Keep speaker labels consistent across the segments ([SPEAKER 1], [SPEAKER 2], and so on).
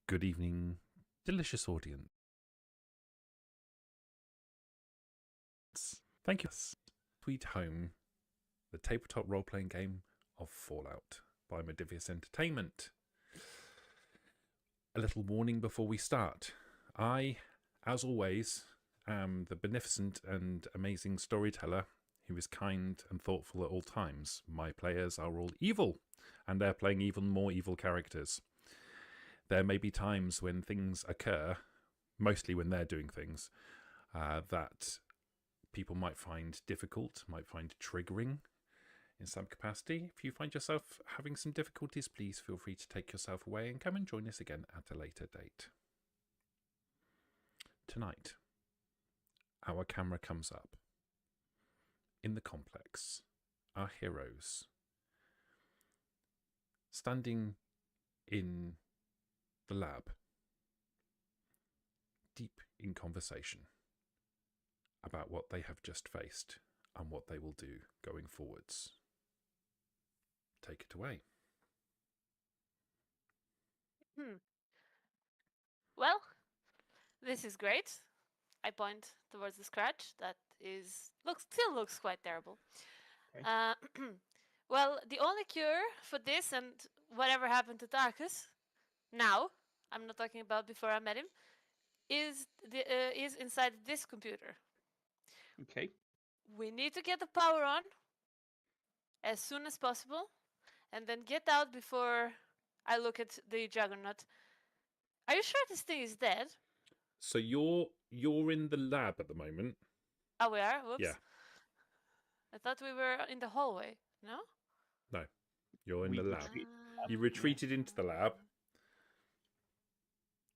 [SPEAKER 1] Good evening, delicious audience. Thank you. Sweet Home, the tabletop role-playing game of Fallout by Modivius Entertainment. A little warning before we start. I, as always, am the beneficent and amazing storyteller who is kind and thoughtful at all times. My players are all evil, and they're playing even more evil characters. There may be times when things occur, mostly when they're doing things, that people might find difficult, might find triggering in some capacity. If you find yourself having some difficulties, please feel free to take yourself away and come and join us again at a later date. Tonight, our camera comes up. In the complex, our heroes, standing in the lab, deep in conversation about what they have just faced and what they will do going forwards. Take it away.
[SPEAKER 2] Well, this is great. I point towards the scratch that still looks quite terrible.
[SPEAKER 3] Okay.
[SPEAKER 2] Well, the only cure for this and whatever happened to Tarkus now, I'm not talking about before I met him, is inside this computer.
[SPEAKER 3] Okay.
[SPEAKER 2] We need to get the power on as soon as possible, and then get out before I look at the Juggernaut. Are you sure this thing is dead?
[SPEAKER 1] So you're in the lab at the moment.
[SPEAKER 2] Oh, we are? Whoops.
[SPEAKER 1] Yeah.
[SPEAKER 2] I thought we were in the hallway. No?
[SPEAKER 1] No, you're in
[SPEAKER 3] We
[SPEAKER 1] the lab.
[SPEAKER 3] retreat.
[SPEAKER 1] You retreated into the lab.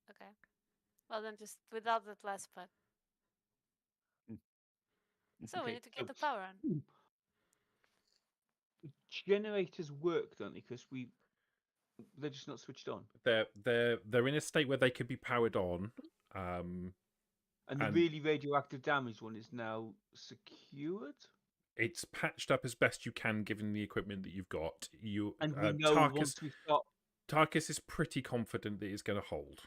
[SPEAKER 2] Okay. Well, then just without that last part. So we
[SPEAKER 3] Okay,
[SPEAKER 2] need to get the power on.
[SPEAKER 3] Generators work, don't they? Because they're just not switched on.
[SPEAKER 1] They're in a state where they could be powered on.
[SPEAKER 3] And the really radioactive damage one is now secured.
[SPEAKER 1] It's patched up as best you can given the equipment that you've got.
[SPEAKER 3] And we know once we start.
[SPEAKER 1] Tarkus is pretty confident that it's going to hold.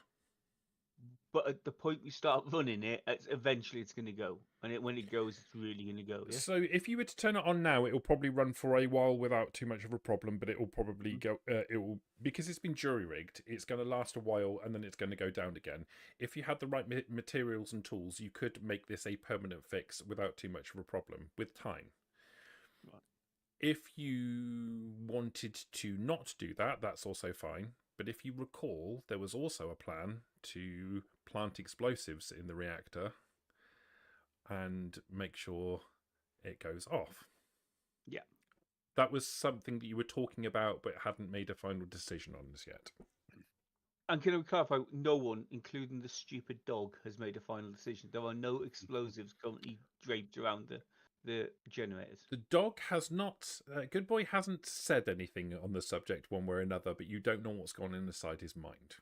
[SPEAKER 3] But at the point we start running it, eventually it's going to go. And when it goes, it's really going to go. Yeah?
[SPEAKER 1] So if you were to turn it on now, it will probably run for a while without too much of a problem. But it will probably go. It will, because it's been jury rigged. It's going to last a while, and then it's going to go down again. If you had the right materials and tools, you could make this a permanent fix without too much of a problem with time.
[SPEAKER 3] Right.
[SPEAKER 1] If you wanted to not do that, that's also fine. But if you recall, there was also a plan to plant explosives in the reactor and make sure it goes off.
[SPEAKER 3] Yeah.
[SPEAKER 1] That was something that you were talking about but hadn't made a final decision on as yet.
[SPEAKER 3] And can I clarify, no one, including the stupid dog, has made a final decision. There are no explosives currently draped around the generators.
[SPEAKER 1] The dog has not... Good Boy hasn't said anything on the subject one way or another, but you don't know what's gone inside his mind.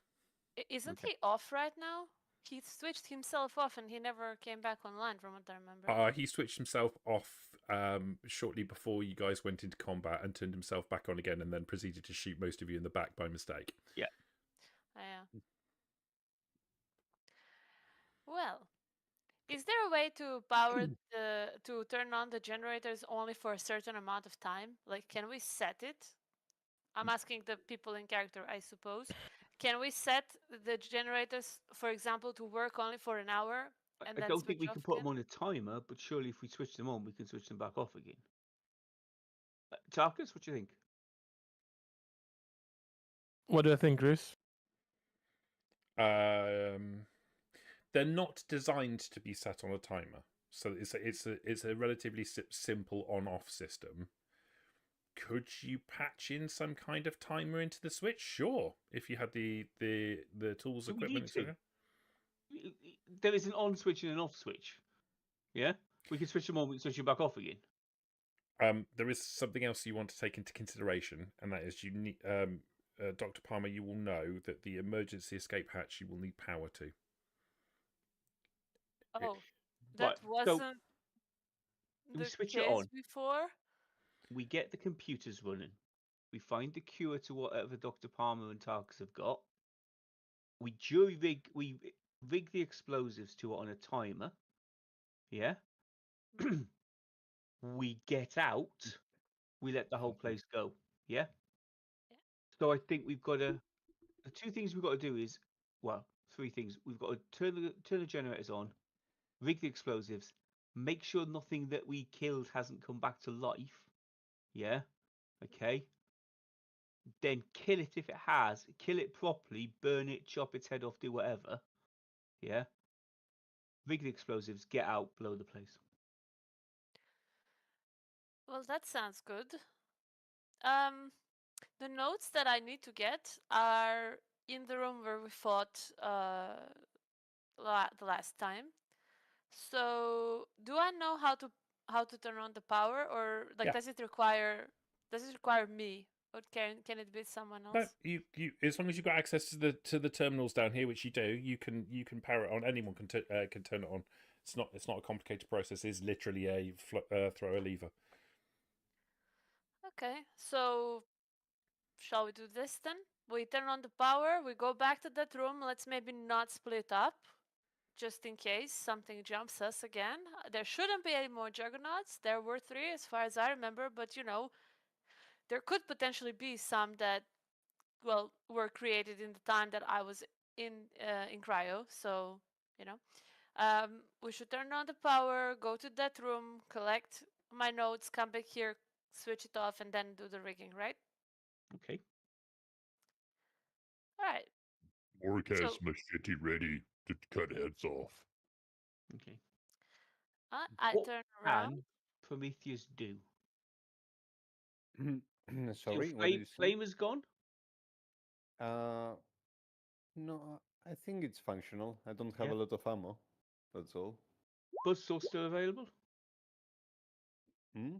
[SPEAKER 2] Isn't he off right now? He switched himself off and he never came back online from what I remember.
[SPEAKER 1] He switched himself off shortly before you guys went into combat and turned himself back on again and then proceeded to shoot most of you in the back by mistake.
[SPEAKER 3] Yeah.
[SPEAKER 2] Yeah. Well, is there a way to to turn on the generators only for a certain amount of time? Like, can we set it? I'm asking the people in character, I suppose. Can we set the generators, for example, to work only for an hour? And
[SPEAKER 3] I don't think we can put them on a timer, but surely if we switch them on, we can switch them back off again. Tarkus, what do you think?
[SPEAKER 4] What do I think, Chris?
[SPEAKER 1] They're not designed to be set on a timer, so it's a relatively simple on-off system. Could you patch in some kind of timer into the switch? Sure, if you had the tools, equipment, etc.
[SPEAKER 3] There is an on switch and an off switch. Yeah, we can switch them on. We can switch them back off again.
[SPEAKER 1] There is something else you want to take into consideration, and that is you need, Dr. Palmer. You will know that the emergency escape hatch you will need power to.
[SPEAKER 2] Oh, that wasn't the case before?
[SPEAKER 3] We get the computers running. We find the cure to whatever Dr. Palmer and Tarkus have got. we rig the explosives to it on a timer. Yeah. We get out. We let the whole place go. Yeah.
[SPEAKER 2] Yeah.
[SPEAKER 3] So I think we've got to. The two things we've got to do is, well, three things. We've got to turn the generators on, rig the explosives, make sure nothing that we killed hasn't come back to life. Yeah. Okay. Then kill it if it has. Kill it properly. Burn it. Chop its head off. Do whatever. Yeah. Rig the explosives. Get out. Blow the place.
[SPEAKER 2] Well, that sounds good. The notes that I need to get are in the room where we fought the last time. So, do I know how to turn on the power, or like
[SPEAKER 1] Yeah.
[SPEAKER 2] does it require me, or can it be someone else?
[SPEAKER 1] No, you as long as you've got access to the terminals down here, which you do, you can power it on. Anyone can turn it on. It's not a complicated process. It's literally a throw a lever.
[SPEAKER 2] Okay, so shall we do this then? We turn on the power, we go back to that room. Let's maybe not split up, just in case something jumps us again. There shouldn't be any more juggernauts. There were 3 as far as I remember, but there could potentially be some that, well, were created in the time that I was in cryo. So, we should turn on the power, go to that room, collect my notes, come back here, switch it off, and then do the rigging, right?
[SPEAKER 3] Okay.
[SPEAKER 2] All right.
[SPEAKER 5] Mork has
[SPEAKER 2] So-
[SPEAKER 5] machete ready to cut heads off.
[SPEAKER 3] Okay.
[SPEAKER 2] I
[SPEAKER 3] What
[SPEAKER 2] turn around.
[SPEAKER 3] can Prometheus do?
[SPEAKER 6] Sorry,
[SPEAKER 3] Your
[SPEAKER 6] what did you say?
[SPEAKER 3] flame is gone.
[SPEAKER 6] No, I think it's functional. I don't have
[SPEAKER 3] Yeah.
[SPEAKER 6] a lot of ammo. That's all.
[SPEAKER 3] Buzzsaw still available?
[SPEAKER 6] Hmm?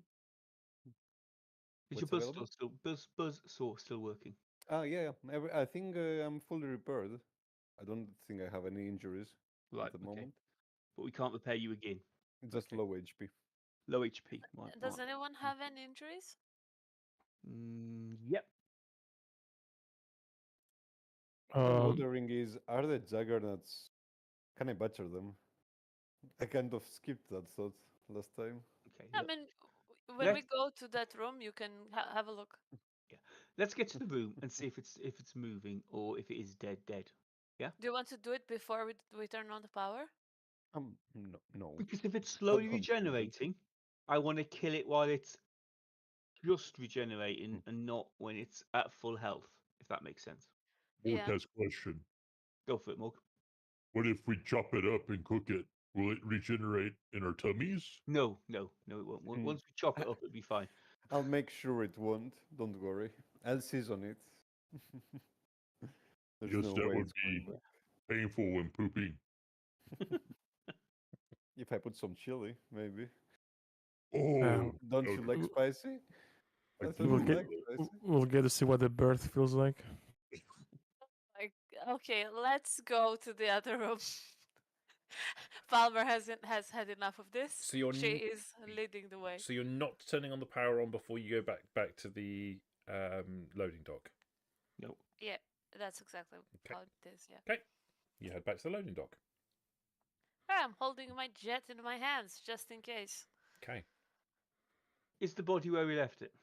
[SPEAKER 3] Is
[SPEAKER 6] What's
[SPEAKER 3] your
[SPEAKER 6] available?
[SPEAKER 3] buzzsaw still working?
[SPEAKER 6] Yeah. I think I'm fully repaired. I don't think I have any injuries
[SPEAKER 3] Right.
[SPEAKER 6] at the
[SPEAKER 3] Okay.
[SPEAKER 6] moment.
[SPEAKER 3] But we can't repair you again.
[SPEAKER 6] It's just
[SPEAKER 3] Okay.
[SPEAKER 6] low HP.
[SPEAKER 3] Low HP. Right.
[SPEAKER 2] Does
[SPEAKER 3] right.
[SPEAKER 2] anyone have any injuries?
[SPEAKER 3] Yep.
[SPEAKER 6] I'm wondering are the juggernauts? Can I butcher them? I kind of skipped that thought last time.
[SPEAKER 3] Okay.
[SPEAKER 2] I
[SPEAKER 3] look.
[SPEAKER 2] mean, when we
[SPEAKER 3] Let's-
[SPEAKER 2] go to that room, you can have a look.
[SPEAKER 3] Let's get to the room and see if it's moving or if it is dead.
[SPEAKER 2] Do you want to do it before we turn on the power?
[SPEAKER 6] No.
[SPEAKER 3] Because if it's slowly
[SPEAKER 6] don't think so.
[SPEAKER 3] regenerating, I want to kill it while it's just regenerating and not when it's at full health. If that makes sense.
[SPEAKER 5] Mork
[SPEAKER 2] Yeah.
[SPEAKER 5] has question.
[SPEAKER 3] Go for it, Morg.
[SPEAKER 5] What if we chop it up and cook it? Will it regenerate in our tummies?
[SPEAKER 3] No, it won't. Once we chop it up, it'll be fine.
[SPEAKER 6] I'll make sure it won't. Don't worry. I'll season it. There's
[SPEAKER 5] Yes,
[SPEAKER 6] no
[SPEAKER 5] that
[SPEAKER 6] way
[SPEAKER 5] would
[SPEAKER 6] it's going
[SPEAKER 5] be
[SPEAKER 6] back.
[SPEAKER 5] painful when pooping.
[SPEAKER 6] If I put some chili, maybe.
[SPEAKER 5] Oh,
[SPEAKER 6] Don't you like
[SPEAKER 4] w-
[SPEAKER 6] spicy?
[SPEAKER 5] I
[SPEAKER 6] I thought
[SPEAKER 5] do
[SPEAKER 4] We'll
[SPEAKER 6] you
[SPEAKER 4] get
[SPEAKER 6] liked spicy.
[SPEAKER 4] we'll get to see what the birth feels like.
[SPEAKER 2] Like, okay, let's go to the other room. Palmer has had enough of this.
[SPEAKER 1] So you're
[SPEAKER 2] She is leading the way.
[SPEAKER 1] So you're not turning on the power on before you go back to the loading dock.
[SPEAKER 3] No.
[SPEAKER 2] Yeah, that's exactly
[SPEAKER 1] Okay.
[SPEAKER 2] how it is. Yeah.
[SPEAKER 1] Okay. You head back to the loading dock.
[SPEAKER 2] I'm holding my jet in my hands just in case.
[SPEAKER 1] Okay.
[SPEAKER 3] Is the body where we left it?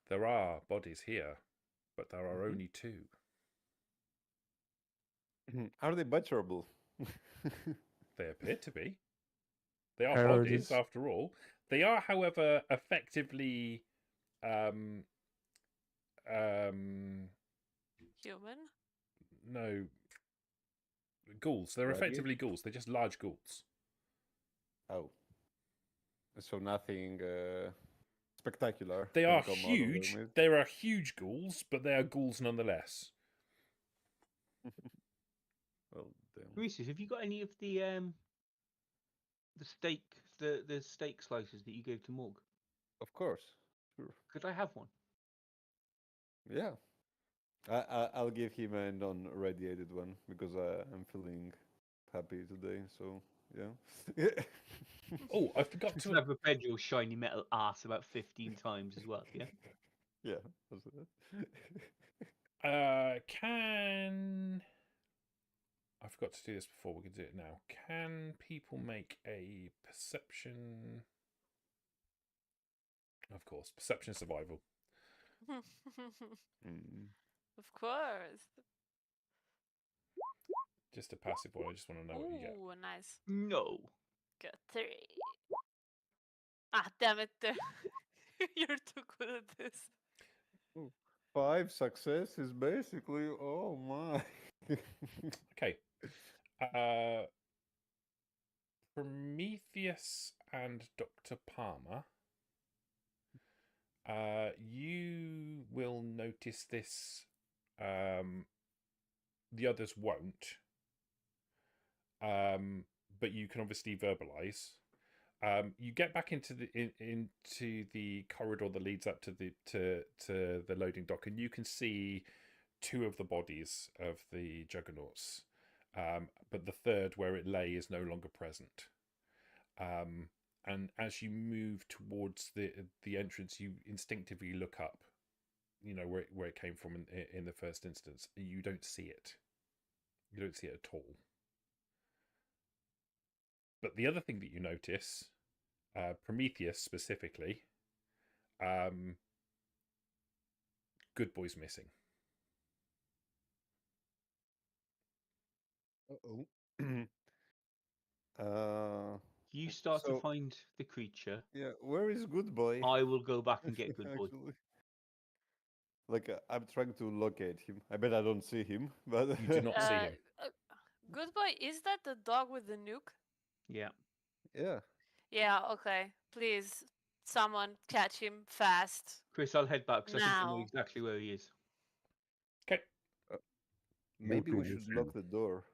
[SPEAKER 1] There are bodies here, but there are
[SPEAKER 3] Mhm.
[SPEAKER 1] only 2.
[SPEAKER 6] Are they butcherable?
[SPEAKER 1] They appear to be. They are
[SPEAKER 4] Parodies.
[SPEAKER 1] bodies, after all. They are, however, effectively
[SPEAKER 2] Human?
[SPEAKER 1] no ghouls. They're
[SPEAKER 6] Right,
[SPEAKER 1] effectively ghouls. They're just large ghouls.
[SPEAKER 6] Oh. So nothing spectacular.
[SPEAKER 1] They
[SPEAKER 6] can
[SPEAKER 1] are
[SPEAKER 6] come out of their
[SPEAKER 1] huge.
[SPEAKER 6] midst?
[SPEAKER 1] They are huge ghouls, but they are ghouls nonetheless.
[SPEAKER 6] Well, damn.
[SPEAKER 3] Reese's, have you got any of the steak the steak slices that you gave to Morg?
[SPEAKER 6] Of course. Sure.
[SPEAKER 3] Could I have one?
[SPEAKER 6] Yeah. I'll give him a non-radiated one because I'm feeling happy today. So yeah.
[SPEAKER 1] Oh, I forgot
[SPEAKER 3] Just
[SPEAKER 1] to.
[SPEAKER 3] have repaired your shiny metal ass about 15 times as well. Yeah.
[SPEAKER 6] Yeah. That's it.
[SPEAKER 1] Can I forgot to do this before. We can do it now. Can people make a perception? Of course, perception survival.
[SPEAKER 6] Mm.
[SPEAKER 2] Of course.
[SPEAKER 1] Just a passive one. I just want to know what you get.
[SPEAKER 2] Ooh, nice.
[SPEAKER 3] No.
[SPEAKER 2] Got 3. Ah, damn it. You're too good at this.
[SPEAKER 6] 5 success is basically, oh my.
[SPEAKER 1] Okay. Prometheus and Dr. Palmer. You will notice this. The others won't. But you can obviously verbalize. You get back into the corridor that leads up to the loading dock, and you can see 2 of the bodies of the juggernauts. But the third, where it lay, is no longer present. And as you move towards the entrance, you instinctively look up, where it came from in the first instance. You don't see it. You don't see it at all. But the other thing that you notice, Prometheus specifically, Good Boy's missing.
[SPEAKER 6] Uh-oh.
[SPEAKER 3] You start to
[SPEAKER 6] So-
[SPEAKER 3] find the creature.
[SPEAKER 6] Yeah, where is Good Boy?
[SPEAKER 3] I will go back and get Good Boy.
[SPEAKER 6] Actually. Like, I'm trying to locate him. I bet I don't see him, but
[SPEAKER 1] You do not see him.
[SPEAKER 2] Good boy, is that the dog with the nuke?
[SPEAKER 3] Yeah.
[SPEAKER 6] Yeah.
[SPEAKER 2] Yeah, okay. Please, someone catch him fast.
[SPEAKER 3] Chris, I'll head back because I think I know
[SPEAKER 2] Now.
[SPEAKER 3] exactly where he is.
[SPEAKER 1] Okay.
[SPEAKER 6] Maybe we
[SPEAKER 5] Okay,
[SPEAKER 6] should
[SPEAKER 5] let's
[SPEAKER 6] lock
[SPEAKER 5] see.
[SPEAKER 6] the door.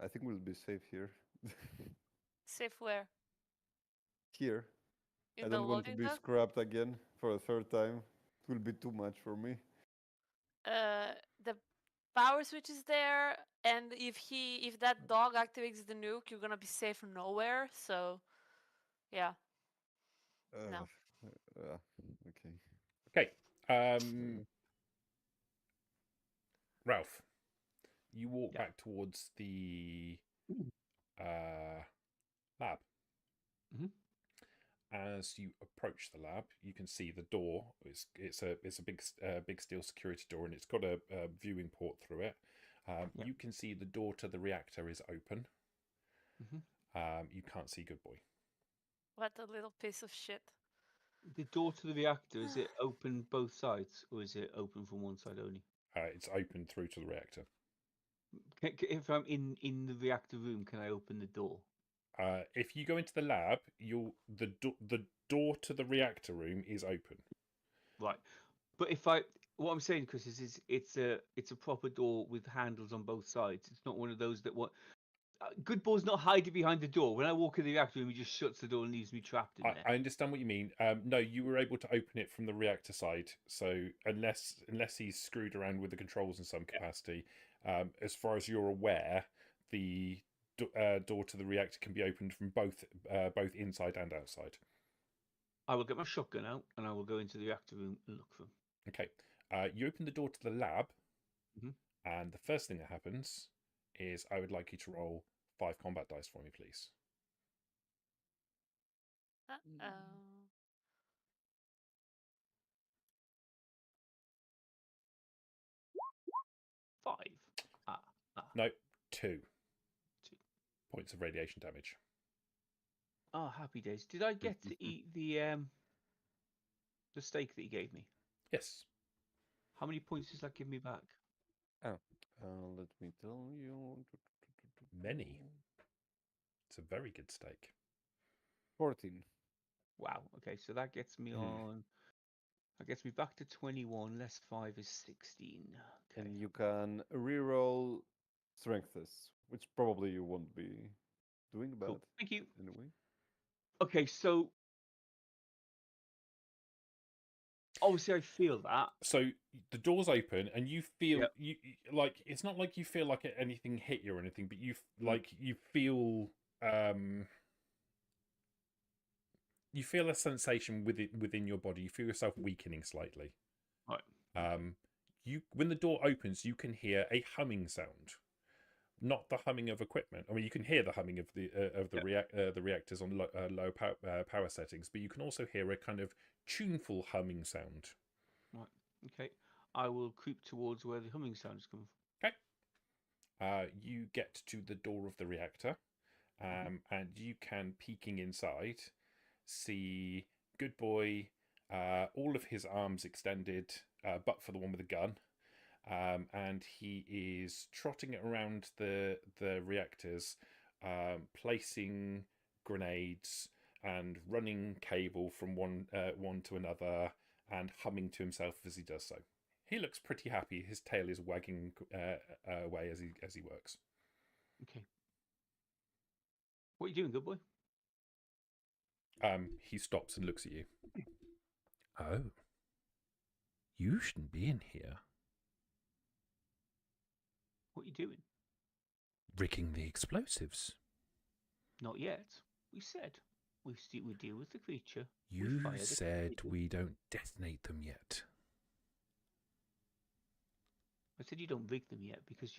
[SPEAKER 6] I think we'll be safe here.
[SPEAKER 2] Safe where?
[SPEAKER 6] Here.
[SPEAKER 2] In
[SPEAKER 6] I
[SPEAKER 2] the
[SPEAKER 6] don't want to
[SPEAKER 2] loading
[SPEAKER 6] be
[SPEAKER 2] dock?
[SPEAKER 6] scrapped again for a third time. It will be too much for me.
[SPEAKER 2] The power switch is there, and if that dog activates the nuke, you're gonna be safe nowhere. So, yeah. No.
[SPEAKER 6] Okay.
[SPEAKER 1] Okay. Ralph, you walk
[SPEAKER 3] Yeah.
[SPEAKER 1] back towards the lab.
[SPEAKER 3] Mhm.
[SPEAKER 1] As you approach the lab, you can see the door. It's a big steel security door, and it's got a viewing port through it.
[SPEAKER 3] Yeah.
[SPEAKER 1] You can see the door to the reactor is open.
[SPEAKER 3] Mhm.
[SPEAKER 1] You can't see Good Boy.
[SPEAKER 2] What a little piece of shit.
[SPEAKER 3] The door to the reactor, is it open both sides or is it open from one side only?
[SPEAKER 1] It's open through to the reactor.
[SPEAKER 3] If I'm in the reactor room, can I open the door?
[SPEAKER 1] If you go into the lab, the door to the reactor room is open.
[SPEAKER 3] Right. But what I'm saying, Chris, is it's a proper door with handles on both sides. It's not one of those that what. Good Boy's not hiding behind the door. When I walk in the reactor room, he just shuts the door and leaves me trapped in there.
[SPEAKER 1] I understand what you mean. No, you were able to open it from the reactor side. So unless he's screwed around with the controls in some capacity, as far as you're aware, the door to the reactor can be opened from both inside and outside.
[SPEAKER 3] I will get my shotgun out and I will go into the reactor room and look for him.
[SPEAKER 1] Okay. You open the door to the lab,
[SPEAKER 3] Mhm.
[SPEAKER 1] and the first thing that happens is I would like you to roll 5 combat dice for me, please.
[SPEAKER 2] Uh-oh.
[SPEAKER 3] Five.
[SPEAKER 1] No, 2
[SPEAKER 3] 2.
[SPEAKER 1] points of radiation damage.
[SPEAKER 3] Oh, happy days. Did I get to eat the steak that you gave me?
[SPEAKER 1] Yes.
[SPEAKER 3] How many points does that give me back?
[SPEAKER 6] Let me tell you.
[SPEAKER 1] Many. It's a very good steak.
[SPEAKER 6] 14.
[SPEAKER 3] Wow. Okay, so that gets me on. That gets me back to 21. Less 5 is 16. Okay.
[SPEAKER 6] And you can reroll strength tests, which probably you won't be doing, but
[SPEAKER 3] Cool. Thank you.
[SPEAKER 6] anyway.
[SPEAKER 3] Okay, so obviously I feel that.
[SPEAKER 1] So the door's open, and you feel
[SPEAKER 3] Yep.
[SPEAKER 1] you like it's not like you feel like anything hit you or anything, but you you feel you feel a sensation within your body. You feel yourself weakening slightly.
[SPEAKER 3] Right.
[SPEAKER 1] When the door opens, you can hear a humming sound, not the humming of equipment. I mean, you can hear the humming of the reactors on low power settings, but you can also hear a kind of tuneful humming sound.
[SPEAKER 3] Right. Okay. I will creep towards where the humming sound is coming from.
[SPEAKER 1] Okay. You get to the door of the reactor, and you can, peeking inside, see Good Boy, all of his arms extended, but for the one with the gun. And he is trotting around the reactors, placing grenades and running cable from one to another, and humming to himself as he does so. He looks pretty happy. His tail is wagging away as he works.
[SPEAKER 3] Okay. What are you doing, Good Boy?
[SPEAKER 1] He stops and looks at you. Oh, you shouldn't be in here.
[SPEAKER 3] What are you doing?
[SPEAKER 1] Rigging the explosives.
[SPEAKER 3] Not yet. We said we deal with the creature.
[SPEAKER 1] You said we don't detonate them yet.
[SPEAKER 3] I said you don't rig them yet because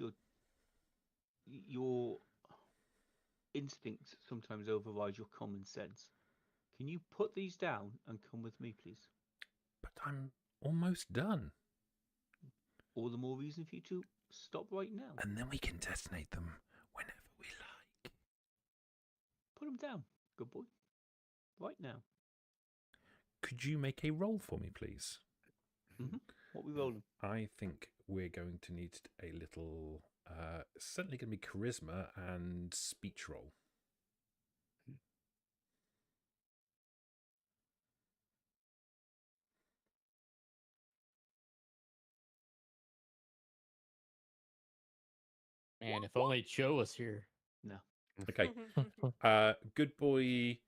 [SPEAKER 3] your instincts sometimes override your common sense. Can you put these down and come with me, please?
[SPEAKER 1] But I'm almost done.
[SPEAKER 3] All the more reason for you to stop right now.
[SPEAKER 1] And then we can detonate them whenever we like.
[SPEAKER 3] Put them down, Good Boy. Right now.
[SPEAKER 1] Could you make a roll for me, please?
[SPEAKER 3] Mm-hmm. What we rolling?
[SPEAKER 1] I think we're going to need a little, certainly going to be charisma and speech roll.
[SPEAKER 7] Man, if only Joe was here.
[SPEAKER 3] No.
[SPEAKER 1] Okay. Good Boy,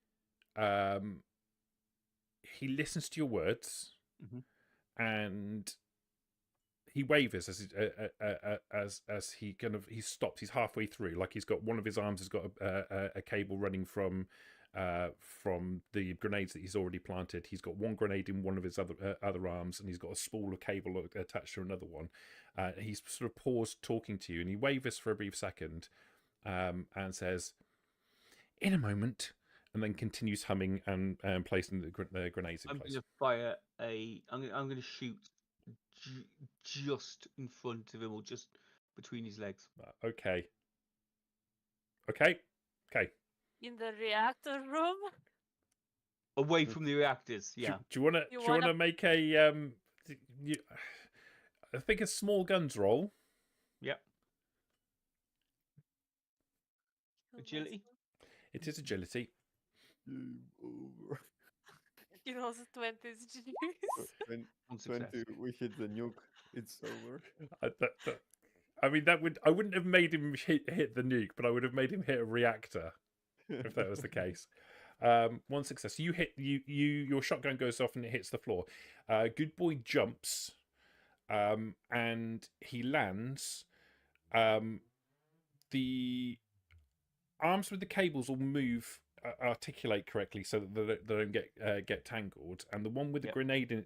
[SPEAKER 1] he listens to your words, and he wavers as he he stops. He's halfway through, like he's got one of his arms has got a cable running from the grenades that he's already planted. He's got one grenade in one of his other arms, and he's got a spool of cable attached to another one. He's sort of paused talking to you, and he wavers for a brief second, and says, "In a moment," and then continues humming and placing the grenades in place.
[SPEAKER 3] I'm going to fire I'm going to shoot just in front of him, or just between his legs.
[SPEAKER 1] Okay.
[SPEAKER 2] In the reactor room?
[SPEAKER 3] Away from the reactors, yeah.
[SPEAKER 1] Do you wanna make a I think a small guns roll?
[SPEAKER 3] Yep. Agility?
[SPEAKER 1] It is agility.
[SPEAKER 6] Game over.
[SPEAKER 2] You know, the 20s genius.
[SPEAKER 6] 20, we hit the nuke. It's over.
[SPEAKER 1] I mean, I wouldn't have made him hit the nuke, but I would have made him hit a reactor if that was the case. One success. You hit your shotgun goes off and it hits the floor. Good Boy jumps, and he lands. The arms with the cables will move, articulate correctly so that they don't get tangled, and the one with the grenade in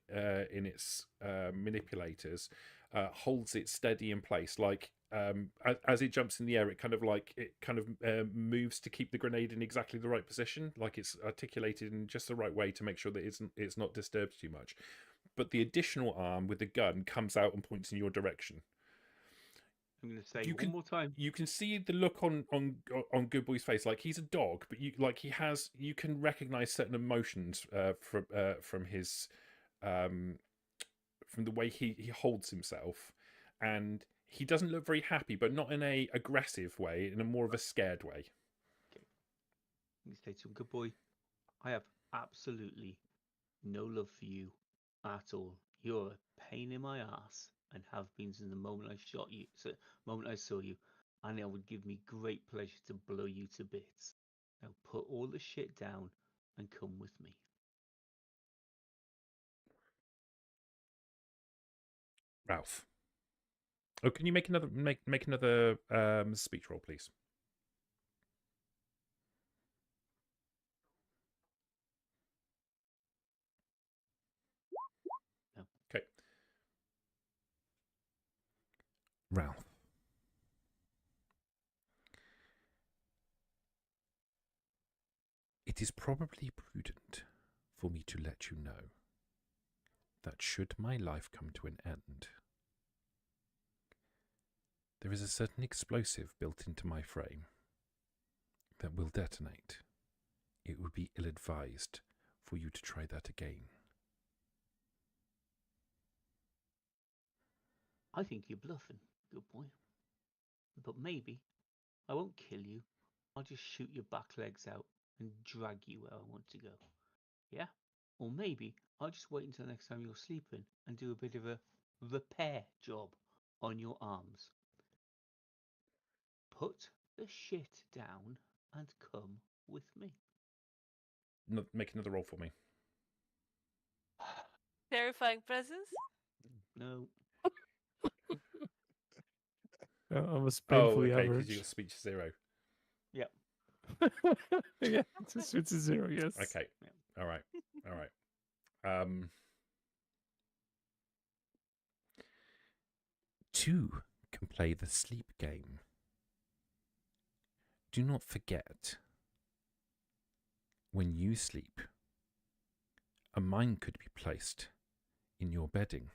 [SPEAKER 1] its manipulators holds it steady in place. Like as it jumps in the air, it kind of moves to keep the grenade in exactly the right position, like it's articulated in just the right way to make sure that it's not disturbed too much. But the additional arm with the gun comes out and points in your direction.
[SPEAKER 3] I'm going to say one more time. You
[SPEAKER 1] can see the look on Good Boy's face, like he's a dog, but you can recognize certain emotions from his from the way he holds himself, and he doesn't look very happy, but not in a aggressive way, in a more of a scared way.
[SPEAKER 3] Okay. I'm going to say to him, Good Boy, I have absolutely no love for you at all. You're a pain in my ass, and have been since the moment I shot you, so moment I saw you, and it would give me great pleasure to blow you to bits. Now put all the shit down and come with me.
[SPEAKER 1] Ralph. Oh, can you make another speech roll, please?
[SPEAKER 3] No.
[SPEAKER 1] Okay. Ralph. It is probably prudent for me to let you know that should my life come to an end, there is a certain explosive built into my frame that will detonate. It would be ill-advised for you to try that again.
[SPEAKER 3] I think you're bluffing, good boy. But maybe I won't kill you. I'll just shoot your back legs out and drag you where I want to go. Yeah? Or maybe I'll just wait until next time you're sleeping and do a bit of a repair job on your arms. Put the shit down and come with me.
[SPEAKER 1] Make another roll for me.
[SPEAKER 2] Terrifying presence?
[SPEAKER 3] No.
[SPEAKER 4] I was
[SPEAKER 1] Oh,
[SPEAKER 4] painfully
[SPEAKER 1] okay, because
[SPEAKER 4] average.
[SPEAKER 1] you got speech 0.
[SPEAKER 3] Yep.
[SPEAKER 4] Yeah, it's a 0, yes.
[SPEAKER 1] Okay.
[SPEAKER 3] Yeah.
[SPEAKER 1] All right. Two can play the sleep game. Do not forget, when you sleep, a mine could be placed in your bedding.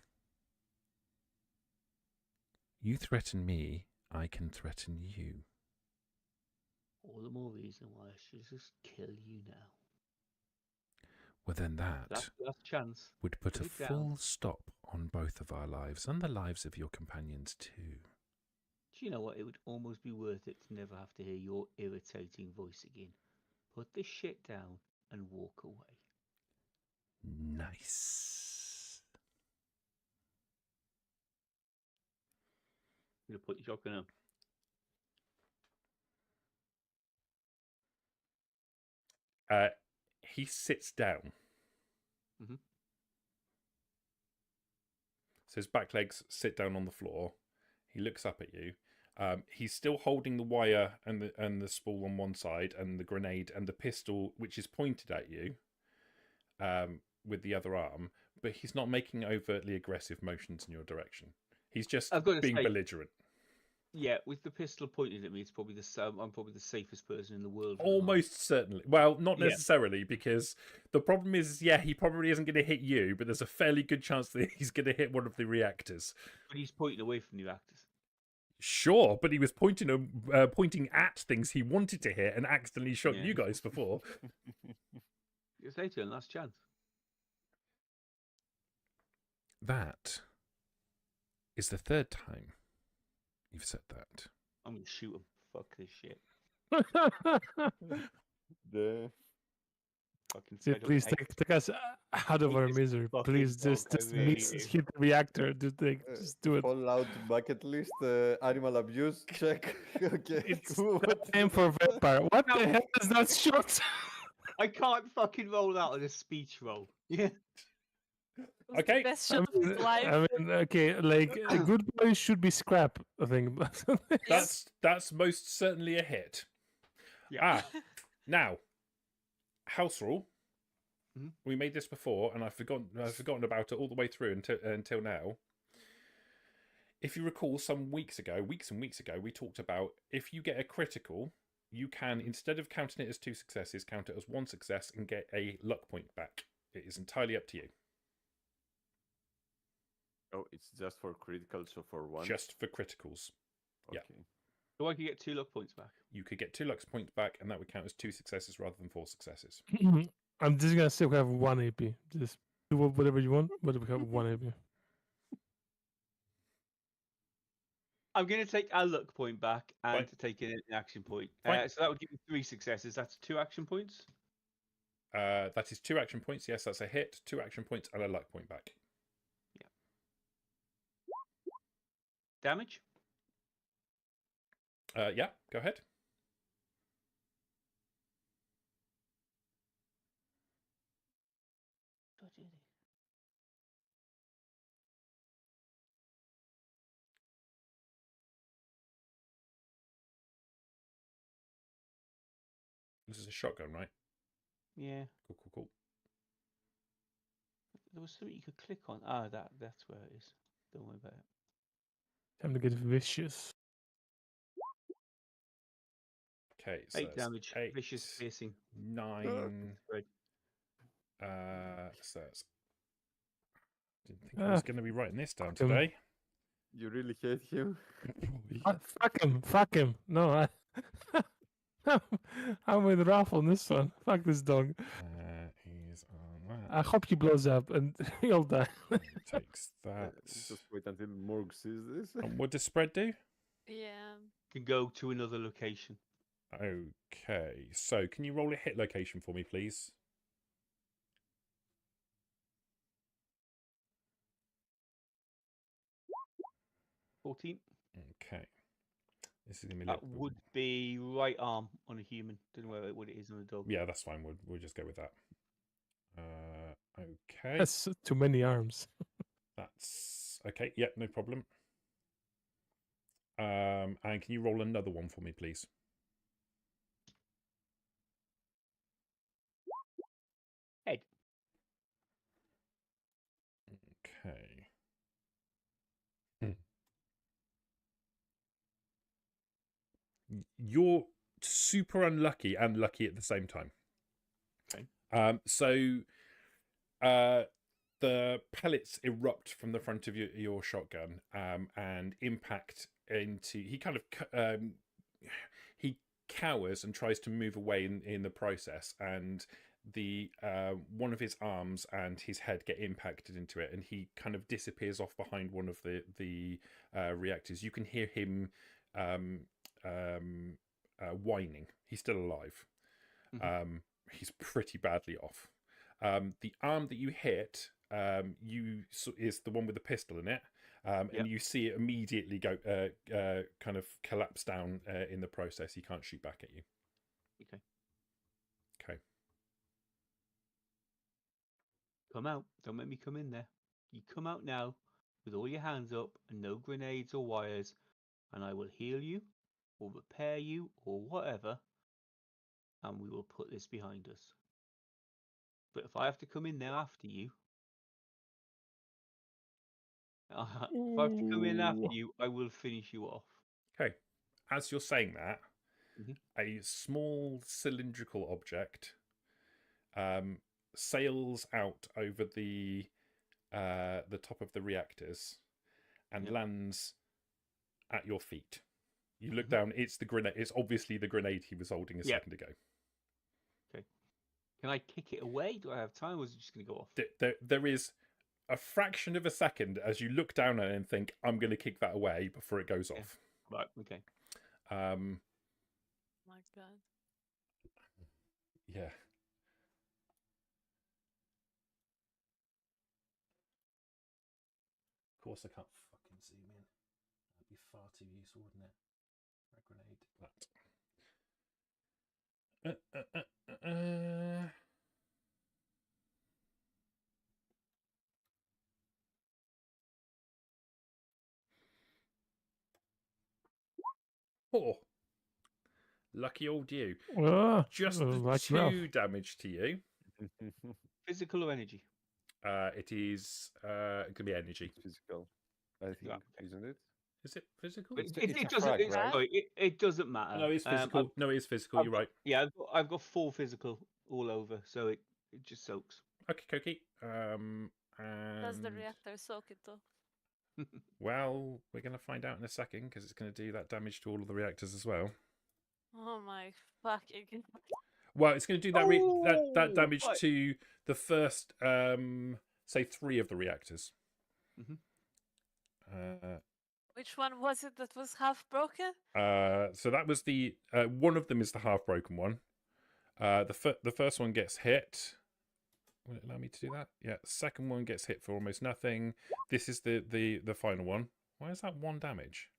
[SPEAKER 1] You threaten me, I can threaten you.
[SPEAKER 3] All the more reason why I should just kill you now.
[SPEAKER 1] Well, then that
[SPEAKER 3] That's the last chance.
[SPEAKER 1] would put
[SPEAKER 3] Put
[SPEAKER 1] a
[SPEAKER 3] it down.
[SPEAKER 1] full stop on both of our lives and the lives of your companions too.
[SPEAKER 3] Do you know what? It would almost be worth it to never have to hear your irritating voice again. Put this shit down and walk away.
[SPEAKER 1] Nice.
[SPEAKER 3] I'm gonna put your shotgun up.
[SPEAKER 1] He sits down.
[SPEAKER 3] Mhm.
[SPEAKER 1] So his back legs sit down on the floor. He looks up at you. He's still holding the wire and the spool on one side, and the grenade and the pistol, which is pointed at you, with the other arm. But he's not making overtly aggressive motions in your direction. He's just
[SPEAKER 3] I've got to
[SPEAKER 1] being
[SPEAKER 3] say-
[SPEAKER 1] belligerent.
[SPEAKER 3] Yeah, with the pistol pointed at me, it's probably I'm probably the safest person in the world. at the moment.
[SPEAKER 1] Almost certainly. Well, not
[SPEAKER 3] Yeah.
[SPEAKER 1] necessarily, because the problem is, yeah, he probably isn't going to hit you, but there's a fairly good chance that he's going to hit one of the reactors.
[SPEAKER 3] But he's pointing away from the reactors.
[SPEAKER 1] Sure, but he was pointing at things he wanted to hit and accidentally shot
[SPEAKER 3] Yeah.
[SPEAKER 1] you guys before.
[SPEAKER 3] You say to him, last chance.
[SPEAKER 1] That is the third time you've said that.
[SPEAKER 3] I'm gonna shoot him. Fuck this shit.
[SPEAKER 6] The
[SPEAKER 3] Fucking
[SPEAKER 4] See,
[SPEAKER 3] fed up.
[SPEAKER 4] please
[SPEAKER 3] I
[SPEAKER 4] take us out of
[SPEAKER 3] hate
[SPEAKER 4] our
[SPEAKER 3] this
[SPEAKER 4] misery.
[SPEAKER 3] fucking
[SPEAKER 4] Please
[SPEAKER 3] dog,
[SPEAKER 4] just
[SPEAKER 3] I really
[SPEAKER 4] hit
[SPEAKER 3] do.
[SPEAKER 4] the reactor. Just do it.
[SPEAKER 6] Fallout bucket list, animal abuse check. Okay.
[SPEAKER 4] It's
[SPEAKER 6] What-
[SPEAKER 4] time for vampire. What the hell is that shot?
[SPEAKER 3] I can't fucking roll out on a speech roll. Yeah.
[SPEAKER 2] It was
[SPEAKER 1] Okay.
[SPEAKER 2] the best shot of his life.
[SPEAKER 4] Okay, like a good boy should be scrap, I think.
[SPEAKER 1] That's most certainly a hit.
[SPEAKER 3] Yeah.
[SPEAKER 1] Now, house rule.
[SPEAKER 3] Mhm.
[SPEAKER 1] We made this before, and I've forgotten about it all the way through until now. If you recall, weeks and weeks ago, we talked about if you get a critical, you can, instead of counting it as 2 successes, count it as 1 success and get a luck point back. It is entirely up to you.
[SPEAKER 6] Oh, it's just for critical, so for one.
[SPEAKER 1] Just for criticals.
[SPEAKER 6] Okay.
[SPEAKER 1] yeah.
[SPEAKER 3] So I could get 2 luck points back.
[SPEAKER 1] You could get 2 luck points back, and that would count as 2 successes rather than 4 successes.
[SPEAKER 4] I'm just gonna say we have 1 AP. Just do whatever you want, but we have 1 AP.
[SPEAKER 3] I'm going to take a luck point back and
[SPEAKER 1] Fine.
[SPEAKER 3] to take an action point.
[SPEAKER 1] Fine.
[SPEAKER 3] So that would give me 3 successes. That's 2 action points.
[SPEAKER 1] That is 2 action points. Yes, that's a hit, 2 action points, and a luck point back.
[SPEAKER 3] Damage.
[SPEAKER 1] Yeah, go ahead. This is a shotgun, right?
[SPEAKER 3] Yeah.
[SPEAKER 1] Cool.
[SPEAKER 3] There was something you could click on. Ah, that's where it is. Don't worry about it.
[SPEAKER 4] Time to get vicious.
[SPEAKER 1] Okay, so
[SPEAKER 3] 8
[SPEAKER 1] that's
[SPEAKER 3] damage.
[SPEAKER 1] 8,
[SPEAKER 3] Vicious piercing.
[SPEAKER 1] 9.
[SPEAKER 3] Spread.
[SPEAKER 1] So that's. Didn't think I was going to be writing this down
[SPEAKER 4] fuck 'em.
[SPEAKER 1] today.
[SPEAKER 6] You really hate him?
[SPEAKER 4] Fuck him. No, I'm with Ralph on this one. Fuck this dog.
[SPEAKER 1] He's on that.
[SPEAKER 4] I hope he blows up and he'll die.
[SPEAKER 1] Takes that.
[SPEAKER 6] Just wait until Morg sees this.
[SPEAKER 1] And what does spread do?
[SPEAKER 2] Yeah.
[SPEAKER 3] Can go to another location.
[SPEAKER 1] Okay, so can you roll a hit location for me, please?
[SPEAKER 3] $14.
[SPEAKER 1] Okay. This is going to be
[SPEAKER 3] That would be right arm on a human. Don't know what it is on a dog.
[SPEAKER 1] Yeah, that's fine. We'll just go with that. Okay.
[SPEAKER 4] That's too many arms.
[SPEAKER 1] That's okay. Yeah, no problem. And can you roll another one for me, please?
[SPEAKER 3] Head.
[SPEAKER 1] Okay. You're super unlucky and lucky at the same time.
[SPEAKER 3] Okay.
[SPEAKER 1] The pellets erupt from the front of your shotgun and impact into. He kind of he cowers and tries to move away in the process, and the one of his arms and his head get impacted into it, and he kind of disappears off behind one of the reactors. You can hear him whining. He's still alive.
[SPEAKER 3] Mm-hmm.
[SPEAKER 1] He's pretty badly off. The arm that you hit is the one with the pistol in it, and you see it immediately go kind of collapse down in the process. He can't shoot back at you. Okay.
[SPEAKER 3] Come out. Don't make me come in there. You come out now with all your hands up and no grenades or wires, and I will heal you or repair you or whatever, and we will put this behind us. But if I have to come in there after you, I will finish you off.
[SPEAKER 1] Okay. As you're saying that,
[SPEAKER 3] Mhm.
[SPEAKER 1] a small cylindrical object sails out over the top of the reactors and lands at your feet. You look down. It's the grenade. It's obviously the grenade he was holding a second ago.
[SPEAKER 3] Okay. Can I kick it away? Do I have time, or is it just going to go off?
[SPEAKER 1] There is a fraction of a second as you look down at it and think, I'm going to kick that away before it goes off.
[SPEAKER 3] Right, okay.
[SPEAKER 2] My God.
[SPEAKER 1] Yeah. Of course I can't fucking zoom in. That'd be far too useful, wouldn't it? A grenade. That. Oh, lucky old you. Just the
[SPEAKER 4] like
[SPEAKER 1] 2 damage to you.
[SPEAKER 3] Physical or energy?
[SPEAKER 1] It is it could be energy.
[SPEAKER 6] It's physical, I think, isn't it?
[SPEAKER 1] Is it physical?
[SPEAKER 3] It
[SPEAKER 6] a
[SPEAKER 3] doesn't.
[SPEAKER 6] frag, right?
[SPEAKER 3] Sorry, it doesn't matter.
[SPEAKER 1] No, it's physical. No, it is physical. You're right.
[SPEAKER 3] Yeah, I've got 4 physical all over, so it just soaks.
[SPEAKER 1] Okay, Koki.
[SPEAKER 2] Does the reactor soak it though?
[SPEAKER 1] Well, we're going to find out in a second because it's going to do that damage to all of the reactors as well.
[SPEAKER 2] Oh my fucking God.
[SPEAKER 1] Well, it's going to do that damage to the first, say, 3 of the reactors.
[SPEAKER 2] Which one was it that was half broken?
[SPEAKER 1] So that was the one of them is the half broken one. The first one gets hit. Will it allow me to do that? Yeah. The second one gets hit for almost nothing. This is the final one. Why is that 1 damage?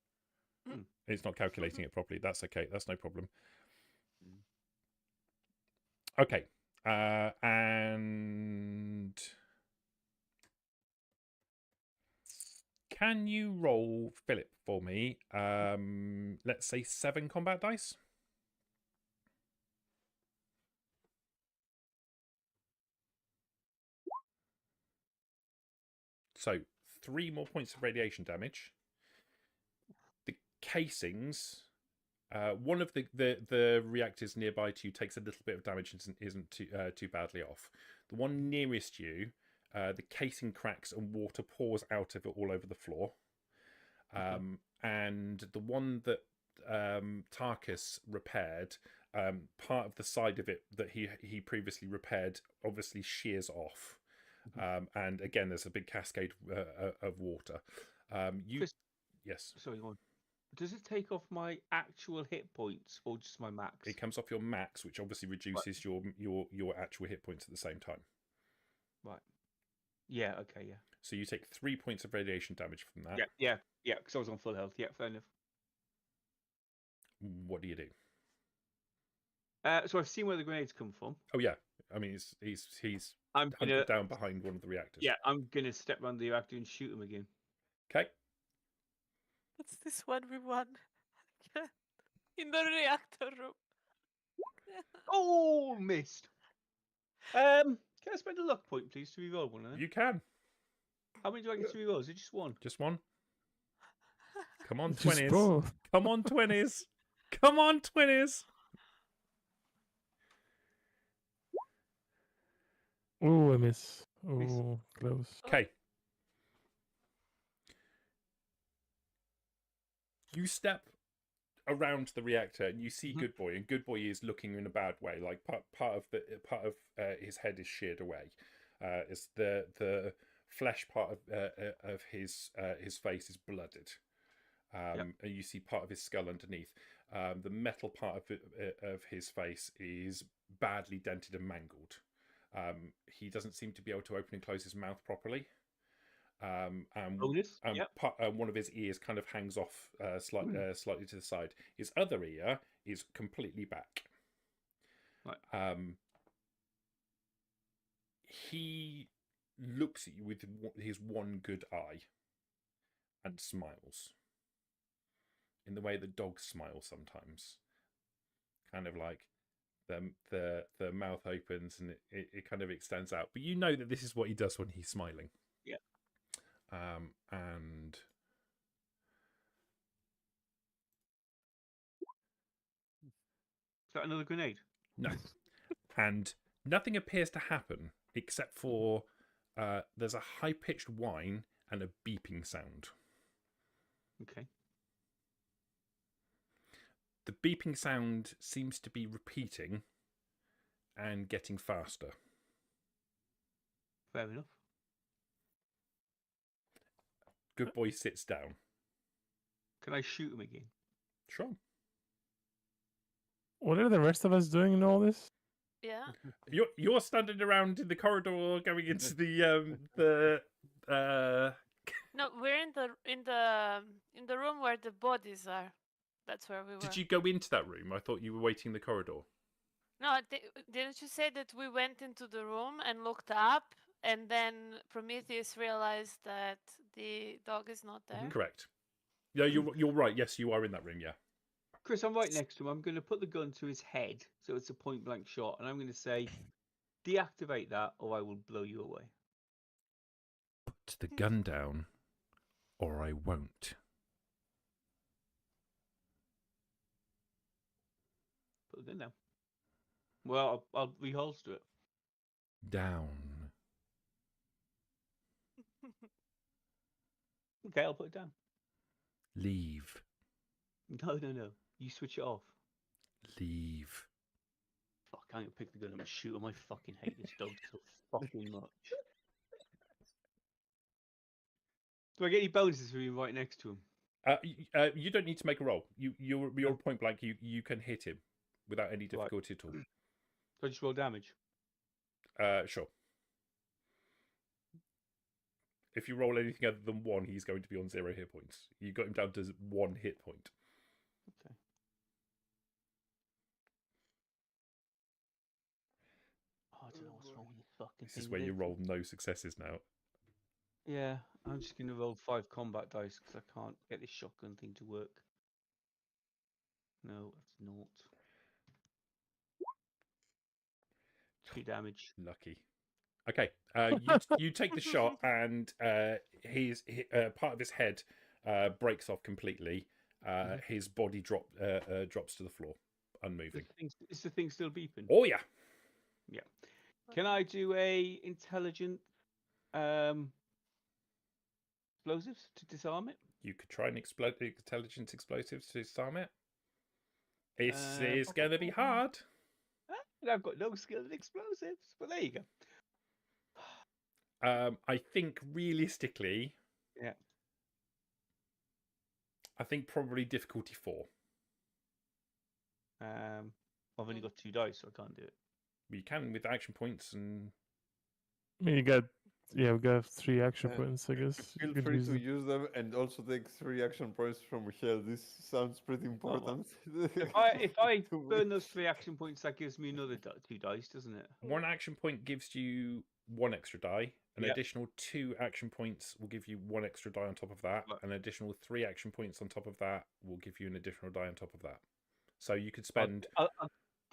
[SPEAKER 1] It's not calculating it properly. That's okay. That's no problem. Okay. And can you roll Philip for me? Let's say 7 combat dice. So 3 more points of radiation damage. The casings One of the reactors nearby to you takes a little bit of damage and isn't too badly off. The one nearest you, the casing cracks and water pours out of it all over the floor. And the one that Tarkus repaired, part of the side of it that he previously repaired obviously shears off. And again, there's a big cascade of water.
[SPEAKER 3] Chris,
[SPEAKER 1] yes.
[SPEAKER 3] sorry, go on. Does it take off my actual hit points or just my max?
[SPEAKER 1] It comes off your max, which obviously reduces your actual hit points at the same time.
[SPEAKER 3] Right. Yeah. Okay. Yeah.
[SPEAKER 1] So you take 3 points of radiation damage from that.
[SPEAKER 3] Yeah. Because I was on full health. Yeah. Fair enough.
[SPEAKER 1] What do you do?
[SPEAKER 3] So I've seen where the grenades come from.
[SPEAKER 1] Oh yeah, I mean he's
[SPEAKER 3] I'm gonna
[SPEAKER 1] hunkered down behind one of the reactors.
[SPEAKER 3] Yeah, I'm gonna step around the reactor and shoot him again.
[SPEAKER 1] Okay.
[SPEAKER 2] What's this one we won? In the reactor room.
[SPEAKER 3] Oh, missed. Can I spend a luck point, please, to reroll one of them?
[SPEAKER 1] You can.
[SPEAKER 3] How many do I get to reroll? Is it just one?
[SPEAKER 1] Just one. Come on,
[SPEAKER 4] Just
[SPEAKER 1] 20s.
[SPEAKER 4] both.
[SPEAKER 1] Come on, 20s. Come on, 20s.
[SPEAKER 4] Oh, I miss.
[SPEAKER 3] Miss.
[SPEAKER 4] Oh, close.
[SPEAKER 1] Okay. You step around the reactor and you see Good Boy, and Good Boy is looking in a bad way. Like part of his head is sheared away. It's the flesh part of his face is blooded. And you see part of his skull underneath. The metal part of his face is badly dented and mangled. He doesn't seem to be able to open and close his mouth properly. And one of his ears kind of hangs off slightly to the side. His other ear is completely back.
[SPEAKER 3] Right.
[SPEAKER 1] He looks at you with his one good eye and smiles in the way that dogs smile sometimes. Kind of like the mouth opens and it kind of extends out. But you know that this is what he does when he's smiling.
[SPEAKER 3] Yeah.
[SPEAKER 1] And
[SPEAKER 3] is that another grenade?
[SPEAKER 1] no. And nothing appears to happen except for there's a high-pitched whine and a beeping sound.
[SPEAKER 3] Okay.
[SPEAKER 1] The beeping sound seems to be repeating and getting faster.
[SPEAKER 3] Fair enough.
[SPEAKER 1] Good Boy sits down.
[SPEAKER 3] Can I shoot him again?
[SPEAKER 1] Sure.
[SPEAKER 4] What are the rest of us doing in all this?
[SPEAKER 2] Yeah.
[SPEAKER 1] You're standing around in the corridor going into the
[SPEAKER 2] No, we're in the room where the bodies are. That's where we were.
[SPEAKER 1] Did you go into that room? I thought you were waiting in the corridor.
[SPEAKER 2] No, didn't you say that we went into the room and looked up, and then Prometheus realized that the dog is not there?
[SPEAKER 1] Correct. Yeah, you're right. Yes, you are in that room. Yeah.
[SPEAKER 3] Chris, I'm right next to him. I'm going to put the gun to his head, so it's a point blank shot, and I'm going to say, deactivate that, or I will blow you away.
[SPEAKER 1] Put the gun down, or I won't.
[SPEAKER 3] Put the gun down. Well, I'll reholster it.
[SPEAKER 1] Down.
[SPEAKER 3] Okay, I'll put it down.
[SPEAKER 1] Leave.
[SPEAKER 3] No. You switch it off.
[SPEAKER 1] Leave.
[SPEAKER 3] Fuck, I'm going to pick the gun up and shoot him. I fucking hate this dog so fucking much. Do I get any bonuses for being right next to him?
[SPEAKER 1] You don't need to make a roll. You're point blank. You can hit him without any difficulty at all.
[SPEAKER 3] Do I just roll damage?
[SPEAKER 1] Sure. If you roll anything other than 1, he's going to be on 0 hit points. You got him down to 1 hit point.
[SPEAKER 3] Okay. Oh, I don't know what's wrong with this fucking
[SPEAKER 1] This
[SPEAKER 3] thing.
[SPEAKER 1] is where you roll no successes now.
[SPEAKER 3] Yeah, I'm just going to roll 5 combat dice because I can't get this shotgun thing to work. No, that's naught. 3 damage.
[SPEAKER 1] Lucky. Okay, you take the shot, and his part of his head breaks off completely, His body drops to the floor, unmoving.
[SPEAKER 3] Is the thing still beeping?
[SPEAKER 1] Oh yeah.
[SPEAKER 3] Yeah. Can I do a intelligent explosives to disarm it?
[SPEAKER 1] You could try an intelligence explosives to disarm it. It's
[SPEAKER 3] Uh,
[SPEAKER 1] going to be hard.
[SPEAKER 3] And I've got no skill in explosives, but there you go.
[SPEAKER 1] I think realistically,
[SPEAKER 3] Yeah.
[SPEAKER 1] I think probably difficulty 4.
[SPEAKER 3] I've only got 2 dice, so I can't do it.
[SPEAKER 1] You can with action points and
[SPEAKER 4] I mean, we got 3 action
[SPEAKER 6] Uh,
[SPEAKER 4] points, I guess. You
[SPEAKER 6] Feel
[SPEAKER 4] could
[SPEAKER 6] free
[SPEAKER 4] use
[SPEAKER 6] to
[SPEAKER 4] it.
[SPEAKER 6] use them and also take 3 action points from Michelle. This sounds pretty important.
[SPEAKER 3] If I
[SPEAKER 6] to me.
[SPEAKER 3] burn those 3 action points, that gives me another 2 dice, doesn't it?
[SPEAKER 1] 1 action point gives you 1 extra die. An
[SPEAKER 3] Yep.
[SPEAKER 1] additional 2 action points will give you 1 extra die on top of that.
[SPEAKER 3] Right.
[SPEAKER 1] An additional 3 action points on top of that will give you an additional die on top of that. So you could spend.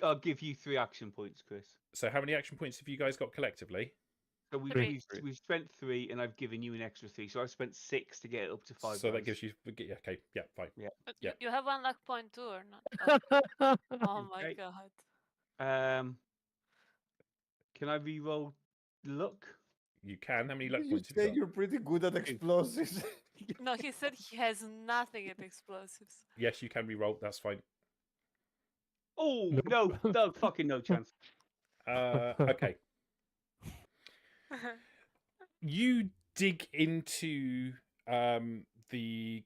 [SPEAKER 3] I'll give you 3 action points, Chris.
[SPEAKER 1] So how many action points have you guys got collectively?
[SPEAKER 3] So
[SPEAKER 2] Three.
[SPEAKER 3] we've spent 3, and I've given you an extra 3, so I've spent 6 to get it up to 5.
[SPEAKER 1] So that
[SPEAKER 3] dice.
[SPEAKER 1] gives you. Okay, yeah, fine.
[SPEAKER 2] But
[SPEAKER 1] Yeah.
[SPEAKER 2] you have 1 luck point too, or not? Oh my
[SPEAKER 3] Okay.
[SPEAKER 2] god.
[SPEAKER 3] Can I re-roll luck?
[SPEAKER 1] You can. How many luck
[SPEAKER 6] You
[SPEAKER 1] points have you
[SPEAKER 6] say
[SPEAKER 1] got?
[SPEAKER 6] you're pretty good at explosives.
[SPEAKER 2] No, he said he has nothing at explosives.
[SPEAKER 1] Yes, you can re-roll. That's fine.
[SPEAKER 3] Oh
[SPEAKER 4] Nope.
[SPEAKER 3] no, fucking no chance.
[SPEAKER 1] Okay. You dig into you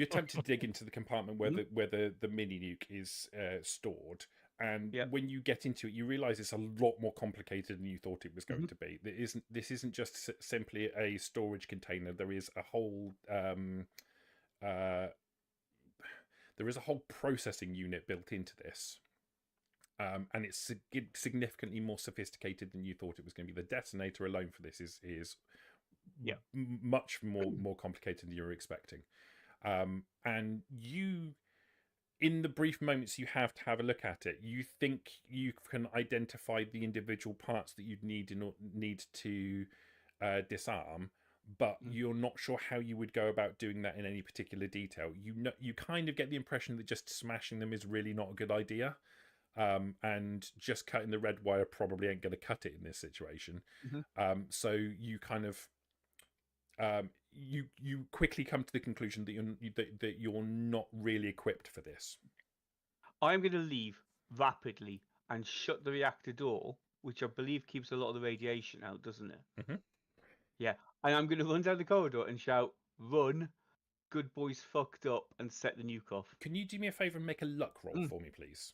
[SPEAKER 1] attempt to dig into the compartment where the mini nuke is stored, and
[SPEAKER 3] Yep.
[SPEAKER 1] when you get into it, you realize it's a lot more complicated than you thought it was going to be. This isn't just simply a storage container. There is a whole processing unit built into this. And it's significantly more sophisticated than you thought it was going to be. The detonator alone for this is much more complicated than you were expecting. And you, in the brief moments you have to have a look at it, you think you can identify the individual parts that you'd need to disarm, but you're not sure how you would go about doing that in any particular detail. You kind of get the impression that just smashing them is really not a good idea. And just cutting the red wire probably ain't going to cut it in this situation. So you kind of you quickly come to the conclusion that you're not really equipped for this.
[SPEAKER 3] I'm going to leave rapidly and shut the reactor door, which I believe keeps a lot of the radiation out, doesn't it?
[SPEAKER 1] Mhm.
[SPEAKER 3] Yeah, and I'm going to run down the corridor and shout, "Run! Good boys fucked up," and set the nuke off.
[SPEAKER 1] Can you do me a favor and make a luck roll for me, please?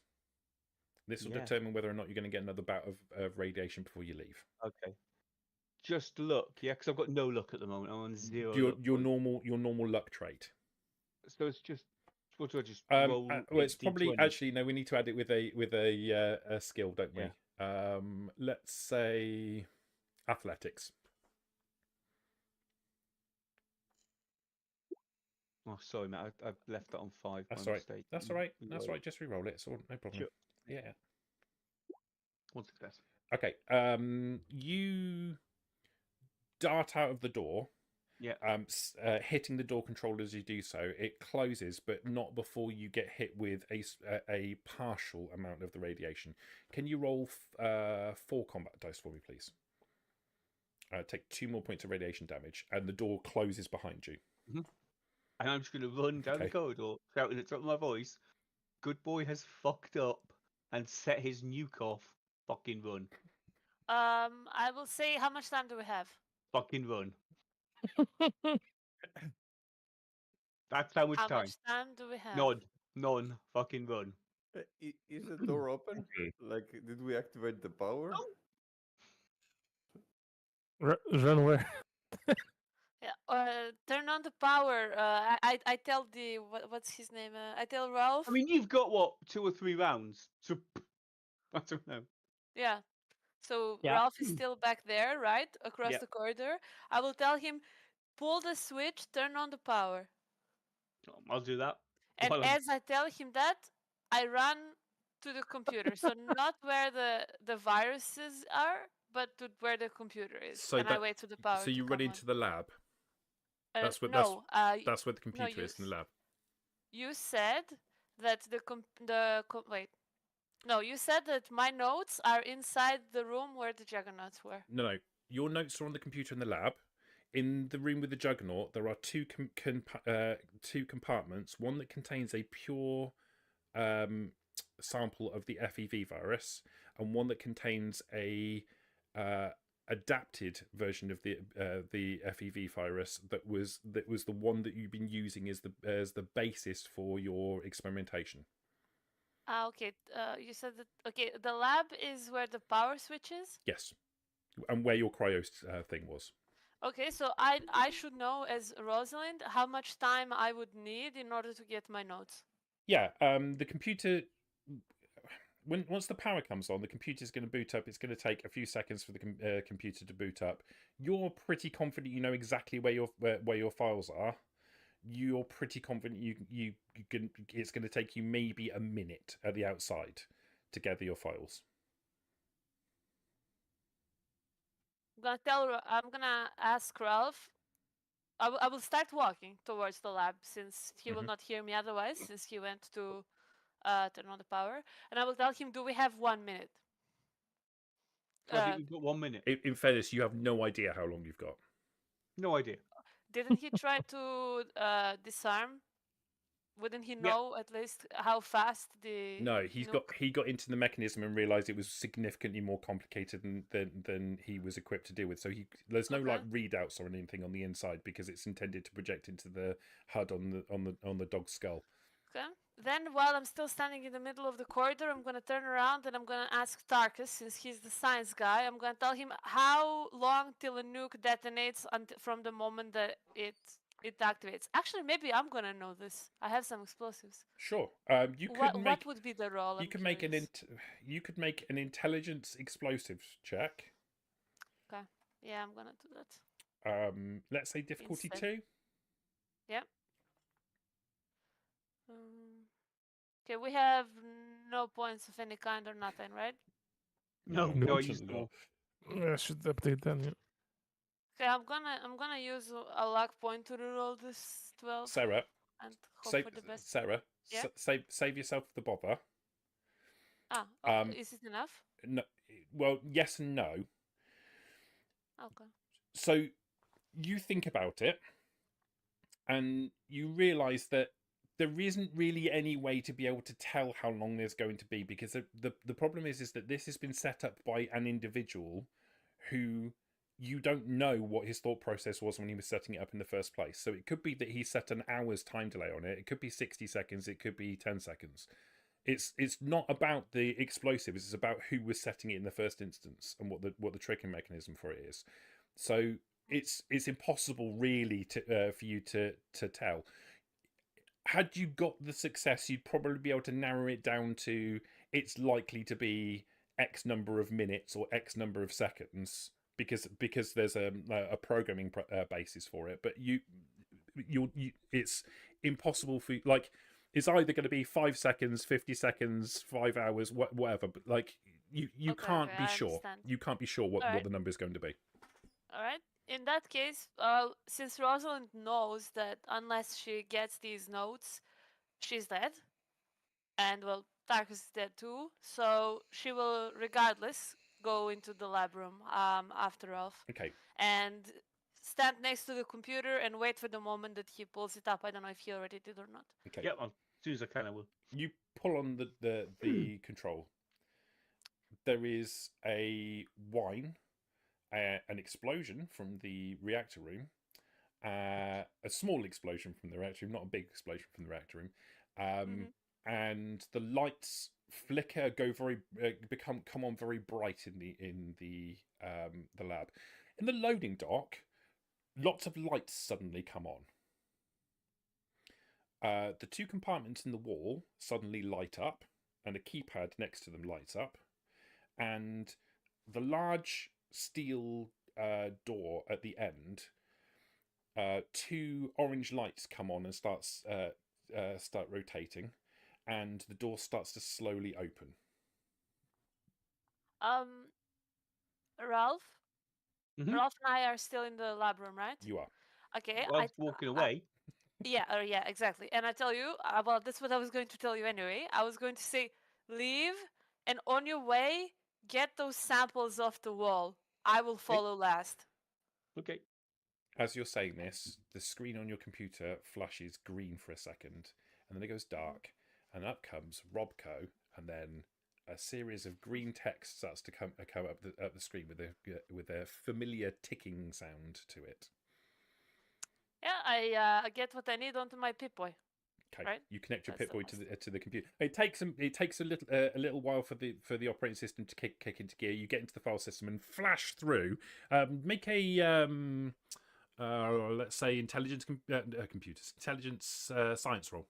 [SPEAKER 1] This will
[SPEAKER 3] Yeah.
[SPEAKER 1] determine whether or not you're going to get another bout of radiation before you leave.
[SPEAKER 3] Okay. Just luck, yeah, because I've got no luck at the moment. I'm on 0
[SPEAKER 1] Your
[SPEAKER 3] luck
[SPEAKER 1] normal luck trait.
[SPEAKER 3] So it's just what do I just
[SPEAKER 1] Well,
[SPEAKER 3] roll?
[SPEAKER 1] it's probably
[SPEAKER 3] 18, 20?
[SPEAKER 1] actually no. We need to add it with a skill, don't we?
[SPEAKER 3] Yeah.
[SPEAKER 1] Let's say athletics.
[SPEAKER 3] Oh, sorry, Matt. I've left that on 5
[SPEAKER 1] That's
[SPEAKER 3] by
[SPEAKER 1] all right.
[SPEAKER 3] mistake.
[SPEAKER 1] That's all right.
[SPEAKER 3] You
[SPEAKER 1] That's
[SPEAKER 3] roll
[SPEAKER 1] all right. Just re-roll it. It's all, no problem.
[SPEAKER 3] Sure.
[SPEAKER 1] Yeah.
[SPEAKER 3] 1 success.
[SPEAKER 1] Okay. You dart out of the door.
[SPEAKER 3] Yeah.
[SPEAKER 1] Hitting the door control as you do so. It closes, but not before you get hit with a partial amount of the radiation. Can you roll 4 combat dice for me, please? Take 2 more points of radiation damage, and the door closes behind you.
[SPEAKER 3] And I'm just going to run down the corridor, shouting at the top of my voice, "Good boy has fucked up and set his nuke off. Fucking run.
[SPEAKER 2] I will say, how much time do we have?
[SPEAKER 3] Fucking run." That's how much
[SPEAKER 2] How
[SPEAKER 3] time.
[SPEAKER 2] much time do we have?
[SPEAKER 3] None. Fucking run.
[SPEAKER 6] Is the door open?
[SPEAKER 3] Okay.
[SPEAKER 6] Like, did we activate the power?
[SPEAKER 4] Run where?
[SPEAKER 2] Yeah. Turn on the power. I tell the what's his name? I tell Ralph.
[SPEAKER 3] I mean, you've got what, 2 or 3 rounds. So I don't know.
[SPEAKER 2] Yeah. So
[SPEAKER 3] Yeah.
[SPEAKER 2] Ralph is still back there, right? Across
[SPEAKER 3] Yeah.
[SPEAKER 2] the corridor. I will tell him, pull the switch, turn on the power.
[SPEAKER 3] I'll do that.
[SPEAKER 2] And
[SPEAKER 3] While I'm-
[SPEAKER 2] as I tell him that, I run to the computer. So not where the viruses are, but to where the computer is.
[SPEAKER 1] So
[SPEAKER 2] and I wait for the power.
[SPEAKER 1] So you
[SPEAKER 2] to
[SPEAKER 1] run
[SPEAKER 2] come
[SPEAKER 1] into the lab.
[SPEAKER 2] on.
[SPEAKER 1] That's where
[SPEAKER 2] no,
[SPEAKER 1] that's where the computer is in
[SPEAKER 2] use.
[SPEAKER 1] the lab.
[SPEAKER 2] you said that wait. No, you said that my notes are inside the room where the juggernauts were.
[SPEAKER 1] No, your notes are on the computer in the lab. In the room with the juggernaut, there are two compartments. One that contains a pure sample of the FEV virus, and one that contains a adapted version of the FEV virus that was the one that you've been using as the basis for your experimentation.
[SPEAKER 2] Ah, okay. You said that. Okay, the lab is where the power switch is.
[SPEAKER 1] Yes, and where your cryo thing was.
[SPEAKER 2] Okay, so I should know as Rosalind how much time I would need in order to get my notes.
[SPEAKER 1] Yeah, the computer. Once the power comes on, the computer's going to boot up. It's going to take a few seconds for the computer to boot up. You're pretty confident you know exactly where your files are. You're pretty confident you can. It's going to take you maybe a minute at the outside to gather your files.
[SPEAKER 2] I'm gonna ask Ralph. I will start walking towards the lab since he will not hear me otherwise, since he went to turn on the power. And I will tell him, do we have 1 minute?
[SPEAKER 3] So I think we've got 1 minute.
[SPEAKER 1] In fairness, you have no idea how long you've got.
[SPEAKER 3] No idea.
[SPEAKER 2] Didn't he try to disarm? Wouldn't he know at least how fast the?
[SPEAKER 1] No, he got into the mechanism and realized it was significantly more complicated than he was equipped to deal with. So there's no like readouts or anything on the inside because it's intended to project into the HUD on the dog's skull.
[SPEAKER 2] Okay. Then, while I'm still standing in the middle of the corridor, I'm gonna turn around and I'm gonna ask Tarkus, since he's the science guy. I'm gonna tell him how long till a nuke detonates from the moment that it activates. Actually, maybe I'm gonna know this. I have some explosives.
[SPEAKER 1] Sure.
[SPEAKER 2] What would be the roll?
[SPEAKER 1] You could make an intelligence explosives check.
[SPEAKER 2] Okay. Yeah, I'm gonna do that.
[SPEAKER 1] Let's say difficulty 2.
[SPEAKER 2] Yep. Okay, we have no points of any kind or nothing, right?
[SPEAKER 3] No, I used them all.
[SPEAKER 4] I should update that. Yeah.
[SPEAKER 2] Okay, I'm gonna use a luck point to reroll this 12.
[SPEAKER 1] Sarah,
[SPEAKER 2] and hope for the best.
[SPEAKER 1] Sarah,
[SPEAKER 2] yeah?
[SPEAKER 1] save yourself the bother.
[SPEAKER 2] Is it enough?
[SPEAKER 1] No, well, yes and no.
[SPEAKER 2] Okay.
[SPEAKER 1] So you think about it, and you realise that there isn't really any way to be able to tell how long there's going to be, because the problem is that this has been set up by an individual who you don't know what his thought process was when he was setting it up in the first place. So it could be that he set an hour's time delay on it. It could be 60 seconds. It could be 10 seconds. It's not about the explosives. It's about who was setting it in the first instance and what the triggering mechanism for it is. So it's impossible really for you to tell. Had you got the success, you'd probably be able to narrow it down to it's likely to be X number of minutes or X number of seconds, because there's a programming basis for it. But you it's impossible for like, it's either going to be 5 seconds, 50 seconds, 5 hours, whatever. But like you can't be sure. You can't be sure what the number is going to be.
[SPEAKER 2] All right. In that case, since Rosalind knows that unless she gets these notes, she's dead, and well, Tarkus is dead too, so she will regardless go into the lab room after Ralph.
[SPEAKER 1] Okay.
[SPEAKER 2] And stand next to the computer and wait for the moment that he pulls it up. I don't know if he already did or not.
[SPEAKER 1] Okay.
[SPEAKER 3] Yep, as soon as I can, I will.
[SPEAKER 1] You pull on the control. There is a whine. An explosion from the reactor room, a small explosion from the reactor room, not a big explosion from the reactor room, and the lights flicker, come on very bright in the lab. In the loading dock, lots of lights suddenly come on. The 2 compartments in the wall suddenly light up, and a keypad next to them lights up, and the large steel door at the end, 2 orange lights come on and start rotating, and the door starts to slowly open.
[SPEAKER 2] Ralph? Ralph and I are still in the lab room, right?
[SPEAKER 1] You are.
[SPEAKER 2] Okay.
[SPEAKER 3] Ralph's walking away.
[SPEAKER 2] Yeah, exactly. And I tell you, well, that's what I was going to tell you anyway. I was going to say, leave, and on your way, get those samples off the wall. I will follow last.
[SPEAKER 3] Okay.
[SPEAKER 1] As you're saying this, the screen on your computer flashes green for a second, and then it goes dark, and up comes Robco, and then a series of green text starts to come up the screen with a familiar ticking sound to it.
[SPEAKER 2] Yeah, I get what I need onto my Pip-Boy.
[SPEAKER 1] Okay,
[SPEAKER 2] Right?
[SPEAKER 1] you connect your
[SPEAKER 2] That's the
[SPEAKER 1] Pip-Boy to the computer. It takes a little while for the operating system to kick into gear. You get into the file system and flash through. Make a let's say intelligence science roll.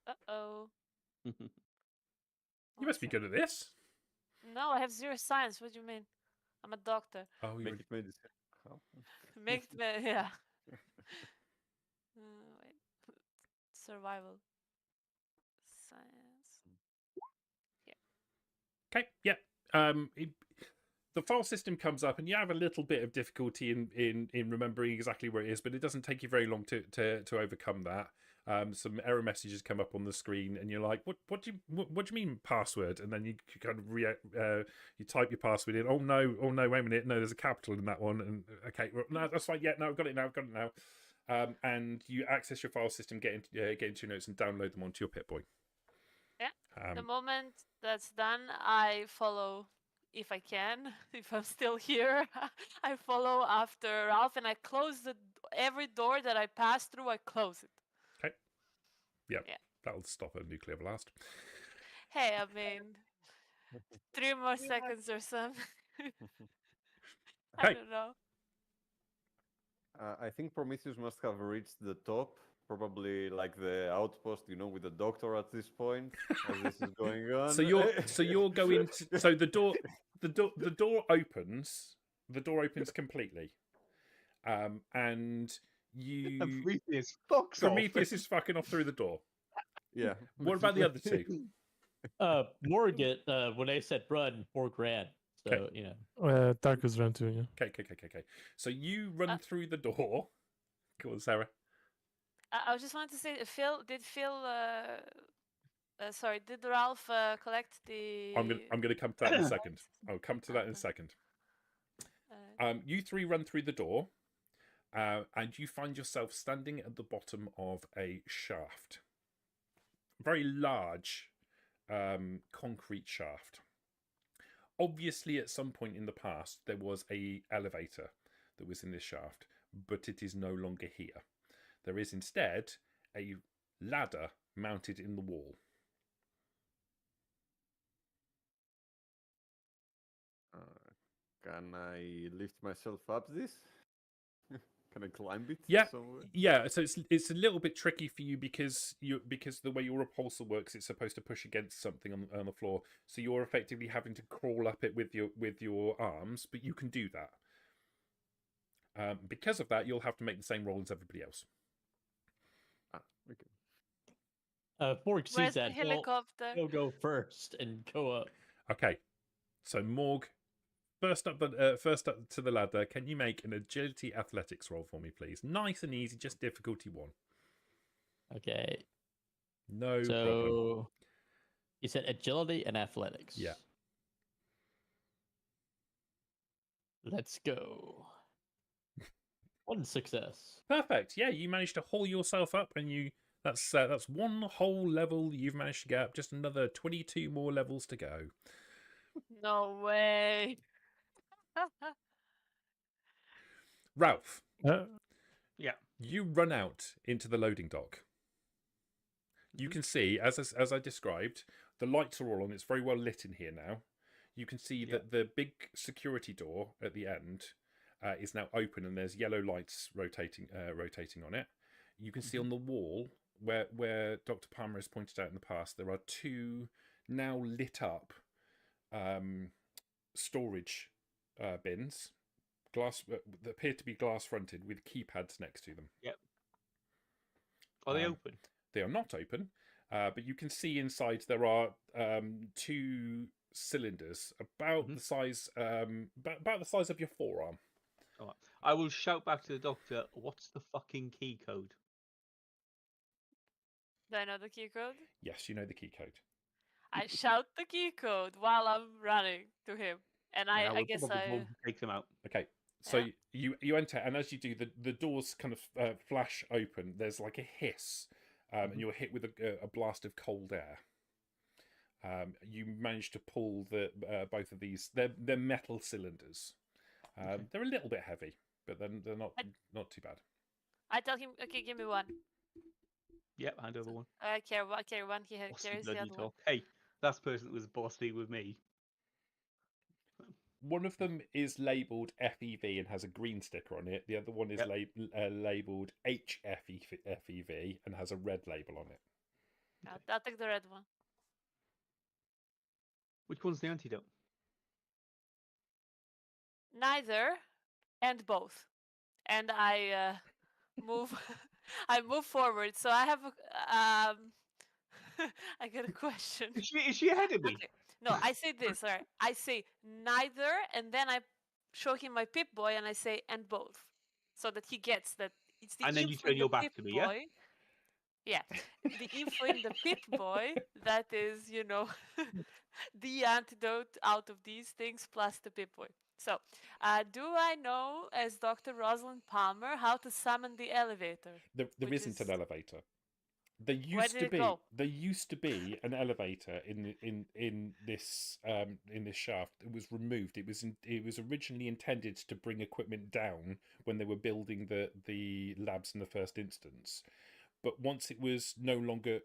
[SPEAKER 2] Uh-oh.
[SPEAKER 1] You must be good at this.
[SPEAKER 2] No, I have 0 science. What do you mean? I'm a doctor.
[SPEAKER 1] Oh, you're
[SPEAKER 6] Make it medicine. How?
[SPEAKER 2] Make it, yeah. Wait. Survival. Science.
[SPEAKER 1] okay. Yeah. The file system comes up, and you have a little bit of difficulty in remembering exactly where it is, but it doesn't take you very long to overcome that. Some error messages come up on the screen, and you're like, "What do you mean password?" And then you kind of you type your password in. Oh no, wait a minute, no, there's a capital in that one. And okay, well, no, that's fine. Yeah, no, I've got it now. And you access your file system, get into your notes, and download them onto your Pip-Boy.
[SPEAKER 2] Yeah. The moment that's done, I follow. If I can, if I'm still here, I follow after Ralph, and I close every door that I pass through. I close it.
[SPEAKER 1] Okay. Yeah. That'll stop a nuclear blast.
[SPEAKER 2] Hey, I mean, 3 more seconds or something. I don't know.
[SPEAKER 6] I think Prometheus must have reached the top, probably like the outpost, with the doctor at this point, as this is going on.
[SPEAKER 1] So you're going to, so the door opens. The door opens completely, and you Prometheus is fucking off through the door.
[SPEAKER 6] Yeah.
[SPEAKER 1] What about the other two?
[SPEAKER 7] Morgan, when I said run, Morg ran. So,
[SPEAKER 4] Darkus ran too, yeah.
[SPEAKER 1] Okay. So you run through the door. Go on, Sarah.
[SPEAKER 2] I just wanted to say, did Ralph collect the...
[SPEAKER 1] I'm gonna come to that in a second. I'll come to that in a second. You three run through the door, and you find yourself standing at the bottom of a shaft. Very large concrete shaft. Obviously, at some point in the past, there was an elevator that was in this shaft, but it is no longer here. There is instead a ladder mounted in the wall.
[SPEAKER 6] Can I lift myself up this? Can I climb it?
[SPEAKER 1] Yeah,
[SPEAKER 6] somewhere?
[SPEAKER 1] yeah. So it's a little bit tricky for you because the way your repulsor works, it's supposed to push against something on the floor. So you're effectively having to crawl up it with your arms, but you can do that. Because of that, you'll have to make the same roll as everybody else.
[SPEAKER 6] Okay.
[SPEAKER 7] Morg sees
[SPEAKER 2] Where's
[SPEAKER 7] that.
[SPEAKER 2] the helicopter?
[SPEAKER 7] He'll go first and go up.
[SPEAKER 1] Okay, so Morg, first up to the ladder. Can you make an agility athletics roll for me, please? Nice and easy, just difficulty 1.
[SPEAKER 7] Okay.
[SPEAKER 1] No
[SPEAKER 7] so
[SPEAKER 1] problem.
[SPEAKER 7] You said agility and athletics.
[SPEAKER 1] Yeah.
[SPEAKER 7] Let's go. 1 success.
[SPEAKER 1] Perfect. Yeah, you managed to haul yourself up, and that's 1 whole level you've managed to get up. Just another 22 more levels to go.
[SPEAKER 2] No way.
[SPEAKER 1] Ralph.
[SPEAKER 3] Yeah.
[SPEAKER 1] You run out into the loading dock. You can see, as I described, the lights are all on. It's very well lit in here now. You can see that the big security door at the end is now open, and there's yellow lights rotating on it. You can see on the wall where Dr. Palmer has pointed out in the past, there are 2 now lit up storage bins, glass that appear to be glass fronted with keypads next to them.
[SPEAKER 3] Yep. Are they open?
[SPEAKER 1] They are not open, but you can see inside there are 2 cylinders about the size of your forearm.
[SPEAKER 3] All right. I will shout back to the doctor, what's the fucking key code?
[SPEAKER 2] Do I know the key code?
[SPEAKER 1] Yes, you know the key code.
[SPEAKER 2] I shout the key code while I'm running to him, and
[SPEAKER 3] Yeah,
[SPEAKER 2] I
[SPEAKER 3] we'll
[SPEAKER 2] guess
[SPEAKER 3] probably
[SPEAKER 2] I.
[SPEAKER 3] take them out.
[SPEAKER 1] Okay, so
[SPEAKER 2] Yeah.
[SPEAKER 1] you enter, and as you do, the doors kind of flash open. There's like a hiss, and you're hit with a blast of cold air. You manage to pull the both of these. They're metal cylinders. They're a little bit heavy, but then they're not too bad.
[SPEAKER 2] I tell him, okay, give me one.
[SPEAKER 3] Yep, hand over one.
[SPEAKER 2] I carry one. He
[SPEAKER 3] Bossy
[SPEAKER 2] carries the
[SPEAKER 3] bloody
[SPEAKER 2] other one.
[SPEAKER 3] talk. Hey, last person that was bossy with me.
[SPEAKER 1] One of them is labelled FEV and has a green sticker on it. The other one is labelled HFEV and has a red label on it.
[SPEAKER 2] I'll take the red one.
[SPEAKER 3] Which one's the antidote?
[SPEAKER 2] Neither, and both. And I move. I move forward. So I have I got a question.
[SPEAKER 3] Is she ahead of me?
[SPEAKER 2] Okay. No, I say this. All right. I say neither, and then I show him my Pip Boy, and I say and both, so that he gets that it's the
[SPEAKER 3] And then you
[SPEAKER 2] info
[SPEAKER 3] turn
[SPEAKER 2] in
[SPEAKER 3] your
[SPEAKER 2] the
[SPEAKER 3] back
[SPEAKER 2] Pip
[SPEAKER 3] to me, yeah?
[SPEAKER 2] Boy. Yeah, the info in the Pip Boy that is, the antidote out of these things plus the Pip Boy. So, do I know, as Dr. Rosalind Palmer, how to summon the elevator?
[SPEAKER 1] There isn't an elevator. There
[SPEAKER 2] Where
[SPEAKER 1] used
[SPEAKER 2] did
[SPEAKER 1] to
[SPEAKER 2] it
[SPEAKER 1] be.
[SPEAKER 2] go?
[SPEAKER 1] There used to be an elevator in this shaft. It was removed. It was originally intended to bring equipment down when they were building the labs in the first instance. But once it was no longer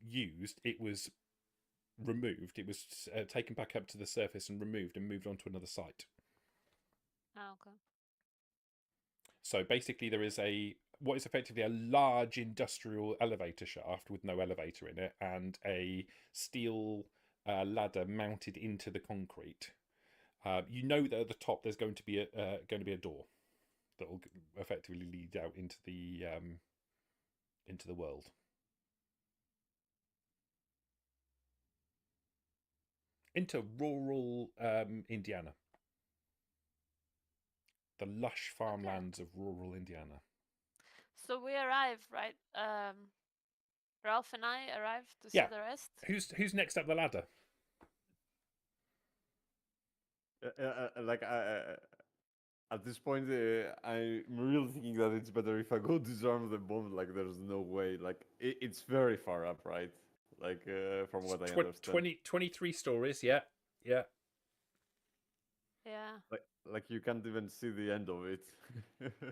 [SPEAKER 1] used, it was removed. It was taken back up to the surface and removed and moved on to another site.
[SPEAKER 2] Oh, okay.
[SPEAKER 1] So basically, there is what is effectively a large industrial elevator shaft with no elevator in it, and a steel ladder mounted into the concrete. You know that at the top there's going to be a door that will effectively lead out into the world. Into rural Indiana. The lush farmlands of rural Indiana.
[SPEAKER 2] So we arrive, right? Ralph and I arrived to see the rest.
[SPEAKER 1] Who's next up the ladder?
[SPEAKER 6] At this point, I'm really thinking that it's better if I go disarm the bomb. Like, there's no way. Like, it's very far up, right? Like, from what I understand.
[SPEAKER 1] 23 stories, yeah.
[SPEAKER 2] Yeah.
[SPEAKER 6] Like you can't even see the end of it.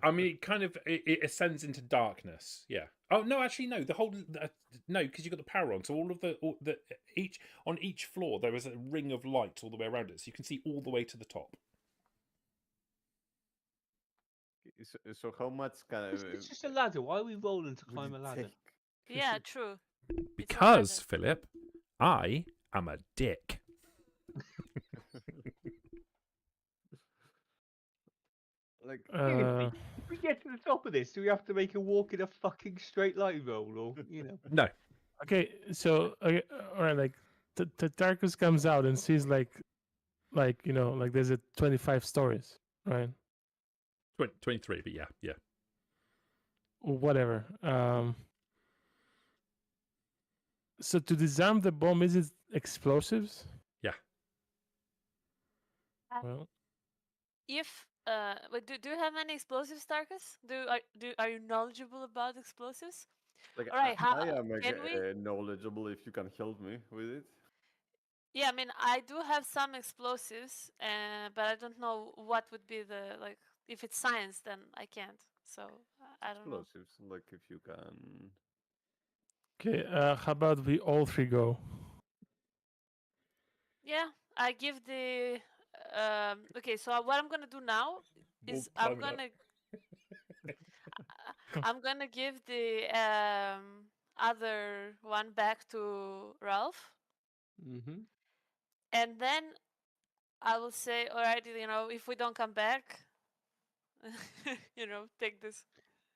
[SPEAKER 1] I mean, it ascends into darkness. Yeah. Oh no, actually no. The whole no, because you've got the power on. So on each floor there is a ring of light all the way around it, so you can see all the way to the top.
[SPEAKER 6] So how much
[SPEAKER 3] It's just a ladder. Why are we rolling to climb a ladder?
[SPEAKER 2] Yeah, true.
[SPEAKER 1] Because Philip, I am a dick.
[SPEAKER 3] Like, if we get to the top of this, do we have to make a walk in a fucking straight line roll, or
[SPEAKER 1] No.
[SPEAKER 4] Okay, so all right, like the Tarkus comes out and sees like there's a 25 stories, right?
[SPEAKER 1] 23, but yeah.
[SPEAKER 4] Whatever. So to disarm the bomb, is it explosives?
[SPEAKER 1] Yeah.
[SPEAKER 4] Well,
[SPEAKER 2] If do you have any explosives, Tarkus? Are you knowledgeable about explosives?
[SPEAKER 6] Like,
[SPEAKER 2] all right,
[SPEAKER 6] I am
[SPEAKER 2] can we?
[SPEAKER 6] knowledgeable if you can help me with it.
[SPEAKER 2] Yeah, I mean, I do have some explosives, but I don't know what would be if it's science, then I can't. So I don't know.
[SPEAKER 6] Explosives, like if you can.
[SPEAKER 4] okay, how about we all three go?
[SPEAKER 2] Yeah, I give the. Okay, so what I'm gonna do now is I'm gonna give the other one back to Ralph.
[SPEAKER 3] Mm-hmm.
[SPEAKER 2] And then I will say, all right, if we don't come back, take this.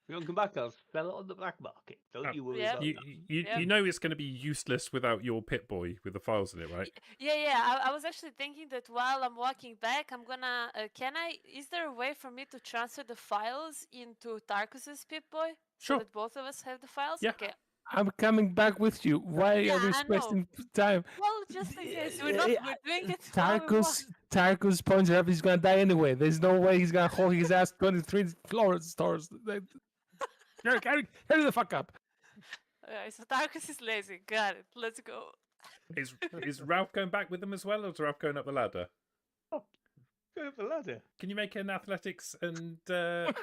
[SPEAKER 3] If we don't come back, I'll sell it on the black market. Don't you worry about that.
[SPEAKER 1] You know it's going to be useless without your Pip-Boy with the files in it, right?
[SPEAKER 2] Yeah. I was actually thinking that while I'm walking back, I'm gonna. Is there a way for me to transfer the files into Tarkus's Pip-Boy?
[SPEAKER 1] Sure.
[SPEAKER 2] So that both of us have the files?
[SPEAKER 1] Yeah.
[SPEAKER 2] Okay.
[SPEAKER 4] I'm coming back with you. Why
[SPEAKER 2] Yeah,
[SPEAKER 4] are we
[SPEAKER 2] I know.
[SPEAKER 4] wasting time?
[SPEAKER 2] Well, just in case we're doing it while we walk.
[SPEAKER 4] Tarkus points out he's gonna die anyway. There's no way he's gonna hold his ass 23 stars. Carry the fuck up.
[SPEAKER 2] Okay, so Tarkus is lazy. Got it. Let's go.
[SPEAKER 1] Is Ralph going back with them as well, or is Ralph going up the ladder?
[SPEAKER 3] Go up the ladder.
[SPEAKER 1] Can you make an athletics and
[SPEAKER 2] No,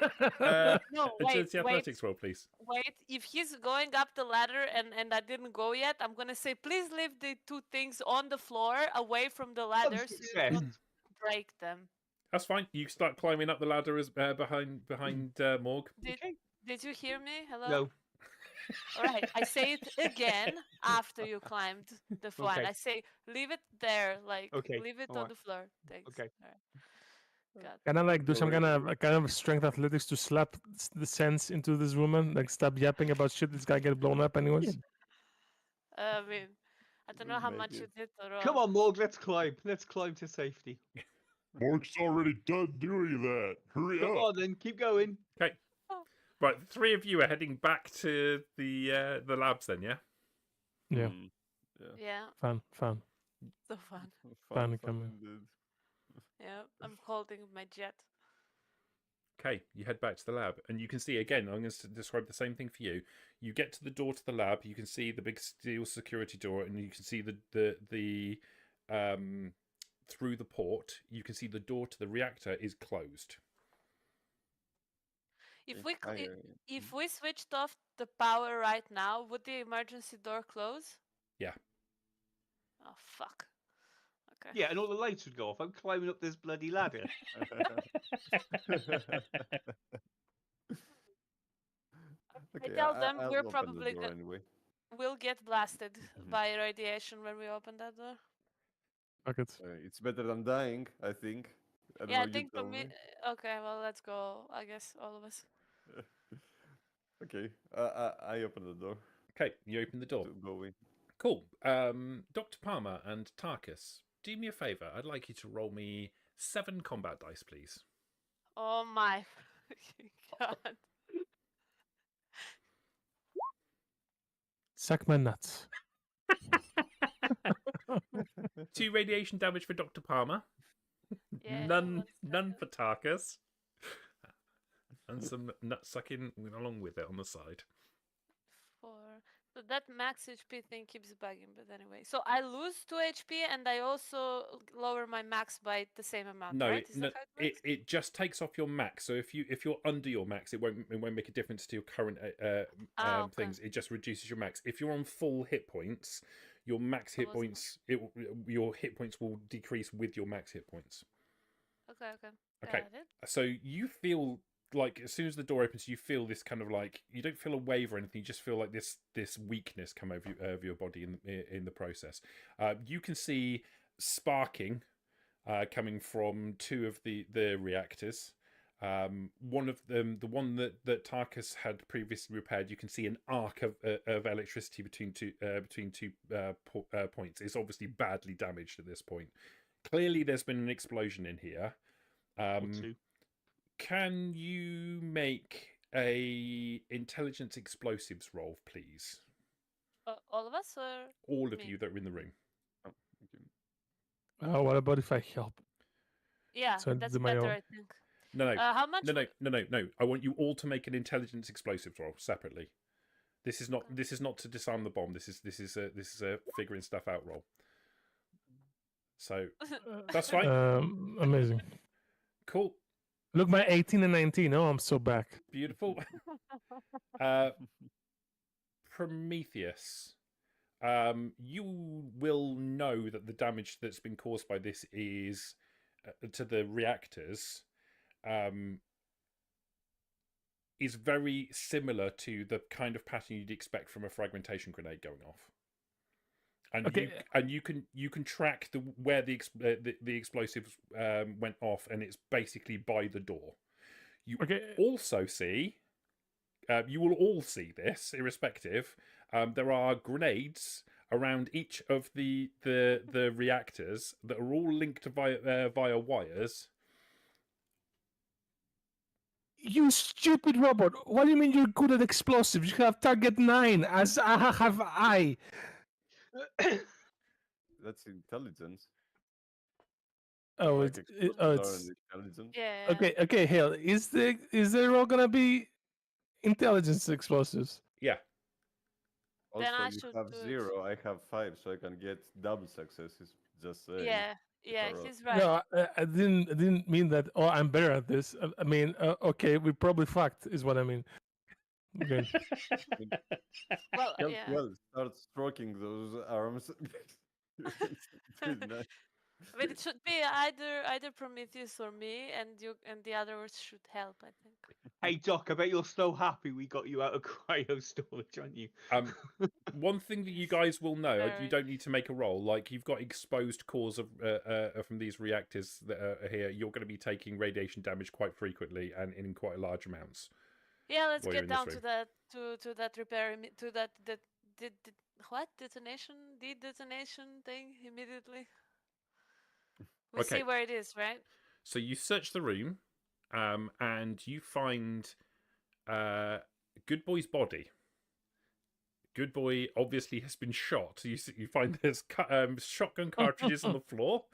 [SPEAKER 1] agility
[SPEAKER 2] wait.
[SPEAKER 1] athletics roll, please?
[SPEAKER 2] Wait, if he's going up the ladder and I didn't go yet, I'm gonna say please leave the two things on the floor away from the ladder so you
[SPEAKER 3] Success.
[SPEAKER 2] don't break them.
[SPEAKER 1] That's fine. You start climbing up the ladder as behind Morg.
[SPEAKER 2] Did you hear me? Hello?
[SPEAKER 3] No.
[SPEAKER 2] Alright, I say it again after you climbed the flan.
[SPEAKER 3] Okay.
[SPEAKER 2] I say leave it there, like
[SPEAKER 3] Okay,
[SPEAKER 2] leave it on
[SPEAKER 3] alright.
[SPEAKER 2] the floor. Thanks.
[SPEAKER 3] Okay.
[SPEAKER 2] Alright. God.
[SPEAKER 4] Can I like do some kind of strength athletics to slap the sense into this woman? Like stop yapping about shit that's gonna get blown up anyways.
[SPEAKER 2] I mean, I don't know how much you did to roll.
[SPEAKER 3] Come on, Morg, let's climb. Let's climb to safety.
[SPEAKER 5] Morg's already done doing that. Hurry
[SPEAKER 3] Come
[SPEAKER 5] up.
[SPEAKER 3] on, then. Keep going.
[SPEAKER 1] Okay. Right, the three of you are heading back to the labs then, yeah?
[SPEAKER 4] Yeah.
[SPEAKER 6] Mm,
[SPEAKER 2] Yeah,
[SPEAKER 4] Fun.
[SPEAKER 2] so fun.
[SPEAKER 4] Fun coming.
[SPEAKER 6] indeed.
[SPEAKER 2] Yeah, I'm holding my jet.
[SPEAKER 1] Okay, you head back to the lab, and you can see again. I'm going to describe the same thing for you. You get to the door to the lab. You can see the big steel security door, and you can see the through the port. You can see the door to the reactor is closed.
[SPEAKER 2] If we switched off the power right now, would the emergency door close?
[SPEAKER 1] Yeah.
[SPEAKER 2] Oh fuck. Okay.
[SPEAKER 3] Yeah, and all the lights would go off. I'm climbing up this bloody ladder.
[SPEAKER 6] Okay,
[SPEAKER 2] tell them
[SPEAKER 6] I'll
[SPEAKER 2] we're
[SPEAKER 6] open the
[SPEAKER 2] probably
[SPEAKER 6] door
[SPEAKER 2] good.
[SPEAKER 6] anyway.
[SPEAKER 2] We'll get blasted by radiation when we open that door.
[SPEAKER 4] Fuck it.
[SPEAKER 6] It's better than dying, I think. I don't
[SPEAKER 2] Yeah,
[SPEAKER 6] know,
[SPEAKER 2] I
[SPEAKER 6] you
[SPEAKER 2] think for
[SPEAKER 6] tell
[SPEAKER 2] me. Okay, well, let's go. I guess all of us.
[SPEAKER 6] Okay, I open the door.
[SPEAKER 1] Okay, you open the door.
[SPEAKER 6] To go in.
[SPEAKER 1] Cool. Dr. Palmer and Tarkus, do me a favour. I'd like you to roll me 7 combat dice, please.
[SPEAKER 2] Oh my fucking god.
[SPEAKER 4] Suck my nuts.
[SPEAKER 1] 2 radiation damage for Dr. Palmer.
[SPEAKER 2] Yeah,
[SPEAKER 1] None
[SPEAKER 2] let's
[SPEAKER 1] for Tarkus. And some nut sucking along with it on the side.
[SPEAKER 2] 4. So that max HP thing keeps bugging, but anyway. So I lose 2 HP and I also lower my max by the same amount,
[SPEAKER 1] No,
[SPEAKER 2] right? Is that how it works?
[SPEAKER 1] it just takes off your max. So if you're under your max, it won't make a difference to your current
[SPEAKER 2] Okay.
[SPEAKER 1] things. It just reduces your max. If you're on full hit points, your max hit points your hit points will decrease with your max hit points.
[SPEAKER 2] Okay.
[SPEAKER 1] Okay.
[SPEAKER 2] Got it.
[SPEAKER 1] So you feel like as soon as the door opens, you feel this kind of like you don't feel a wave or anything. You just feel like this weakness come over your body in the process. You can see sparking coming from 2 of the reactors. One of them, the one that Tarkus had previously repaired, you can see an arc of electricity between two points. It's obviously badly damaged at this point. Clearly, there's been an explosion in here.
[SPEAKER 3] Or 2.
[SPEAKER 1] Can you make a intelligence explosives roll, please?
[SPEAKER 2] All of us or
[SPEAKER 1] All of
[SPEAKER 2] me?
[SPEAKER 1] you that are in the room.
[SPEAKER 6] Oh, okay.
[SPEAKER 4] Oh, what about if I help?
[SPEAKER 2] Yeah,
[SPEAKER 4] So I
[SPEAKER 2] that's
[SPEAKER 4] do my
[SPEAKER 2] better,
[SPEAKER 4] own.
[SPEAKER 2] I think.
[SPEAKER 1] No.
[SPEAKER 2] How much?
[SPEAKER 1] No. I want you all to make an intelligence explosives roll separately. This is not to disarm the bomb. This is a figuring stuff out roll. So that's fine.
[SPEAKER 4] Amazing.
[SPEAKER 1] Cool.
[SPEAKER 4] Look, my 18 and 19. Oh, I'm so back.
[SPEAKER 1] Beautiful. Prometheus, you will know that the damage that's been caused by this is to the reactors is very similar to the kind of pattern you'd expect from a fragmentation grenade going off. And you can track where the explosives went off, and it's basically by the door. You also see, you will all see this, irrespective. There are grenades around each of the reactors that are all linked via wires.
[SPEAKER 4] You stupid robot! What do you mean you're good at explosives? You have target 9, as I have I.
[SPEAKER 6] That's intelligence.
[SPEAKER 4] Oh,
[SPEAKER 6] Like explosives are
[SPEAKER 4] it's
[SPEAKER 6] an intelligence.
[SPEAKER 2] Yeah.
[SPEAKER 4] okay. Hale, is the roll gonna be intelligence explosives?
[SPEAKER 1] Yeah.
[SPEAKER 2] Then
[SPEAKER 6] Also,
[SPEAKER 2] I
[SPEAKER 6] you
[SPEAKER 2] should
[SPEAKER 6] have
[SPEAKER 2] do it.
[SPEAKER 6] 0, I have 5, so I can get double successes. Just saying.
[SPEAKER 2] Yeah. Yeah,
[SPEAKER 6] roll.
[SPEAKER 2] he's right.
[SPEAKER 4] No, I didn't mean that. Oh, I'm better at this. I mean, okay, we probably fucked, is what I mean. Okay.
[SPEAKER 2] Well,
[SPEAKER 6] Help
[SPEAKER 2] yeah.
[SPEAKER 6] well, start stroking those arms. It's pretty nice.
[SPEAKER 2] I mean, it should be either Prometheus or me, and the others should help. I think.
[SPEAKER 3] Hey Doc, I bet you're so happy we got you out of cryo storage, aren't you?
[SPEAKER 1] One thing that you guys will know, you
[SPEAKER 2] Very.
[SPEAKER 1] don't need to make a roll. Like you've got exposed cores of from these reactors that are here. You're going to be taking radiation damage quite frequently and in quite large amounts.
[SPEAKER 2] Yeah, let's
[SPEAKER 1] while you're
[SPEAKER 2] get
[SPEAKER 1] in this
[SPEAKER 2] down to
[SPEAKER 1] room.
[SPEAKER 2] that to that repair to that what detonation thing immediately. We
[SPEAKER 1] Okay.
[SPEAKER 2] see where it is, right?
[SPEAKER 1] So you search the room, and you find Good Boy's body. Good Boy obviously has been shot. You find there's shotgun cartridges on the floor,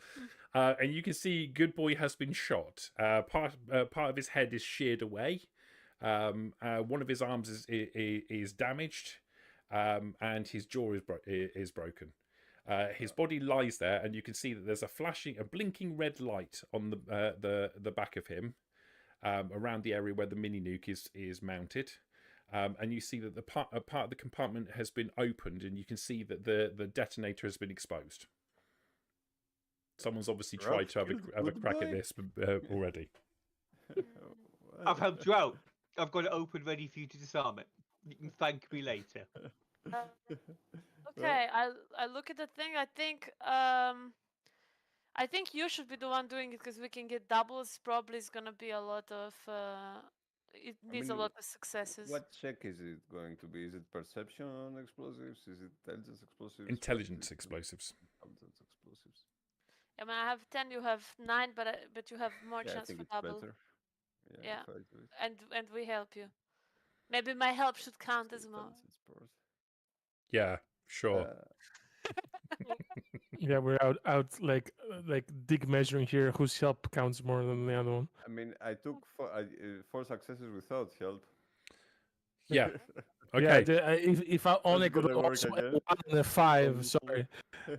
[SPEAKER 1] and you can see Good Boy has been shot. Part of his head is sheared away. One of his arms is damaged, and his jaw is broken. His body lies there, and you can see that there's a blinking red light on the back of him, around the area where the mini nuke is mounted. And you see that the part of the compartment has been opened, and you can see that the detonator has been exposed. Someone's obviously tried to have a crack at this already.
[SPEAKER 3] I've helped you out. I've got it open, ready for you to disarm it. You can thank me later.
[SPEAKER 2] Okay, I look at the thing. I think you should be the one doing it because we can get doubles. Probably is gonna be a lot of. It needs a
[SPEAKER 6] mean,
[SPEAKER 2] lot of successes.
[SPEAKER 6] What check is it going to be? Is it perception explosives? Is it intelligence explosives?
[SPEAKER 1] Intelligence explosives.
[SPEAKER 6] Intelligence explosives.
[SPEAKER 2] I mean, I have 10. You have 9, but you have more
[SPEAKER 6] Yeah, I
[SPEAKER 2] chance
[SPEAKER 6] think
[SPEAKER 2] for
[SPEAKER 6] it's
[SPEAKER 2] double.
[SPEAKER 6] better.
[SPEAKER 2] Yeah.
[SPEAKER 6] if I do it.
[SPEAKER 2] And we help you. Maybe my help should count
[SPEAKER 6] It's
[SPEAKER 2] as more.
[SPEAKER 6] intelligence part.
[SPEAKER 1] Yeah, sure.
[SPEAKER 4] Yeah, we're out like dig measuring here. Whose help counts more than the other one?
[SPEAKER 6] I mean, I took 4 successes without help.
[SPEAKER 1] Yeah.
[SPEAKER 4] Yeah,
[SPEAKER 1] Okay.
[SPEAKER 4] if I only
[SPEAKER 6] That's
[SPEAKER 4] could
[SPEAKER 6] gonna work
[SPEAKER 4] also a
[SPEAKER 6] again.
[SPEAKER 4] 1 and a 5, sorry.
[SPEAKER 2] Yeah.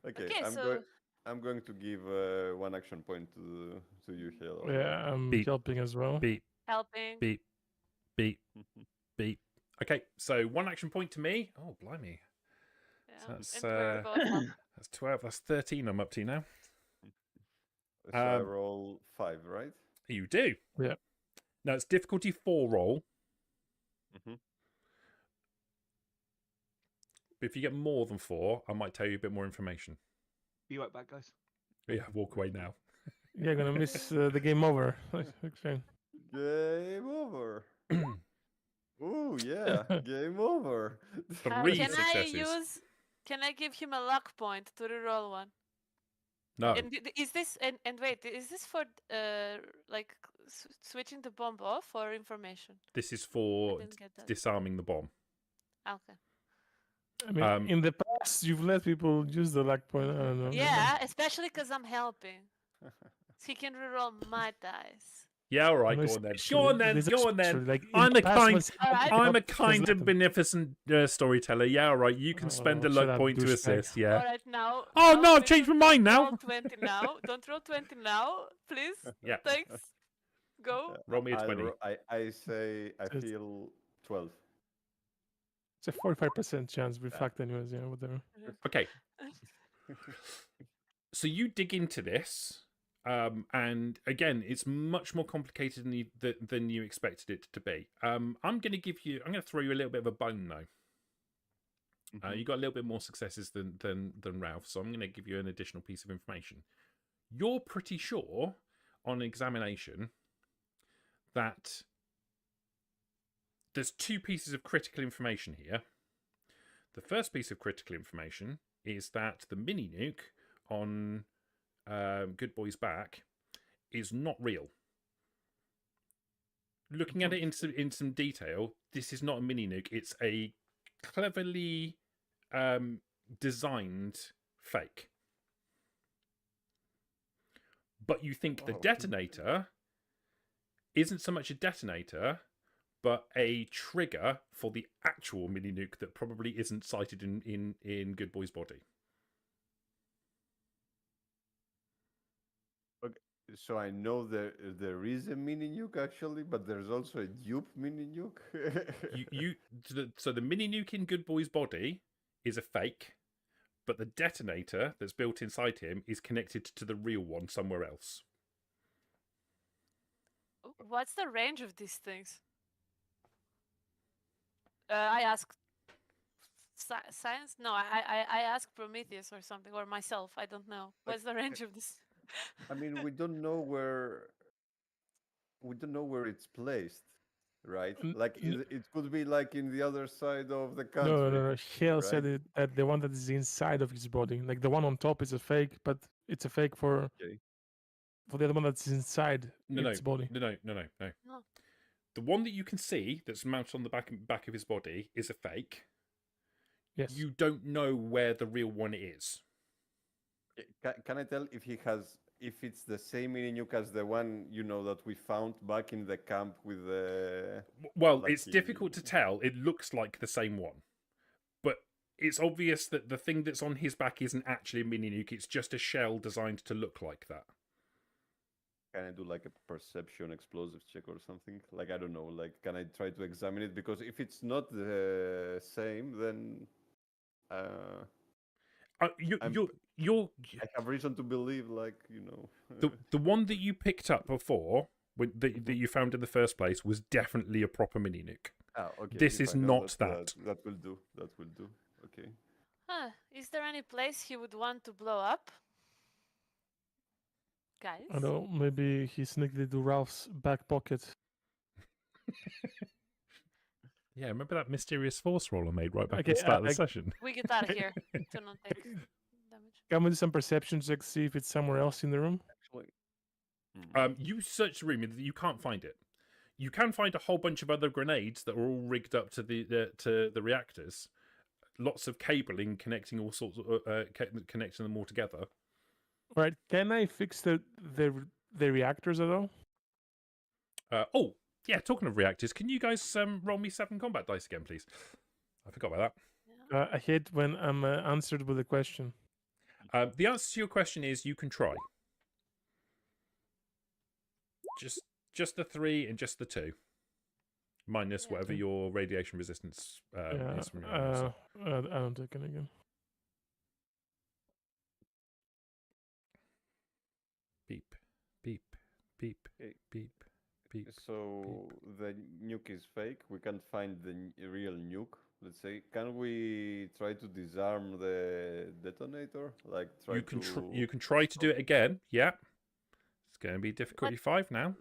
[SPEAKER 6] Okay,
[SPEAKER 2] Okay, so
[SPEAKER 6] I'm going to give 1 action point to you, Halo.
[SPEAKER 4] Yeah, I'm
[SPEAKER 1] Beep.
[SPEAKER 4] helping as well.
[SPEAKER 1] Beep,
[SPEAKER 2] helping.
[SPEAKER 1] beep, beep, beep. Okay, so 1 action point to me. Oh, blimey.
[SPEAKER 2] Yeah.
[SPEAKER 1] So
[SPEAKER 2] and
[SPEAKER 1] that's
[SPEAKER 2] we're both help.
[SPEAKER 1] that's 12. That's 13. I'm up to now.
[SPEAKER 6] So I roll 5, right?
[SPEAKER 1] You do.
[SPEAKER 4] Yeah.
[SPEAKER 1] Now it's difficulty 4 roll.
[SPEAKER 6] Mm-hmm.
[SPEAKER 1] But if you get more than 4, I might tell you a bit more information.
[SPEAKER 3] Be right back, guys.
[SPEAKER 1] Yeah, walk away now.
[SPEAKER 4] Yeah, gonna miss the game over. Okay.
[SPEAKER 6] Game over. Ooh, yeah, game over.
[SPEAKER 1] 3
[SPEAKER 2] can
[SPEAKER 1] successes.
[SPEAKER 2] Can I give him a luck point to reroll one?
[SPEAKER 1] No.
[SPEAKER 2] And is this and wait, is this for like switching the bomb off or information?
[SPEAKER 1] This is for
[SPEAKER 2] didn't get that.
[SPEAKER 1] disarming the bomb.
[SPEAKER 2] Okay.
[SPEAKER 4] I mean, in the past, you've let people use the luck point. I don't know.
[SPEAKER 2] Yeah, especially because I'm helping. So he can reroll my dice.
[SPEAKER 1] Yeah, all right,
[SPEAKER 4] No,
[SPEAKER 1] go on then.
[SPEAKER 4] especially-
[SPEAKER 1] Go on then.
[SPEAKER 4] there's
[SPEAKER 1] Go on then.
[SPEAKER 4] especially, like, in
[SPEAKER 1] I'm
[SPEAKER 4] the
[SPEAKER 1] a
[SPEAKER 4] past
[SPEAKER 1] kind.
[SPEAKER 4] was-
[SPEAKER 2] Alright.
[SPEAKER 1] I'm a
[SPEAKER 4] Has
[SPEAKER 1] kind
[SPEAKER 4] let
[SPEAKER 1] and
[SPEAKER 4] them-
[SPEAKER 1] beneficent storyteller. Yeah, all right. You can spend a
[SPEAKER 4] Oh, shut
[SPEAKER 1] luck
[SPEAKER 4] up,
[SPEAKER 1] point to
[SPEAKER 4] douchebag.
[SPEAKER 1] assist. Yeah.
[SPEAKER 2] All right, now.
[SPEAKER 1] Oh,
[SPEAKER 2] now
[SPEAKER 1] no, I've
[SPEAKER 2] please
[SPEAKER 1] changed my
[SPEAKER 2] don't
[SPEAKER 1] mind now.
[SPEAKER 2] Roll 20 now. Don't roll 20 now, please.
[SPEAKER 1] Yeah.
[SPEAKER 2] Thanks. Go.
[SPEAKER 1] Roll me a 20.
[SPEAKER 6] I say I
[SPEAKER 4] It's-
[SPEAKER 6] feel 12.
[SPEAKER 4] It's a 45% chance we fucked anyways. Yeah, whatever.
[SPEAKER 1] Okay. So you dig into this, and again, it's much more complicated than you expected it to be. I'm going to throw you a little bit of a bone though. You got a little bit more successes than Ralph, so I'm going to give you an additional piece of information. You're pretty sure on examination that there's 2 pieces of critical information here. The first piece of critical information is that the mini nuke on Good Boy's back is not real. looking at it in some detail, this is not a mini nuke. It's a cleverly designed fake. But you think the detonator isn't so much a detonator, but a trigger for the actual mini nuke that probably isn't sighted in Good Boy's body.
[SPEAKER 6] So I know there is a mini nuke actually, but there's also a dupe mini nuke.
[SPEAKER 1] So the mini nuke in Good Boy's body is a fake, but the detonator that's built inside him is connected to the real one somewhere else.
[SPEAKER 2] What's the range of these things? I asked science. No, I asked Prometheus or something, or myself. I don't know. What's the range of this?
[SPEAKER 6] I mean, we don't know where it's placed, right? Like it could be like in the other side of the country.
[SPEAKER 4] No. Hale
[SPEAKER 6] right?
[SPEAKER 4] said that the one that is inside of his body, like the one on top, is a fake, but it's a fake for the other one that's inside its body.
[SPEAKER 1] No. The one that you can see that's mounted on the back of his body is a fake.
[SPEAKER 4] Yes.
[SPEAKER 1] You don't know where the real one is.
[SPEAKER 6] Can I tell if it's the same mini nuke as the one that we found back in the camp with the?
[SPEAKER 1] Well, it's difficult to tell. It looks like the same one, but it's obvious that the thing that's on his back isn't actually a mini nuke. It's just a shell designed to look like that.
[SPEAKER 6] Can I do like a perception explosive check or something? Like, I don't know. Like, can I try to examine it? Because if it's not the same, then
[SPEAKER 1] I
[SPEAKER 6] have reason to believe, like,
[SPEAKER 1] the one that you picked up before, that you found in the first place, was definitely a proper mini nuke.
[SPEAKER 6] Oh, okay.
[SPEAKER 1] This is not that.
[SPEAKER 6] That will do. That will do. Okay.
[SPEAKER 2] Is there any place he would want to blow up? Guys?
[SPEAKER 4] I don't know, maybe he sneaked into Ralph's back pocket.
[SPEAKER 1] Yeah, remember that mysterious force roll I made right back at the start of the session?
[SPEAKER 2] We get out of here to not take damage.
[SPEAKER 4] Can we do some perception checks, see if it's somewhere else in the room?
[SPEAKER 6] Actually,
[SPEAKER 1] you search the room, you can't find it. You can find a whole bunch of other grenades that are all rigged up to the reactors. Lots of cabling connecting all sorts of connecting them all together.
[SPEAKER 4] Right? Can I fix the reactors at all?
[SPEAKER 1] Yeah, talking of reactors, can you guys roll me 7 combat dice again, please? I forgot about
[SPEAKER 2] Yeah.
[SPEAKER 4] I hate when I'm answered with a question.
[SPEAKER 1] The answer to your question is you can try. Just the 3 and just the 2. Minus whatever your radiation resistance is from your own.
[SPEAKER 4] I don't take it again.
[SPEAKER 1] Beep, beep, beep,
[SPEAKER 6] Okay.
[SPEAKER 1] beep, beep.
[SPEAKER 6] So the nuke is fake. We can't find the real nuke. Let's say, can we try to disarm the detonator? Like
[SPEAKER 1] You can try to do it again. Yeah, it's going to be difficulty 5 now.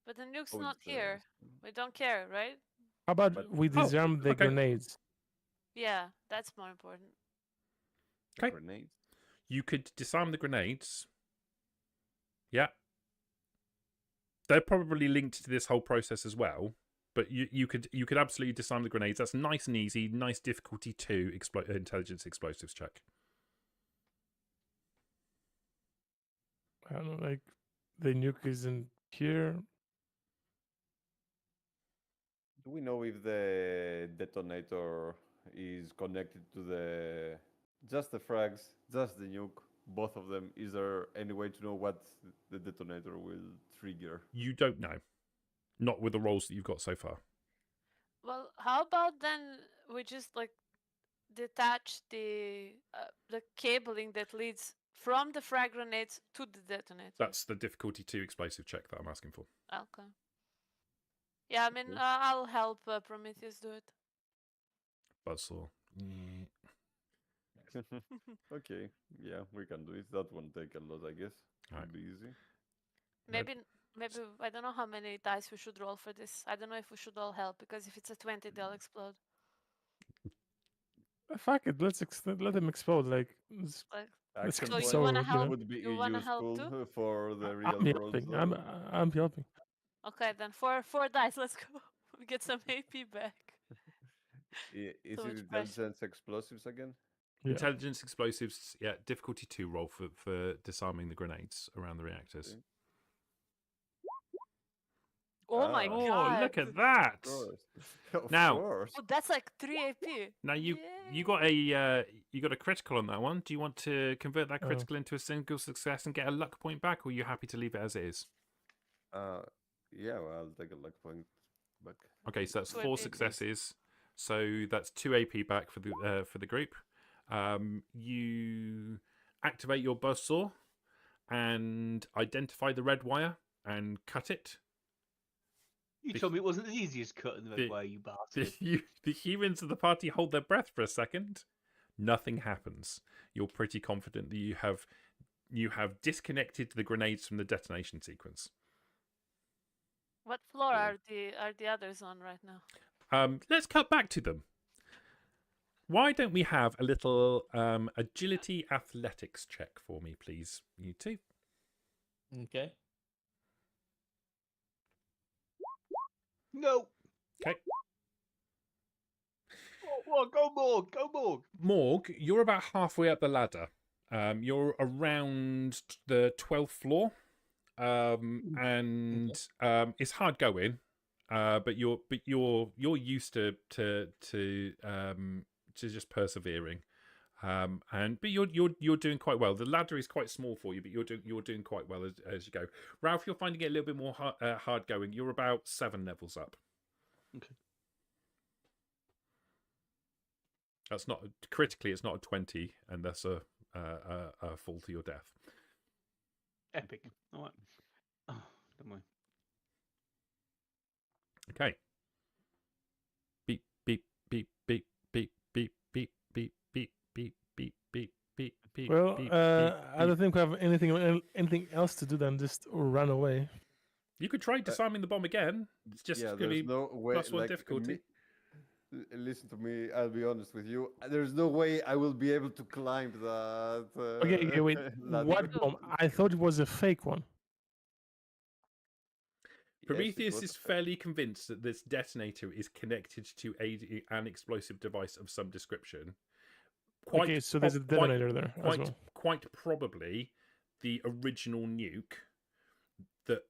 [SPEAKER 2] But the nuke's not here. We don't care, right?
[SPEAKER 4] How about we disarm the grenades?
[SPEAKER 2] Yeah, that's more important.
[SPEAKER 1] Okay.
[SPEAKER 6] Grenades.
[SPEAKER 1] You could disarm the grenades. Yeah. They're probably linked to this whole process as well. But you could absolutely disarm the grenades. That's nice and easy. Nice difficulty 2 intelligence explosives check.
[SPEAKER 4] I don't know, like the nuke isn't here.
[SPEAKER 6] Do we know if the detonator is connected to just the frags, just the nuke, both of them? Is there any way to know what the detonator will trigger?
[SPEAKER 1] You don't know. Not with the rolls that you've got so far.
[SPEAKER 2] Well, how about then we just like detach the cabling that leads from the frag grenades to the detonator?
[SPEAKER 1] That's the difficulty 2 explosive check that I'm asking for.
[SPEAKER 2] Okay. Yeah, I mean, I'll help Prometheus do it.
[SPEAKER 1] Buzzsaw.
[SPEAKER 6] Okay, yeah, we can do it. That won't take a lot, I guess. It'll be easy.
[SPEAKER 2] Maybe I don't know how many dice we should roll for this. I don't know if we should all help, because if it's a 20, they'll explode.
[SPEAKER 4] Fuck it, let them explode. Like,
[SPEAKER 6] Actually,
[SPEAKER 2] so you wanna help?
[SPEAKER 6] would be
[SPEAKER 2] You wanna help
[SPEAKER 6] useful
[SPEAKER 2] too?
[SPEAKER 6] for the
[SPEAKER 4] I'm
[SPEAKER 6] real world.
[SPEAKER 4] helping. I'm helping.
[SPEAKER 2] Okay, then four dice. Let's go. We get some AP back.
[SPEAKER 6] Is
[SPEAKER 2] So
[SPEAKER 6] it
[SPEAKER 2] much pressure.
[SPEAKER 6] intelligence explosives again?
[SPEAKER 4] Yeah.
[SPEAKER 1] Intelligence explosives, yeah, difficulty 2 roll for disarming the grenades around the reactors.
[SPEAKER 6] Okay.
[SPEAKER 2] Oh my
[SPEAKER 6] Ah.
[SPEAKER 1] Oh,
[SPEAKER 2] god!
[SPEAKER 1] look at that!
[SPEAKER 6] Of course. Of
[SPEAKER 1] Now-
[SPEAKER 6] course.
[SPEAKER 2] Oh, that's like 3 AP.
[SPEAKER 1] Now you
[SPEAKER 2] Yay.
[SPEAKER 1] got a critical on that one. Do you want to convert that critical into a single success and get a luck point back, or are you happy to leave it as is?
[SPEAKER 6] Yeah, well, I'll take a luck point back.
[SPEAKER 1] Okay, so that's
[SPEAKER 2] 2
[SPEAKER 1] 4
[SPEAKER 2] AP, please.
[SPEAKER 1] successes. So that's 2 AP back for the group. You activate your buzzsaw and identify the red wire and cut it.
[SPEAKER 3] You
[SPEAKER 1] The-
[SPEAKER 3] told me it wasn't as easy as cutting the
[SPEAKER 1] the-
[SPEAKER 3] red wire, you bastard.
[SPEAKER 1] The humans of the party hold their breath for a second. Nothing happens. You're pretty confident that you have disconnected the grenades from the detonation sequence.
[SPEAKER 2] What floor
[SPEAKER 6] Yeah.
[SPEAKER 2] are the others on right now?
[SPEAKER 1] Let's cut back to them. Why don't we have a little agility athletics check for me, please, you two?
[SPEAKER 7] Okay.
[SPEAKER 3] No.
[SPEAKER 1] Okay.
[SPEAKER 3] Oh, go Morg, go Morg.
[SPEAKER 1] Morg, you're about halfway up the ladder. You're around the 12th floor, and it's hard going. But you're used to just persevering. But you're doing quite well. The ladder is quite small for you, but you're doing quite well as you go. Ralph, you're finding it a little bit more hard going. You're about 7 levels up.
[SPEAKER 3] Okay.
[SPEAKER 1] That's not critically. It's not a 20, and that's a fall to your death.
[SPEAKER 3] Epic. All right. Oh, don't worry.
[SPEAKER 1] Okay. Beep beep beep beep beep beep beep beep beep beep beep beep beep beep.
[SPEAKER 4] Well,
[SPEAKER 1] beep,
[SPEAKER 4] I don't think we have anything else to do than just run away.
[SPEAKER 1] You could try disarming the bomb again. It's just
[SPEAKER 6] yeah,
[SPEAKER 1] going to
[SPEAKER 6] there's
[SPEAKER 1] be
[SPEAKER 6] no way.
[SPEAKER 1] +1
[SPEAKER 6] like,
[SPEAKER 1] difficulty.
[SPEAKER 6] Listen to me. I'll be honest with you. There's no way I will be able to climb that.
[SPEAKER 4] Okay, wait.
[SPEAKER 6] ladder.
[SPEAKER 4] What bomb? I thought it was a fake one.
[SPEAKER 6] Yes, it
[SPEAKER 1] Prometheus
[SPEAKER 6] was
[SPEAKER 1] is
[SPEAKER 6] a fake.
[SPEAKER 1] fairly convinced that this detonator is connected to an explosive device of some description.
[SPEAKER 4] Okay, so there's a detonator there as well.
[SPEAKER 1] Quite probably the original nuke that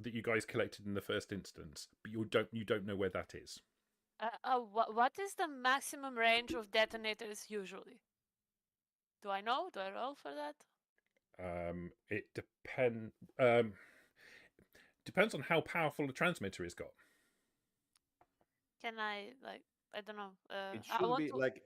[SPEAKER 1] you guys collected in the first instance, but you don't know where that is.
[SPEAKER 2] What is the maximum range of detonators usually? Do I know? Do I roll for that?
[SPEAKER 1] It depends on how powerful the transmitter is got.
[SPEAKER 2] Can I I don't know.
[SPEAKER 6] It
[SPEAKER 2] I
[SPEAKER 6] should
[SPEAKER 2] want
[SPEAKER 6] be
[SPEAKER 2] to...
[SPEAKER 6] like,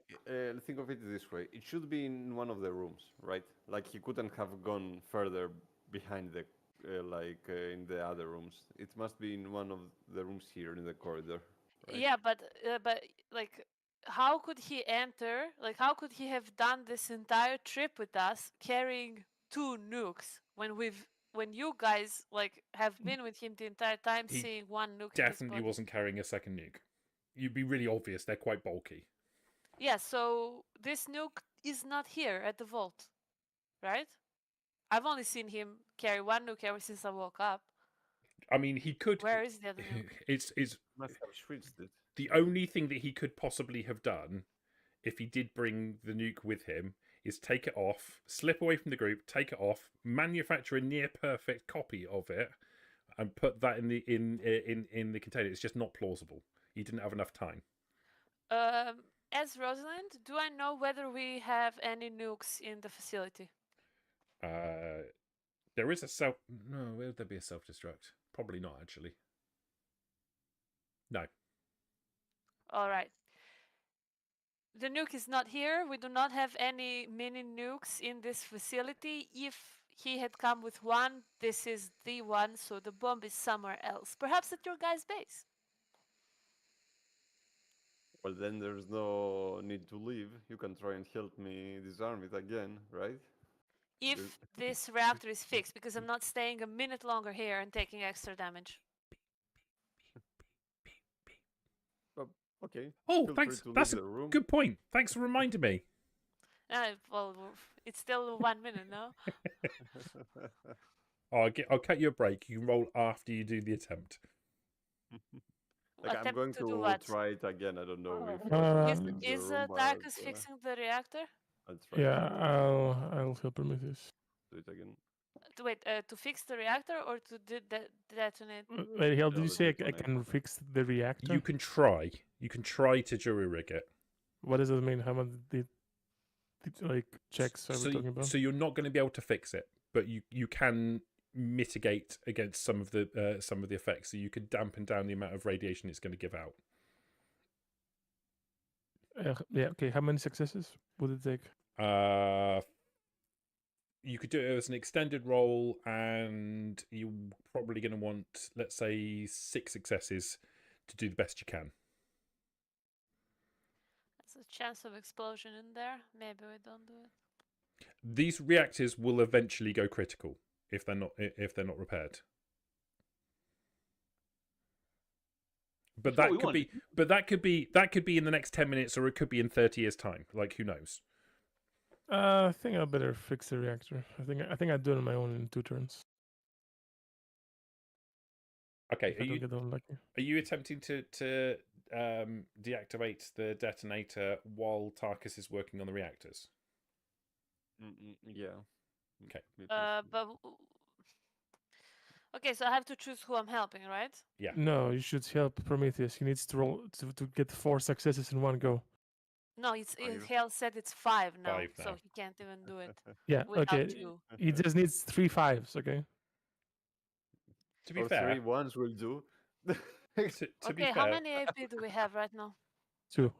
[SPEAKER 6] think of it this way. It should be in one of the rooms, right? Like he couldn't have gone further behind the, in the other rooms. It must be in one of the rooms here in the corridor. Right?
[SPEAKER 2] Yeah, but like, how could he enter? Like, how could he have done this entire trip with us carrying 2 nukes when you guys have been with him the entire time,
[SPEAKER 1] He
[SPEAKER 2] seeing 1 nuke?
[SPEAKER 1] Definitely wasn't carrying a second nuke. You'd be really obvious. They're quite bulky.
[SPEAKER 2] Yeah, so this nuke is not here at the vault, right? I've only seen him carry 1 nuke ever since I woke up.
[SPEAKER 1] I mean, he could.
[SPEAKER 2] Where is the other nuke?
[SPEAKER 1] It's
[SPEAKER 6] Must have switched it.
[SPEAKER 1] the only thing that he could possibly have done, if he did bring the nuke with him, is take it off, slip away from the group, take it off, manufacture a near perfect copy of it, and put that in the container. It's just not plausible. He didn't have enough time.
[SPEAKER 2] As Rosalind, do I know whether we have any nukes in the facility?
[SPEAKER 1] There is a No, where would there be a self-destruct? Probably not, actually. No.
[SPEAKER 2] All right. The nuke is not here. We do not have any mini nukes in this facility. If he had come with one, this is the one, so the bomb is somewhere else. Perhaps at your guys' base.
[SPEAKER 6] Well, then there's no need to leave. You can try and help me disarm it again, right?
[SPEAKER 2] If this reactor is fixed, because I'm not staying a minute longer here and taking extra damage.
[SPEAKER 6] Okay.
[SPEAKER 1] Oh,
[SPEAKER 6] feel
[SPEAKER 1] thanks.
[SPEAKER 6] free to
[SPEAKER 1] That's
[SPEAKER 6] leave
[SPEAKER 1] a
[SPEAKER 6] the room.
[SPEAKER 1] good point. Thanks for reminding me.
[SPEAKER 2] Well, it's still 1 minute, no?
[SPEAKER 1] I'll cut you a break. You can roll after you do the attempt.
[SPEAKER 6] Like I'm
[SPEAKER 2] Attempt
[SPEAKER 6] going
[SPEAKER 2] to do
[SPEAKER 6] to
[SPEAKER 2] what?
[SPEAKER 6] try it again. I don't know if
[SPEAKER 2] Is
[SPEAKER 6] fix the
[SPEAKER 2] is
[SPEAKER 6] room, but
[SPEAKER 2] Darkus fixing the reactor?
[SPEAKER 6] I'll try
[SPEAKER 4] Yeah,
[SPEAKER 6] to
[SPEAKER 4] I'll help Prometheus.
[SPEAKER 6] do it again.
[SPEAKER 2] To fix the reactor or to detonate?
[SPEAKER 4] Wait, Hell, did
[SPEAKER 6] Yeah,
[SPEAKER 4] you
[SPEAKER 6] the
[SPEAKER 4] say I
[SPEAKER 6] detonator.
[SPEAKER 4] can fix the reactor?
[SPEAKER 1] You can try. You can try to jury rig it.
[SPEAKER 4] What does that mean? How much like checks are we
[SPEAKER 1] So,
[SPEAKER 4] talking about?
[SPEAKER 1] so you're not going to be able to fix it, but you can mitigate against some of the effects. So you could dampen down the amount of radiation it's going to give out.
[SPEAKER 4] Yeah. Okay. How many successes would it take?
[SPEAKER 1] You could do it as an extended roll, and you're probably going to want, let's say, 6 successes to do the best you can.
[SPEAKER 2] There's a chance of explosion in there. Maybe we don't do it.
[SPEAKER 1] These reactors will eventually go critical if they're not repaired. But
[SPEAKER 3] That's what
[SPEAKER 1] that
[SPEAKER 3] we
[SPEAKER 1] could
[SPEAKER 3] want.
[SPEAKER 1] be that could be in the next 10 minutes, or it could be in 30 years' time. Like, who knows?
[SPEAKER 4] I think I better fix the reactor. I think I'd do it on my own in 2 turns.
[SPEAKER 1] Okay,
[SPEAKER 4] If I don't get unlucky.
[SPEAKER 1] are you attempting to deactivate the detonator while Tarkus is working on the reactors?
[SPEAKER 6] Yeah.
[SPEAKER 1] Okay.
[SPEAKER 2] Okay, so I have to choose who I'm helping, right?
[SPEAKER 1] Yeah.
[SPEAKER 4] No, you should help Prometheus. He needs to roll to get 4 successes in one go.
[SPEAKER 2] No, Hale said it's 5 now,
[SPEAKER 1] 5 now.
[SPEAKER 2] so he can't even do it
[SPEAKER 4] Yeah.
[SPEAKER 2] without
[SPEAKER 4] Okay.
[SPEAKER 2] you.
[SPEAKER 4] He just needs 3 5s. Okay.
[SPEAKER 1] To be
[SPEAKER 6] Or
[SPEAKER 1] fair,
[SPEAKER 6] 3 ones will do.
[SPEAKER 1] to be
[SPEAKER 2] Okay,
[SPEAKER 1] fair,
[SPEAKER 2] how many AP do we have right now?
[SPEAKER 4] 2.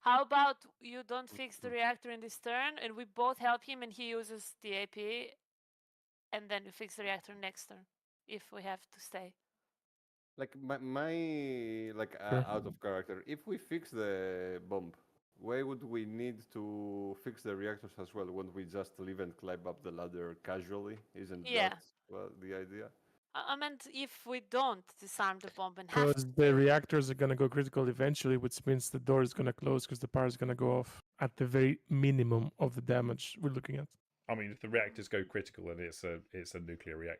[SPEAKER 2] How about you don't fix the reactor in this turn, and we both help him, and he uses the AP, and then you fix the reactor next turn, if we have to stay.
[SPEAKER 6] Like my like
[SPEAKER 4] Sure.
[SPEAKER 6] out of character. If we fix the bomb, why would we need to fix the reactors as well? Wouldn't we just live and climb up the ladder casually? Isn't
[SPEAKER 2] Yeah.
[SPEAKER 6] that the idea?
[SPEAKER 2] I meant if we don't disarm the bomb and have
[SPEAKER 4] Because the reactors are gonna go critical eventually, which means the door is gonna close because the power is gonna go off at the very minimum of the damage we're looking at.
[SPEAKER 1] I mean, if the reactors go critical and it's a nuclear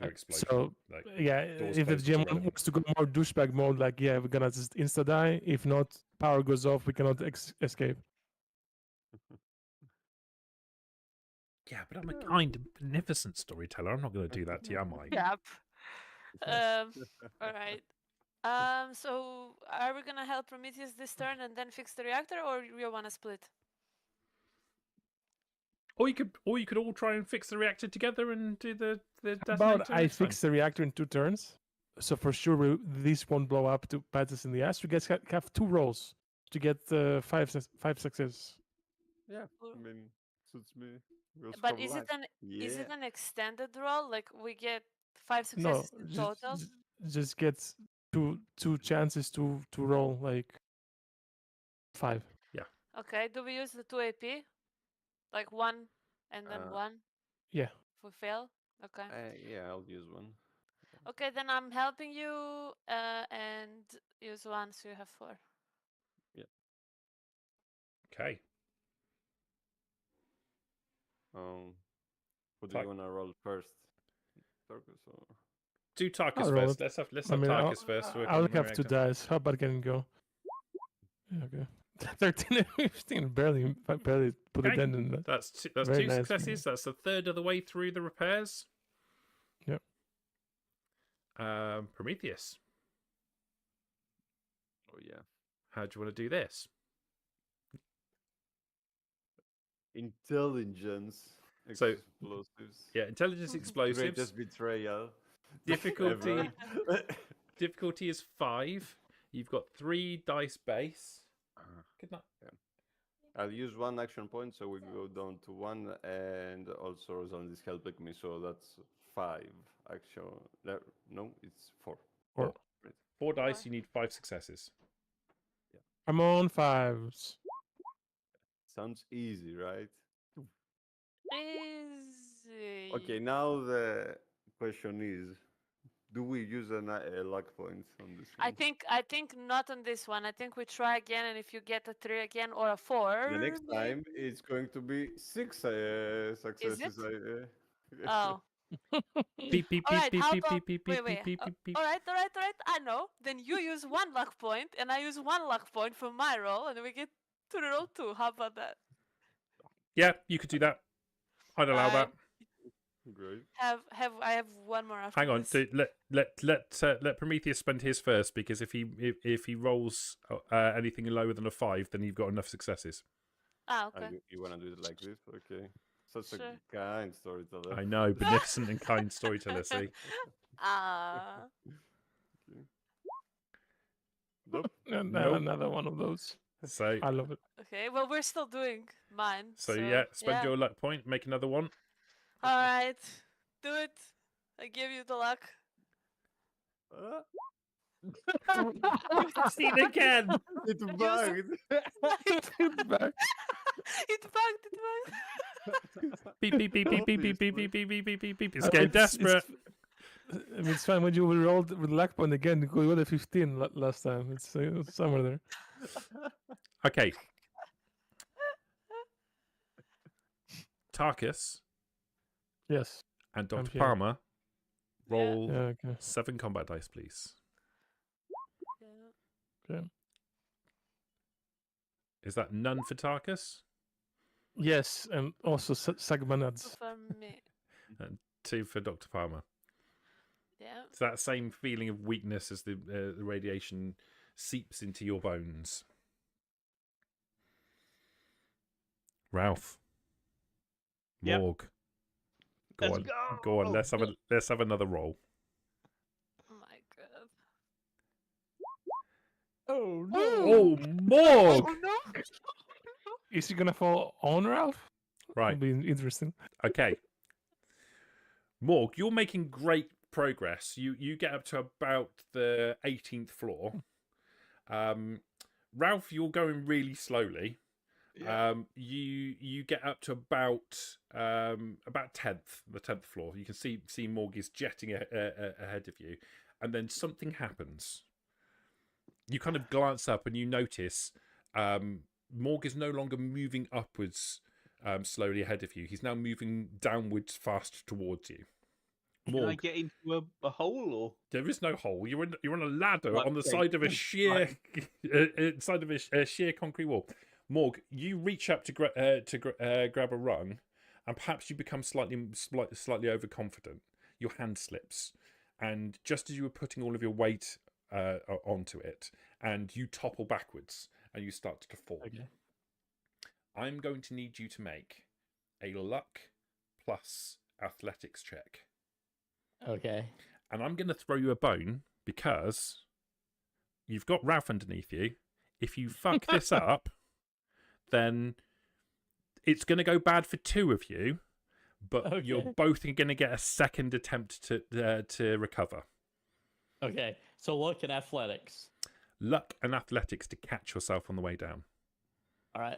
[SPEAKER 1] explosion,
[SPEAKER 4] So
[SPEAKER 1] like,
[SPEAKER 4] yeah,
[SPEAKER 1] doors
[SPEAKER 4] if the
[SPEAKER 1] closed, it's
[SPEAKER 4] GM
[SPEAKER 1] irrelevant.
[SPEAKER 4] wants to go more douchebag mode, like we're gonna just insta die. If not, power goes off. We cannot escape.
[SPEAKER 1] Yeah, but I'm a kind and beneficent storyteller. I'm not going to do that to you, am I?
[SPEAKER 2] Yep. All right. So are we gonna help Prometheus this turn and then fix the reactor, or you wanna split?
[SPEAKER 1] Or you could all try and fix the reactor together and do the
[SPEAKER 4] How
[SPEAKER 1] detonator.
[SPEAKER 4] about I
[SPEAKER 1] It's fine.
[SPEAKER 4] fix the reactor in 2 turns, so for sure this won't blow up to bite us in the ass. You guys have 2 rolls to get 5 successes.
[SPEAKER 6] Yeah, I mean, suits me. Goes
[SPEAKER 2] But
[SPEAKER 6] from
[SPEAKER 2] is
[SPEAKER 6] luck.
[SPEAKER 2] is it
[SPEAKER 6] Yeah.
[SPEAKER 2] an extended roll? Like we get 5
[SPEAKER 4] No,
[SPEAKER 2] successes in total?
[SPEAKER 4] just get two chances to roll like 5.
[SPEAKER 2] Okay. Do we use the 2 AP? Like 1 and then 1?
[SPEAKER 4] Yeah.
[SPEAKER 2] If we fail? Okay.
[SPEAKER 6] Yeah, I'll use one.
[SPEAKER 2] Okay, then I'm helping you and use 1, so you have 4.
[SPEAKER 1] Okay.
[SPEAKER 6] Who do you want to roll first? Tarkus or?
[SPEAKER 1] Do Tarkus
[SPEAKER 4] I'll roll
[SPEAKER 1] first.
[SPEAKER 4] it.
[SPEAKER 1] Let's have Tarkus first.
[SPEAKER 4] I only have 2 dice. How about getting go? Yeah, okay. 13 and 15. Barely put a
[SPEAKER 1] Okay.
[SPEAKER 4] dent in that.
[SPEAKER 1] That's
[SPEAKER 4] Very
[SPEAKER 1] 2
[SPEAKER 4] nice,
[SPEAKER 1] successes. That's a third of the way through the repairs.
[SPEAKER 4] Yep.
[SPEAKER 1] Prometheus,
[SPEAKER 6] Oh yeah.
[SPEAKER 1] how do you want to do this?
[SPEAKER 6] Intelligence.
[SPEAKER 1] So-
[SPEAKER 6] Explosives.
[SPEAKER 1] Yeah, intelligence explosives.
[SPEAKER 6] Greatest betrayal.
[SPEAKER 1] Difficulty
[SPEAKER 6] ever.
[SPEAKER 1] difficulty is 5. You've got 3 dice base. Good night.
[SPEAKER 6] I'll use 1 action point, so we go down to 1, and also Rosalind is helping me, so that's 5 action. No, it's 4.
[SPEAKER 4] 4.
[SPEAKER 1] 4 dice. You need 5 successes.
[SPEAKER 4] I'm on 5s.
[SPEAKER 6] Sounds easy, right?
[SPEAKER 2] Easy.
[SPEAKER 6] Okay, now the question is, do we use a luck point on this one?
[SPEAKER 2] I think not on this one. I think we try again, and if you get a 3 again or a 4,
[SPEAKER 6] The next time
[SPEAKER 2] maybe-
[SPEAKER 6] it's going to be 6 successes.
[SPEAKER 2] Oh.
[SPEAKER 1] Beep beep
[SPEAKER 2] All
[SPEAKER 1] beep
[SPEAKER 2] right,
[SPEAKER 1] beep
[SPEAKER 2] how
[SPEAKER 1] beep
[SPEAKER 2] about...
[SPEAKER 1] beep beep
[SPEAKER 2] Wait,
[SPEAKER 1] beep
[SPEAKER 2] wait.
[SPEAKER 1] beep beep beep.
[SPEAKER 2] All right. I know. Then you use 1 luck point, and I use 1 luck point for my roll, and we get to roll 2. How about that?
[SPEAKER 1] Yeah, you could do that. I'd allow that.
[SPEAKER 6] Great.
[SPEAKER 2] I have one more after
[SPEAKER 1] Hang on,
[SPEAKER 2] this.
[SPEAKER 1] let Prometheus spend his first, because if he rolls anything lower than a 5, then you've got enough successes.
[SPEAKER 2] Ah, okay.
[SPEAKER 6] You want to do it like this? Okay. Such
[SPEAKER 2] Sure.
[SPEAKER 6] a kind storyteller.
[SPEAKER 1] I know, beneficent and kind storyteller. See,
[SPEAKER 2] Ah.
[SPEAKER 6] Nope.
[SPEAKER 1] Nope.
[SPEAKER 4] Another one of those.
[SPEAKER 1] so
[SPEAKER 4] I love it.
[SPEAKER 2] Okay. Well, we're still doing mine.
[SPEAKER 1] yeah, spend your luck point, make another one.
[SPEAKER 2] All right. Do it. I give you the luck.
[SPEAKER 1] Seen again.
[SPEAKER 6] It's bugged.
[SPEAKER 4] It's back.
[SPEAKER 2] It bugged.
[SPEAKER 1] Beep beep beep beep beep beep beep beep beep beep beep beep beep. It's
[SPEAKER 4] Uh,
[SPEAKER 1] getting
[SPEAKER 4] it's-
[SPEAKER 1] desperate.
[SPEAKER 4] I mean, it's fine when you rolled with luck point again. You got a 15 last time. It's somewhere there.
[SPEAKER 1] Okay. Tarkus
[SPEAKER 4] Yes.
[SPEAKER 1] and
[SPEAKER 4] I'm
[SPEAKER 1] Dr.
[SPEAKER 4] here.
[SPEAKER 1] Palmer roll
[SPEAKER 4] Yeah. Okay.
[SPEAKER 1] 7 combat dice, please.
[SPEAKER 2] Yeah.
[SPEAKER 4] Okay.
[SPEAKER 1] Is that none for Tarkus?
[SPEAKER 4] Yes, and also Sagmanads.
[SPEAKER 2] For me.
[SPEAKER 1] 2 for Dr. Palmer.
[SPEAKER 2] Yeah.
[SPEAKER 1] It's that same feeling of weakness as the radiation seeps into your bones. Ralph.
[SPEAKER 3] Yep.
[SPEAKER 1] Morg. Go
[SPEAKER 3] Let's
[SPEAKER 1] on.
[SPEAKER 3] go.
[SPEAKER 1] Go on. Let's have another roll.
[SPEAKER 2] Oh my god.
[SPEAKER 7] Oh no!
[SPEAKER 1] Oh, Morg!
[SPEAKER 2] no.
[SPEAKER 4] Is he gonna fall on Ralph?
[SPEAKER 1] Right.
[SPEAKER 4] That'll be interesting.
[SPEAKER 1] Okay. Morg, you're making great progress. You get up to about the 18th floor. Ralph, you're going really slowly.
[SPEAKER 3] Yeah.
[SPEAKER 1] You get up to about 10th, the 10th floor. You can see Morg is jetting ahead of you, and then something happens. You kind of glance up and you notice Morg is no longer moving upwards slowly ahead of you. He's now moving downwards fast towards you.
[SPEAKER 3] Can I
[SPEAKER 1] Morg,
[SPEAKER 3] get into a hole or?
[SPEAKER 1] there is no hole. You're on a ladder
[SPEAKER 3] Right,
[SPEAKER 1] on the
[SPEAKER 3] okay.
[SPEAKER 1] side of a sheer side of a sheer concrete wall. Morg, you reach up to grab a rung, and perhaps you become slightly overconfident. Your hand slips, and just as you were putting all of your weight onto it, and you topple backwards, and you start to fall.
[SPEAKER 7] Okay.
[SPEAKER 1] I'm going to need you to make a luck plus athletics check.
[SPEAKER 7] Okay.
[SPEAKER 1] And I'm going to throw you a bone because you've got Ralph underneath you. If you fuck this up, then it's going to go bad for 2 of you, but you're
[SPEAKER 7] Okay.
[SPEAKER 1] both going to get a second attempt to recover.
[SPEAKER 7] Okay. So luck and athletics.
[SPEAKER 1] Luck and athletics to catch yourself on the way down.
[SPEAKER 7] All right.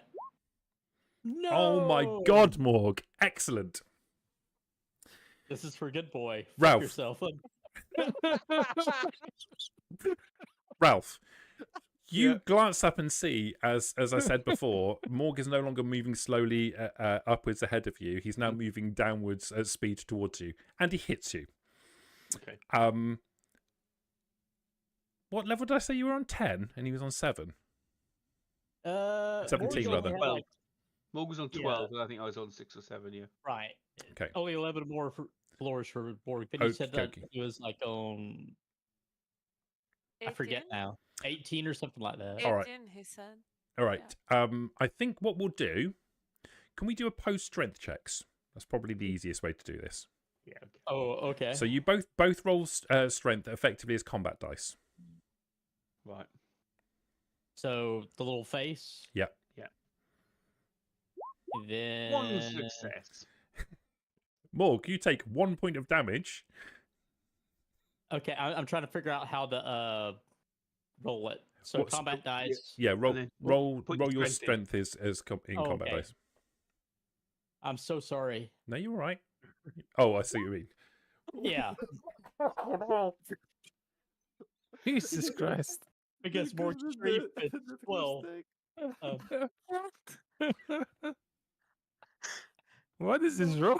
[SPEAKER 7] No.
[SPEAKER 1] Oh my God, Morg. Excellent.
[SPEAKER 7] This is for good boy. Fuck
[SPEAKER 1] Ralph.
[SPEAKER 7] yourself.
[SPEAKER 1] Ralph, you glance up and see, as I said before, Morg is no longer moving slowly upwards ahead of you. He's now moving downwards at speed towards you, and he hits you.
[SPEAKER 3] Okay.
[SPEAKER 1] What level did I say you were on? 10, and he was on 7. 17
[SPEAKER 7] Morgan's
[SPEAKER 1] rather.
[SPEAKER 7] only had,
[SPEAKER 3] Well,
[SPEAKER 7] like,
[SPEAKER 3] Morg was on
[SPEAKER 7] Yeah.
[SPEAKER 3] 12, and I think I was on 6 or 7. Yeah.
[SPEAKER 7] right.
[SPEAKER 1] Okay.
[SPEAKER 7] Only 11 more floors for Borg. But he said that
[SPEAKER 1] Okey-dokey.
[SPEAKER 7] he was like on. I forget
[SPEAKER 2] 18?
[SPEAKER 7] now. 18 or something like that.
[SPEAKER 2] 18,
[SPEAKER 1] All right.
[SPEAKER 2] he said.
[SPEAKER 1] All right. I think what we'll do, can we do opposed strength checks? That's probably the easiest way to do this.
[SPEAKER 3] Yeah. Okay.
[SPEAKER 7] Oh, okay.
[SPEAKER 1] So you both roll strength effectively as combat dice.
[SPEAKER 3] Right.
[SPEAKER 7] So the little face.
[SPEAKER 1] Yeah.
[SPEAKER 3] Yeah.
[SPEAKER 7] Then
[SPEAKER 3] 1 success.
[SPEAKER 1] Morg, you take 1 point of damage.
[SPEAKER 7] Okay, I'm trying to figure out how to roll it. So
[SPEAKER 1] What's-
[SPEAKER 7] combat dice.
[SPEAKER 1] Yeah, roll
[SPEAKER 3] then
[SPEAKER 1] roll
[SPEAKER 3] put
[SPEAKER 1] roll
[SPEAKER 3] your
[SPEAKER 1] your
[SPEAKER 3] strength
[SPEAKER 1] strength in
[SPEAKER 7] Oh,
[SPEAKER 1] combat
[SPEAKER 7] okay.
[SPEAKER 1] dice.
[SPEAKER 7] I'm so sorry.
[SPEAKER 1] No, you're all right. Oh, I see what you mean.
[SPEAKER 7] Yeah,
[SPEAKER 4] Jesus Christ.
[SPEAKER 7] because more strength is 12.
[SPEAKER 4] What is this roll?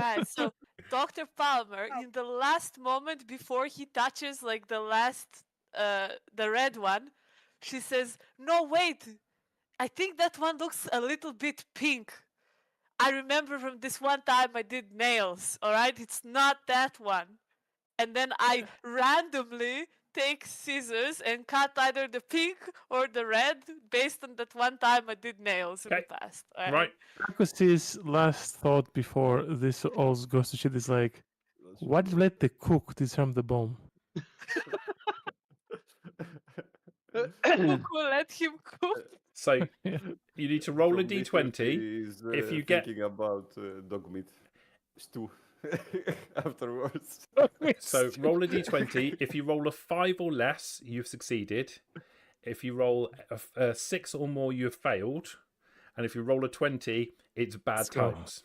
[SPEAKER 2] right. So Dr. Palmer, in the last moment before he touches like the red one, she says, "No, wait. I think that one looks a little bit pink. I remember from this one time I did nails. All right, it's not that one." And then I randomly take scissors and cut either the pink or the red based on that one time I did nails in the
[SPEAKER 1] Okay.
[SPEAKER 2] past. All
[SPEAKER 1] Right.
[SPEAKER 4] Marcus's last thought before this all goes to shit is like, why did you let the cook disarm the bomb?
[SPEAKER 2] Cook will let him cook.
[SPEAKER 1] So
[SPEAKER 4] Yeah.
[SPEAKER 1] you need to roll a
[SPEAKER 6] From this
[SPEAKER 1] d20.
[SPEAKER 6] is,
[SPEAKER 1] If you get
[SPEAKER 6] thinking about dog meat stew afterwards.
[SPEAKER 1] so roll a d20. If you roll a 5 or less, you've succeeded. If you roll a 6 or more, you have failed. And if you roll a 20, it's bad
[SPEAKER 4] Let's go.
[SPEAKER 1] times.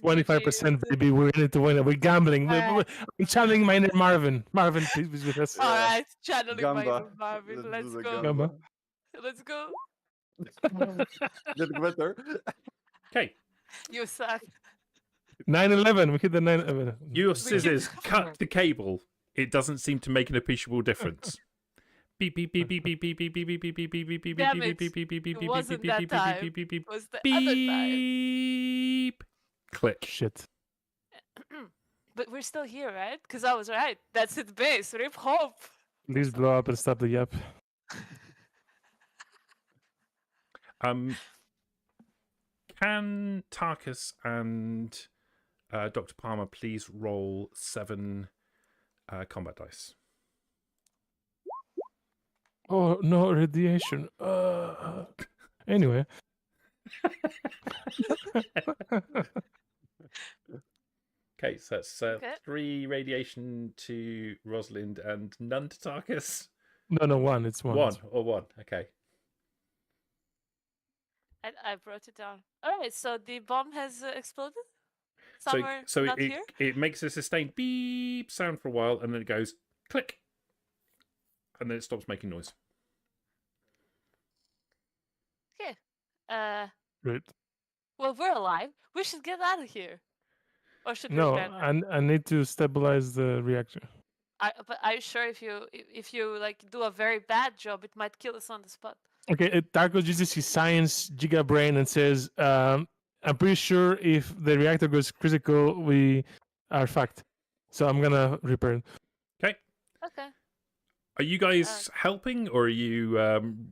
[SPEAKER 4] 25%, baby. We're in it to win it. We're gambling.
[SPEAKER 2] Alright.
[SPEAKER 4] I'm channeling my inner Marvin. Marvin, please be with us.
[SPEAKER 2] All right, channeling my
[SPEAKER 6] Gamba.
[SPEAKER 2] inner Marvin. Let's
[SPEAKER 6] do the
[SPEAKER 2] go.
[SPEAKER 4] Gamba.
[SPEAKER 2] Let's go.
[SPEAKER 6] Get better.
[SPEAKER 1] Okay.
[SPEAKER 2] You suck.
[SPEAKER 4] 9/11. We hit the 9/11.
[SPEAKER 1] Your scissors cut the cable. It doesn't seem to make an appreciable difference. Beep beep beep beep beep beep beep beep beep beep beep beep beep beep
[SPEAKER 2] Damn
[SPEAKER 1] beep beep
[SPEAKER 2] it.
[SPEAKER 1] beep beep beep beep
[SPEAKER 2] It
[SPEAKER 1] beep
[SPEAKER 2] wasn't
[SPEAKER 1] beep
[SPEAKER 2] that
[SPEAKER 1] beep
[SPEAKER 2] time.
[SPEAKER 1] beep beep beep
[SPEAKER 2] It was the other time.
[SPEAKER 1] beep. Click.
[SPEAKER 4] Shit.
[SPEAKER 2] But we're still here, right? Because I was right. That's its base. Rip Hope.
[SPEAKER 4] Please blow up and stop the yap.
[SPEAKER 1] Can Tarkus and Dr. Palmer please roll 7 combat dice?
[SPEAKER 4] Oh no, radiation. Anyway.
[SPEAKER 1] Okay, so that's
[SPEAKER 2] Okay.
[SPEAKER 1] 3 radiation to Rosalind and none to Tarkus.
[SPEAKER 4] No, one. It's one.
[SPEAKER 1] One. Okay.
[SPEAKER 2] I brought it down. All right, so the bomb has exploded
[SPEAKER 1] So
[SPEAKER 2] somewhere not here.
[SPEAKER 1] it makes a sustained beep sound for a while, and then it goes click, and then it stops making noise.
[SPEAKER 2] Okay.
[SPEAKER 4] Great.
[SPEAKER 2] Well, we're alive. We should get out of here. Or should we
[SPEAKER 4] No,
[SPEAKER 2] abandon?
[SPEAKER 4] I need to stabilize the reactor.
[SPEAKER 2] But are you sure if you like do a very bad job, it might kill us on the spot?
[SPEAKER 4] Okay, Tarkus uses his science giga brain and says, I'm pretty sure if the reactor goes critical, we are fucked. So I'm gonna repair it.
[SPEAKER 1] Okay.
[SPEAKER 2] Okay.
[SPEAKER 1] Are you guys helping, or are you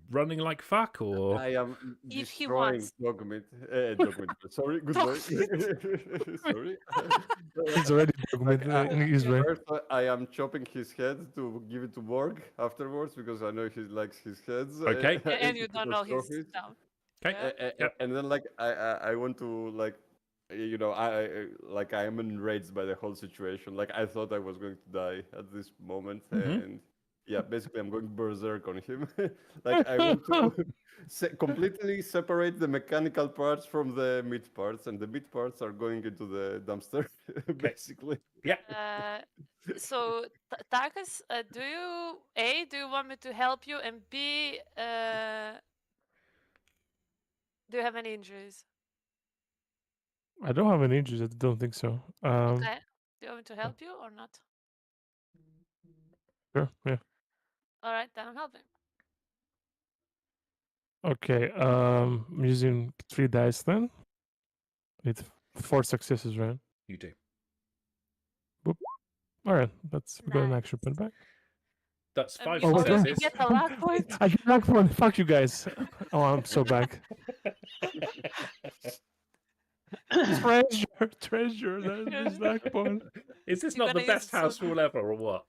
[SPEAKER 1] running like fuck, or
[SPEAKER 6] I am
[SPEAKER 2] If he
[SPEAKER 6] destroying
[SPEAKER 2] wants.
[SPEAKER 6] dog meat. Dog meat. Sorry, good boy. Sorry.
[SPEAKER 4] He's already in his brain.
[SPEAKER 6] First, I am chopping his head to give it to Borg afterwards because I know he likes his heads.
[SPEAKER 1] Okay.
[SPEAKER 2] And you don't know his
[SPEAKER 6] trophies.
[SPEAKER 2] down.
[SPEAKER 1] okay?
[SPEAKER 2] Yeah.
[SPEAKER 1] Yep.
[SPEAKER 6] And then like I want to like I am enraged by the whole situation. Like I thought I was going to die at this moment, and yeah, basically I'm going berserk on him. Like I want to completely separate the mechanical parts from the meat parts, and the meat parts are going into the dumpster, basically.
[SPEAKER 1] Yeah.
[SPEAKER 2] So Tarkus, do you want me to help you, and B, do you have any injuries?
[SPEAKER 4] I don't have any injuries. I don't think so.
[SPEAKER 2] Okay. Do you want me to help you or not?
[SPEAKER 4] Sure. Yeah.
[SPEAKER 2] All right, then I'm helping.
[SPEAKER 4] Okay. I'm using 3 dice then. With 4 successes, right?
[SPEAKER 1] You do.
[SPEAKER 4] All right. We got an
[SPEAKER 2] Nice.
[SPEAKER 4] action point back.
[SPEAKER 1] That's
[SPEAKER 2] And
[SPEAKER 1] 5
[SPEAKER 4] Oh,
[SPEAKER 2] before
[SPEAKER 4] okay.
[SPEAKER 2] you
[SPEAKER 1] successes.
[SPEAKER 2] get the luck point.
[SPEAKER 4] I get back one. Fuck you guys. Oh, I'm so back. Treasure. That's back point.
[SPEAKER 1] Is this
[SPEAKER 2] You're
[SPEAKER 1] not the
[SPEAKER 2] gonna use
[SPEAKER 1] best
[SPEAKER 2] it
[SPEAKER 1] house
[SPEAKER 2] soon.
[SPEAKER 1] rule ever, or what?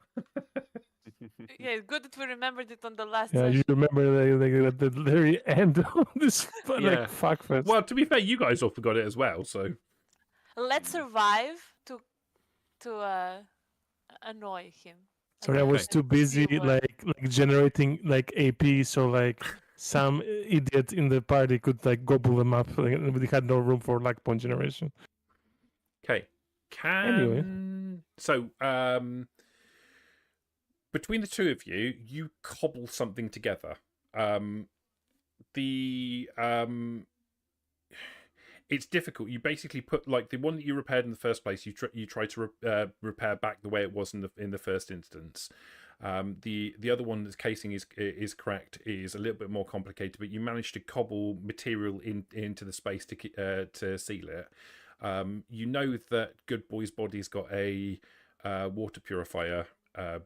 [SPEAKER 2] Yeah, it's good that we remembered it on the last
[SPEAKER 4] Yeah, you
[SPEAKER 2] session.
[SPEAKER 4] remember at the very end of this
[SPEAKER 1] Yeah.
[SPEAKER 4] like fuck fest.
[SPEAKER 1] Well, to be fair, you guys all forgot it as well. So
[SPEAKER 2] Let's survive to annoy him.
[SPEAKER 4] Sorry, I was too busy like generating like AP, so like some idiot in the party could like gobble them up. Like, we had no room for luck point generation.
[SPEAKER 1] okay. So between the two of you, you cobble something together. It's difficult. You basically put like the one that you repaired in the first place. You try to repair back the way it was in the first instance. The other one that's casing is correct is a little bit more complicated, but you managed to cobble material into the space to seal it. You know that Good Boy's body's got a water purifier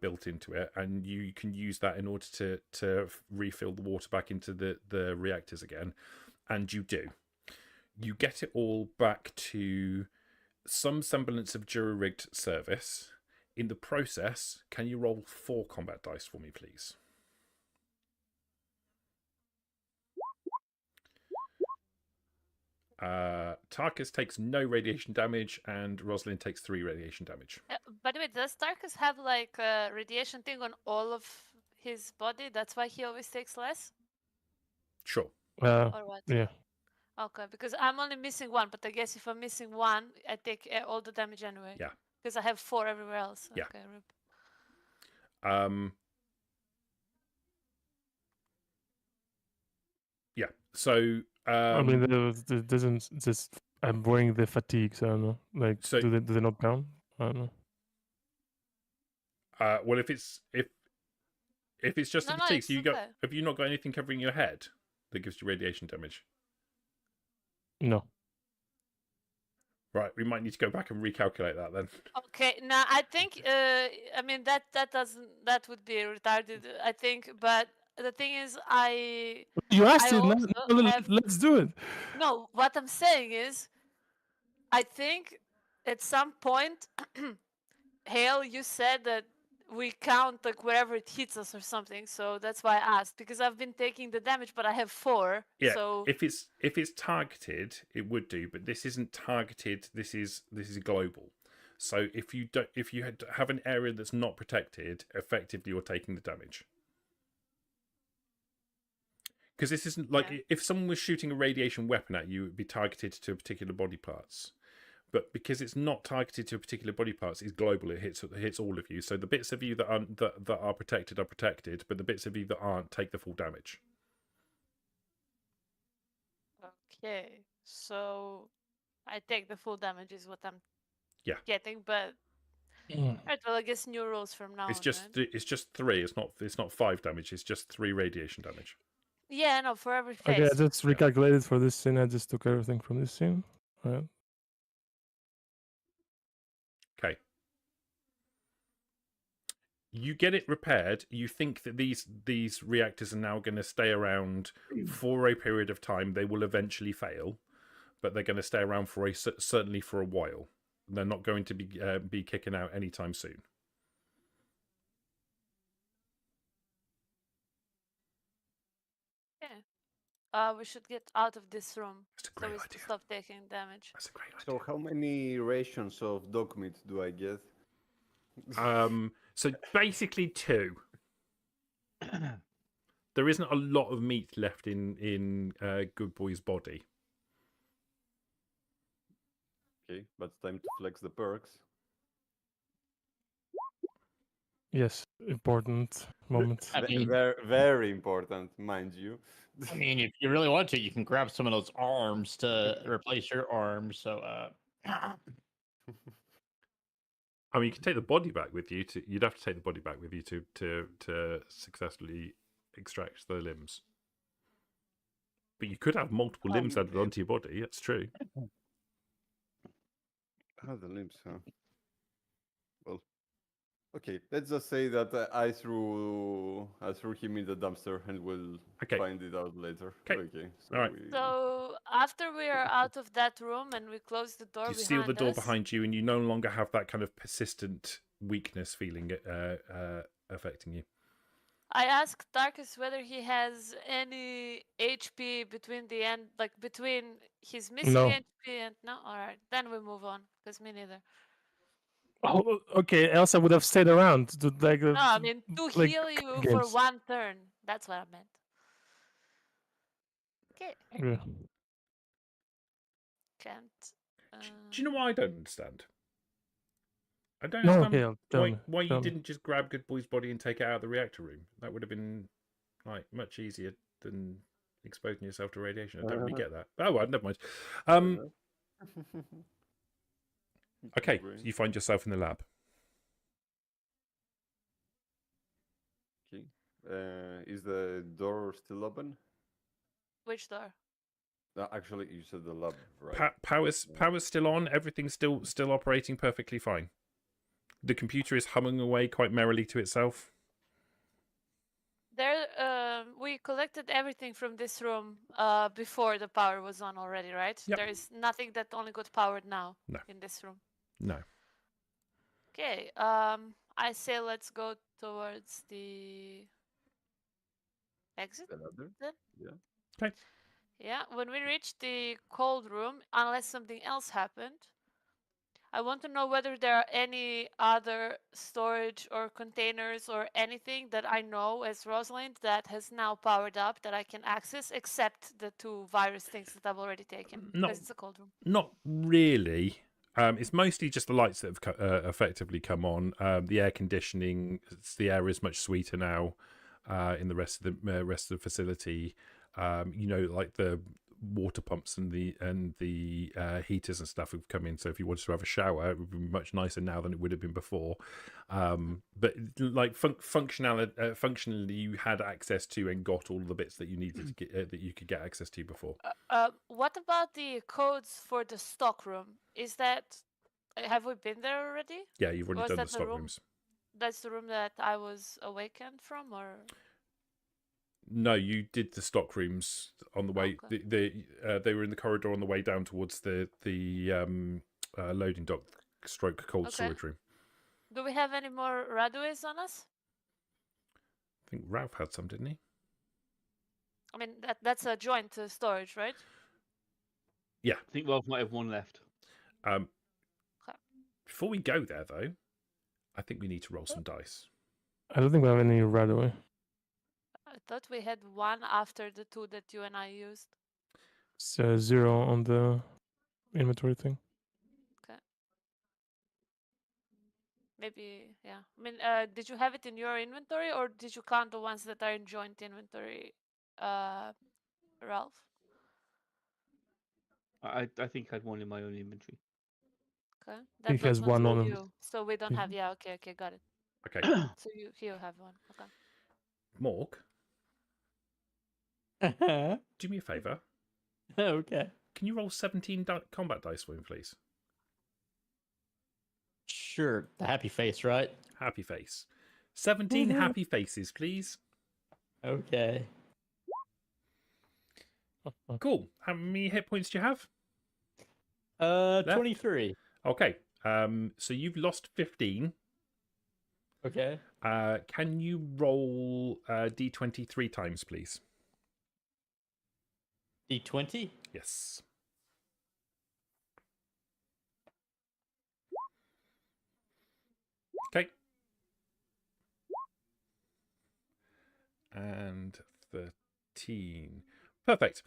[SPEAKER 1] built into it, and you can use that in order to refill the water back into the reactors again, and you do. You get it all back to some semblance of jury-rigged service. In the process, can you roll 4 combat dice for me, please? Tarkus takes no radiation damage, and Rosalind takes 3 radiation damage.
[SPEAKER 2] By the way, does Tarkus have like a radiation thing on all of his body? That's why he always takes less?
[SPEAKER 1] Sure.
[SPEAKER 2] Or what?
[SPEAKER 4] Yeah.
[SPEAKER 2] Okay, because I'm only missing 1, but I guess if I'm missing 1, I take all the damage anyway.
[SPEAKER 1] Yeah.
[SPEAKER 2] Because I have 4 everywhere else.
[SPEAKER 1] Yeah.
[SPEAKER 2] Okay, rip.
[SPEAKER 1] Yeah. So
[SPEAKER 4] I mean, it doesn't just. I'm wearing the fatigue, so I don't know. Like,
[SPEAKER 1] So-
[SPEAKER 4] do they not count? I don't know.
[SPEAKER 1] well, if it's just
[SPEAKER 2] No,
[SPEAKER 1] the
[SPEAKER 2] no,
[SPEAKER 1] fatigue,
[SPEAKER 2] it's
[SPEAKER 1] so you got
[SPEAKER 2] okay.
[SPEAKER 1] have you not got anything covering your head that gives you radiation damage?
[SPEAKER 4] No.
[SPEAKER 1] Right, we might need to go back and recalculate that then.
[SPEAKER 2] Okay, now I think I mean that would be retarded, I think, but the thing is
[SPEAKER 4] You asked
[SPEAKER 2] I
[SPEAKER 4] it.
[SPEAKER 2] also have-
[SPEAKER 4] Let's do it.
[SPEAKER 2] no, what I'm saying is I think at some point Hale, you said that we count like wherever it hits us or something, so that's why I asked, because I've been taking the damage but I have 4.
[SPEAKER 1] Yeah,
[SPEAKER 2] So
[SPEAKER 1] if it's targeted, it would do, but this isn't targeted. This is global. So if you have an area that's not protected, effectively you're taking the damage. Because this isn't like if someone was shooting a radiation weapon at you, it would be targeted to particular body parts. But because it's not targeted to particular body parts, it's global. It hits all of you. So the bits of you that are protected are protected, but the bits of you that aren't take the full damage.
[SPEAKER 2] okay, so I take the full damage is what I'm
[SPEAKER 1] Yeah.
[SPEAKER 2] getting, but alright, well I guess new rules from now
[SPEAKER 1] It's
[SPEAKER 2] on,
[SPEAKER 1] just
[SPEAKER 2] right?
[SPEAKER 1] it's just 3. It's not 5 damage. It's just 3 radiation damage.
[SPEAKER 2] Yeah, no, for every
[SPEAKER 4] Okay,
[SPEAKER 2] phase.
[SPEAKER 4] I just recalculated for this scene. I just took everything from this scene. All right.
[SPEAKER 1] Okay. You get it repaired. You think that these reactors are now going to stay around for a period of time. They will eventually fail, but they're going to stay around for certainly for a while. They're not going to be kicking out anytime soon.
[SPEAKER 2] Yeah. We should get out of this room
[SPEAKER 1] That's a
[SPEAKER 2] so
[SPEAKER 1] great
[SPEAKER 2] we
[SPEAKER 1] idea.
[SPEAKER 2] stop taking damage.
[SPEAKER 1] That's a great
[SPEAKER 6] So
[SPEAKER 1] idea.
[SPEAKER 6] how many rations of dog meat do I get?
[SPEAKER 1] So basically 2. There isn't a lot of meat left in Good Boy's body.
[SPEAKER 6] Okay, but it's time to flex the perks.
[SPEAKER 4] Yes, important moment.
[SPEAKER 7] I mean,
[SPEAKER 6] Very, very important, mind you.
[SPEAKER 7] I mean, if you really want to, you can grab some of those arms to replace your arms. So,
[SPEAKER 1] I mean, you can take the body back with you. You'd have to take the body back with you to successfully extract the limbs. But you could have multiple limbs added onto your body. That's true.
[SPEAKER 6] Oh, the limbs, huh? Well, okay. Let's just say that I threw him in the dumpster, and we'll find it out later.
[SPEAKER 1] Okay.
[SPEAKER 6] So
[SPEAKER 1] All right.
[SPEAKER 2] So after we are out of that room and we close the door
[SPEAKER 1] You
[SPEAKER 2] behind
[SPEAKER 1] seal the door
[SPEAKER 2] us,
[SPEAKER 1] behind you, and you no longer have that kind of persistent weakness feeling affecting you.
[SPEAKER 2] I ask Tarkus whether he has any HP between the end, like between his missing
[SPEAKER 4] No.
[SPEAKER 2] HP and no. All right, then we move on because me neither.
[SPEAKER 4] Oh, okay. Else I would have stayed around to like.
[SPEAKER 2] No, I mean to
[SPEAKER 4] like
[SPEAKER 2] heal you for
[SPEAKER 4] games.
[SPEAKER 2] 1 turn. That's what I meant. Okay.
[SPEAKER 4] Yeah.
[SPEAKER 2] Can't.
[SPEAKER 1] Do you know what I don't understand? I don't
[SPEAKER 4] No,
[SPEAKER 1] understand
[SPEAKER 4] Hale, tell me,
[SPEAKER 1] why you
[SPEAKER 4] tell me.
[SPEAKER 1] didn't just grab Good Boy's body and take it out of the reactor room. That would have been like much easier than exposing yourself to radiation. I don't really get that. Oh well, never mind. Okay, so you find yourself in the lab.
[SPEAKER 6] Okay. Is the door still open?
[SPEAKER 2] Which door?
[SPEAKER 6] No, actually, you said the lab, right?
[SPEAKER 1] Power's still on. Everything's still operating perfectly fine. The computer is humming away quite merrily to itself.
[SPEAKER 2] There, we collected everything from this room before the power was on already, right?
[SPEAKER 1] Yep.
[SPEAKER 2] There is nothing that only got powered now
[SPEAKER 1] No.
[SPEAKER 2] in this room.
[SPEAKER 1] No.
[SPEAKER 2] Okay, I say let's go towards the exit.
[SPEAKER 6] The ladder?
[SPEAKER 2] Then?
[SPEAKER 6] Yeah.
[SPEAKER 1] Okay.
[SPEAKER 2] Yeah, when we reach the cold room, unless something else happened, I want to know whether there are any other storage or containers or anything that I know as Rosalind that has now powered up that I can access, except the 2 virus things that I've already taken, because it's a cold room.
[SPEAKER 1] Not really. It's mostly just the lights that have effectively come on. The air conditioning, the air is much sweeter now in the rest of the facility. Like the water pumps and the heaters and stuff have come in. So if you wanted to have a shower, it would be much nicer now than it would have been before. But like functionally, you had access to and got all the bits that you needed to get that you could get access to before.
[SPEAKER 2] What about the codes for the stock room? Is that have we been there already?
[SPEAKER 1] Yeah, you've already
[SPEAKER 2] Was
[SPEAKER 1] done
[SPEAKER 2] that
[SPEAKER 1] the
[SPEAKER 2] the
[SPEAKER 1] stock
[SPEAKER 2] room?
[SPEAKER 1] rooms.
[SPEAKER 2] That's the room that I was awakened from, or
[SPEAKER 1] No, you did the stock rooms on the way.
[SPEAKER 2] Okay.
[SPEAKER 1] They were in the corridor on the way down towards the loading dock / cold
[SPEAKER 2] Okay.
[SPEAKER 1] storage room.
[SPEAKER 2] do we have any more Radues on us?
[SPEAKER 1] I think Ralph had some, didn't he?
[SPEAKER 2] I mean, that's a joint storage, right?
[SPEAKER 3] I think Ralph might have one left.
[SPEAKER 1] Before we go there, though, I think we need to roll some dice.
[SPEAKER 4] I don't think we have any right away.
[SPEAKER 2] I thought we had 1 after the 2 that you and I used.
[SPEAKER 4] It's 0 on the inventory thing.
[SPEAKER 2] Maybe, yeah. I mean, did you have it in your inventory, or did you count the ones that are in joint inventory, Ralph?
[SPEAKER 3] I think I had one in my own inventory.
[SPEAKER 2] Okay.
[SPEAKER 4] He
[SPEAKER 2] That
[SPEAKER 4] has
[SPEAKER 2] was
[SPEAKER 4] one
[SPEAKER 2] not
[SPEAKER 4] on
[SPEAKER 2] for
[SPEAKER 4] him.
[SPEAKER 2] you, so we don't have. Yeah, okay, got it.
[SPEAKER 1] Okay,
[SPEAKER 2] So you have one. Okay.
[SPEAKER 1] Morg,
[SPEAKER 7] Okay.
[SPEAKER 1] do me a favour. Can you roll 17 combat dice for me, please?
[SPEAKER 7] Sure. The happy face, right?
[SPEAKER 1] Happy face. 17 happy faces, please.
[SPEAKER 7] Okay.
[SPEAKER 1] Cool. How many hit points do you have?
[SPEAKER 7] 23.
[SPEAKER 1] Okay. So you've lost 15.
[SPEAKER 7] Okay.
[SPEAKER 1] Can you roll d20 3 times, please?
[SPEAKER 7] D20?
[SPEAKER 1] Yes. Okay. And 13. Perfect.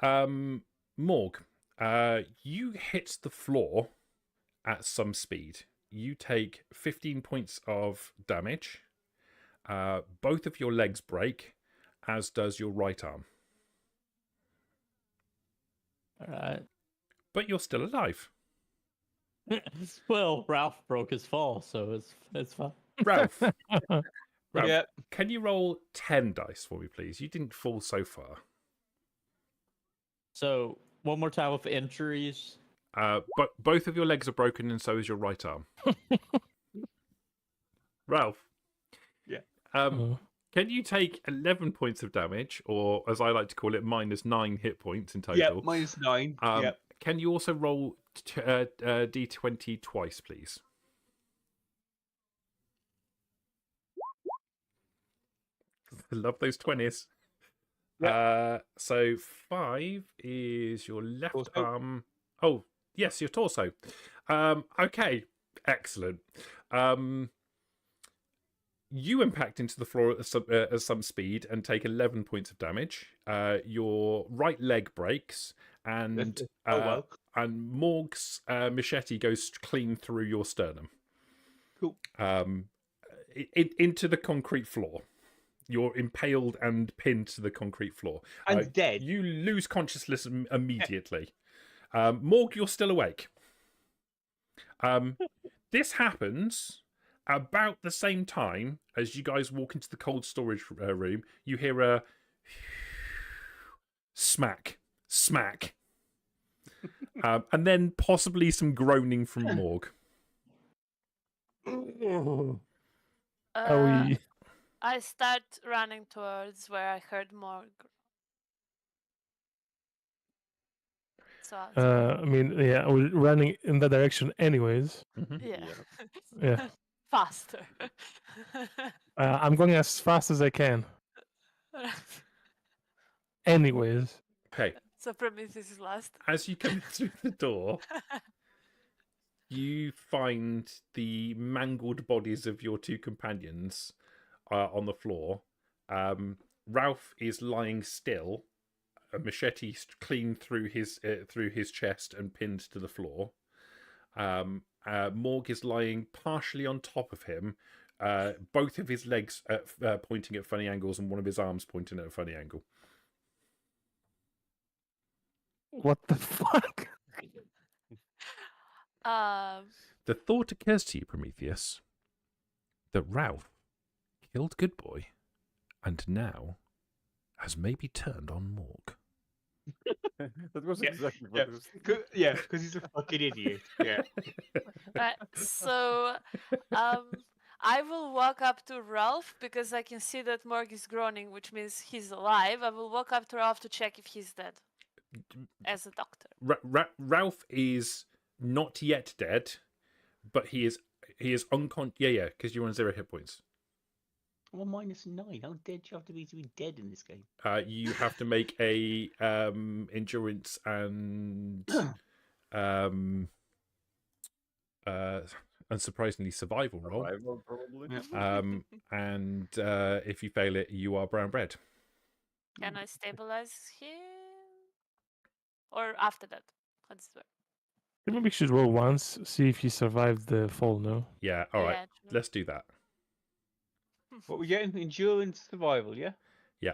[SPEAKER 1] Morg, you hit the floor at some speed. You take 15 points of damage. Both of your legs break, as does your right arm.
[SPEAKER 7] All right.
[SPEAKER 1] But you're still alive.
[SPEAKER 7] Well, Ralph broke his fall, so it's fine.
[SPEAKER 1] Ralph,
[SPEAKER 3] Yeah.
[SPEAKER 1] can you roll 10 dice for me, please? You didn't fall so far.
[SPEAKER 7] So, one more time with injuries.
[SPEAKER 1] But both of your legs are broken, and so is your right arm. Ralph.
[SPEAKER 3] Yeah.
[SPEAKER 1] Can you take 11 points of damage, or as I like to call it, -9 hit points in total?
[SPEAKER 3] Yeah, -9. Yeah.
[SPEAKER 1] Can you also roll d20 twice, please? I love those 20s. So 5 is your left
[SPEAKER 3] Torso.
[SPEAKER 1] arm. Oh, yes, your torso. Okay, excellent. You impact into the floor at some speed and take 11 points of damage. Your right leg breaks, and and Morg's machete goes clean through your sternum.
[SPEAKER 3] Cool.
[SPEAKER 1] Into the concrete floor. You're impaled and pinned to the concrete floor.
[SPEAKER 3] And dead.
[SPEAKER 1] You lose consciousness immediately. Morg, you're still awake. This happens about the same time as you guys walk into the cold storage room. You hear a smack, smack. And then possibly some groaning from Morg.
[SPEAKER 4] Are we?
[SPEAKER 2] I start running towards where I heard more. So
[SPEAKER 4] I mean, yeah, we're running in that direction anyways.
[SPEAKER 2] yeah,
[SPEAKER 4] Yeah.
[SPEAKER 2] faster.
[SPEAKER 4] I'm going as fast as I can. Anyways.
[SPEAKER 1] Okay.
[SPEAKER 2] So Prometheus is last.
[SPEAKER 1] As you come through the door, you find the mangled bodies of your two companions on the floor. Ralph is lying still, a machete clean through his chest and pinned to the floor. Morg is lying partially on top of him, both of his legs pointing at funny angles and one of his arms pointing at a funny angle.
[SPEAKER 4] What the fuck?
[SPEAKER 1] The thought occurs to you, Prometheus, that Ralph killed Good Boy and now has maybe turned on Morg.
[SPEAKER 6] That was
[SPEAKER 3] Yeah,
[SPEAKER 6] exactly
[SPEAKER 3] yeah.
[SPEAKER 6] what I was thinking.
[SPEAKER 3] Yeah, because he's a fucking idiot. Yeah.
[SPEAKER 2] So I will walk up to Ralph because I can see that Morg is groaning, which means he's alive. I will walk up to Ralph to check if he's dead. As a doctor.
[SPEAKER 1] Ralph is not yet dead, but he is unconscious. Yeah, because you're on 0 hit points.
[SPEAKER 3] Well, -9. How dead do you have to be dead in this game?
[SPEAKER 1] You have to make a endurance and unsurprisingly survival roll.
[SPEAKER 6] Survival, probably.
[SPEAKER 3] Yeah.
[SPEAKER 1] And if you fail it, you are brown bread.
[SPEAKER 2] Can I stabilize him? Or after that? How does it work?
[SPEAKER 4] Maybe we should roll once, see if he survived the fall, no?
[SPEAKER 1] Yeah, all right.
[SPEAKER 2] Yeah, true.
[SPEAKER 1] Let's do that.
[SPEAKER 3] What we getting? Endurance, survival, yeah?
[SPEAKER 1] Yeah.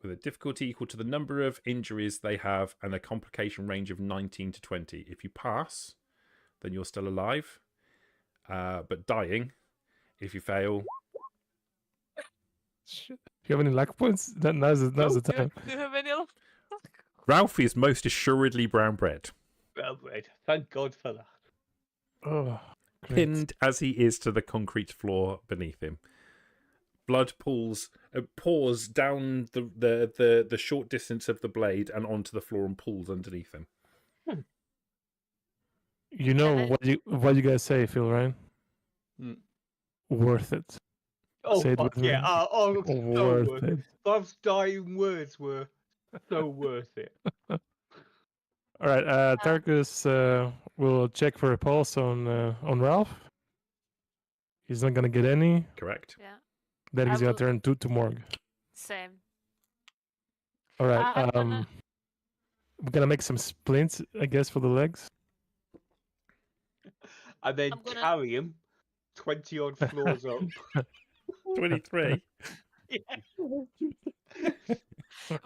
[SPEAKER 1] With a difficulty equal to the number of injuries they have and a complication range of 19 to 20. If you pass, then you're still alive, but dying. If you fail...
[SPEAKER 4] Shit. Do you have any luck points? Now's the time.
[SPEAKER 2] Do you have any?
[SPEAKER 1] Ralph is most assuredly brown bread.
[SPEAKER 3] Well, bread. Thank God for that.
[SPEAKER 4] Oh, great.
[SPEAKER 1] Pinned as he is to the concrete floor beneath him. Blood pours down the short distance of the blade and onto the floor and pools underneath him.
[SPEAKER 4] You know what you guys say, Phil, right? Worth it.
[SPEAKER 3] Oh,
[SPEAKER 4] Say it
[SPEAKER 3] fuck
[SPEAKER 4] with me.
[SPEAKER 3] yeah. So
[SPEAKER 4] Worth
[SPEAKER 3] worth
[SPEAKER 4] it.
[SPEAKER 3] it. Bob's dying words were so worth it.
[SPEAKER 4] All right, Tarkus will check for a pulse on Ralph. He's not gonna get any.
[SPEAKER 1] Correct.
[SPEAKER 2] Yeah.
[SPEAKER 4] Then
[SPEAKER 2] I
[SPEAKER 4] he's gonna
[SPEAKER 2] will-
[SPEAKER 4] turn to Morg.
[SPEAKER 2] Same.
[SPEAKER 4] All right.
[SPEAKER 2] I'm gonna-
[SPEAKER 4] We're gonna make some splints, I guess, for the legs.
[SPEAKER 3] And then
[SPEAKER 2] I'm gonna-
[SPEAKER 3] carry him 20 odd floors up.
[SPEAKER 1] 23.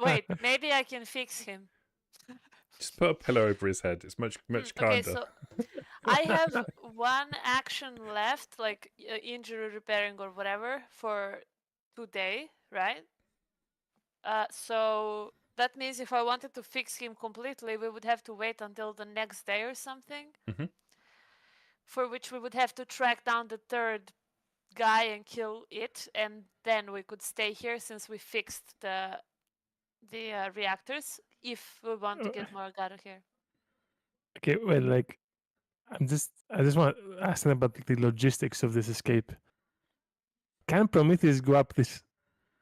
[SPEAKER 2] Wait, maybe I can fix him.
[SPEAKER 1] Just put a pillow over his head. It's much kinder.
[SPEAKER 2] Okay, so I have one action left, like injury repairing or whatever, for today, right? So that means if I wanted to fix him completely, we would have to wait until the next day or something.
[SPEAKER 1] Mhm.
[SPEAKER 2] For which we would have to track down the third guy and kill it, and then we could stay here since we fixed the reactors. If we want to get more out of here.
[SPEAKER 4] Okay, well, like, I just want to ask them about the logistics of this escape. Can Prometheus go up this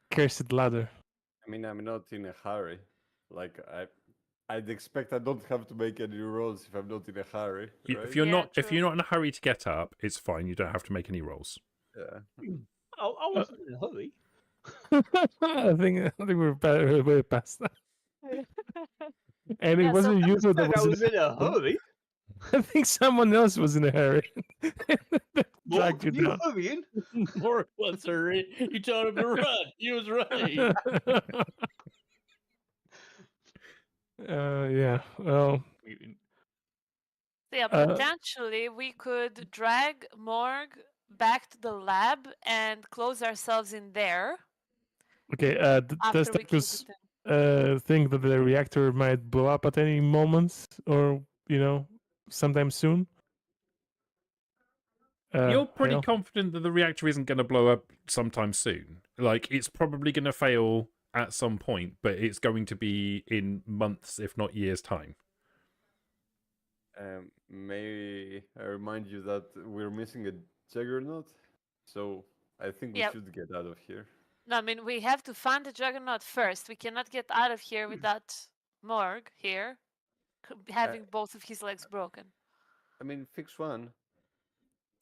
[SPEAKER 4] cursed ladder?
[SPEAKER 6] I mean, I'm not in a hurry. Like, I'd expect I don't have to make any rolls if I'm not in a hurry.
[SPEAKER 1] If
[SPEAKER 6] right?
[SPEAKER 1] you're
[SPEAKER 2] Yeah,
[SPEAKER 1] not
[SPEAKER 2] true.
[SPEAKER 1] in a hurry to get up, it's fine. You don't have to make any rolls.
[SPEAKER 6] Yeah.
[SPEAKER 3] I wasn't in a hurry.
[SPEAKER 4] I think we're way past that. And it
[SPEAKER 2] Yeah, so
[SPEAKER 4] wasn't you that
[SPEAKER 3] I
[SPEAKER 4] was
[SPEAKER 3] was in a hurry.
[SPEAKER 4] I think someone else was in a hurry. drag you
[SPEAKER 3] you
[SPEAKER 4] down.
[SPEAKER 3] hurrying?
[SPEAKER 7] Morg was hurry. You told him to run. He was right.
[SPEAKER 4] Yeah. Well,
[SPEAKER 2] So yeah, potentially we could drag Morg back to the lab and close ourselves in there
[SPEAKER 4] okay. Does
[SPEAKER 2] after we kill the
[SPEAKER 4] Tacos
[SPEAKER 2] thing.
[SPEAKER 4] think that the reactor might blow up at any moment, or sometime soon?
[SPEAKER 1] You're pretty
[SPEAKER 4] Hale?
[SPEAKER 1] confident that the reactor isn't going to blow up sometime soon. Like, it's probably going to fail at some point, but it's going to be in months, if not years' time.
[SPEAKER 6] May I remind you that we're missing a juggernaut, so I think we
[SPEAKER 2] Yep.
[SPEAKER 6] should get out of here.
[SPEAKER 2] No, I mean we have to find the juggernaut first. We cannot get out of here without Morg here having both of his legs broken.
[SPEAKER 6] I mean, fix one.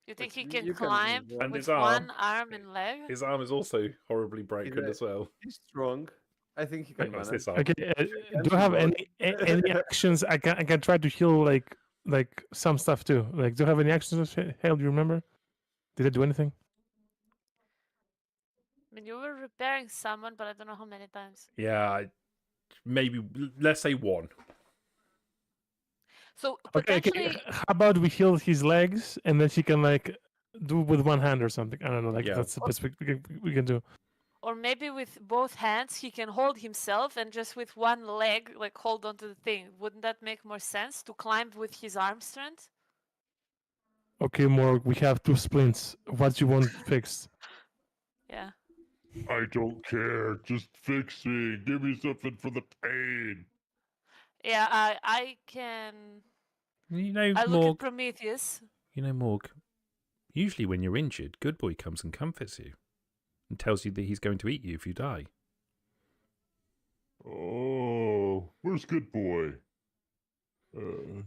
[SPEAKER 2] You think
[SPEAKER 6] But
[SPEAKER 2] he can
[SPEAKER 6] you can
[SPEAKER 2] climb
[SPEAKER 6] walk.
[SPEAKER 1] And
[SPEAKER 2] with
[SPEAKER 1] his arm.
[SPEAKER 2] one arm and leg?
[SPEAKER 1] His arm is also horribly broken as well.
[SPEAKER 6] He's strong. I think he can
[SPEAKER 1] Hang on, it's
[SPEAKER 6] manage.
[SPEAKER 1] this arm.
[SPEAKER 4] Okay. Do I have any actions? I can try to heal like some stuff too. Like, do you have any actions? Hale, do you remember? Did I do anything?
[SPEAKER 2] I mean, you were repairing someone, but I don't know how many times.
[SPEAKER 1] Yeah, maybe, let's say one.
[SPEAKER 2] So
[SPEAKER 4] Okay.
[SPEAKER 2] potentially,
[SPEAKER 4] How about we heal his legs and then she can like do with one hand or something? I don't know. Like
[SPEAKER 1] Yeah.
[SPEAKER 4] that's the best we can do.
[SPEAKER 2] or maybe with both hands he can hold himself and just with one leg like hold onto the thing. Wouldn't that make more sense to climb with his arm strength?
[SPEAKER 4] Okay, Morg, we have 2 splints. What do you want fixed?
[SPEAKER 2] Yeah.
[SPEAKER 5] I don't care. Just fix me. Give me something for the pain.
[SPEAKER 2] Yeah, I can.
[SPEAKER 1] You know,
[SPEAKER 2] I look
[SPEAKER 1] Morg.
[SPEAKER 2] at Prometheus.
[SPEAKER 1] You know, Morg. Usually, when you're injured, Good Boy comes and comforts you, and tells you that he's going to eat you if you die.
[SPEAKER 5] Oh, where's Good Boy?
[SPEAKER 1] Who?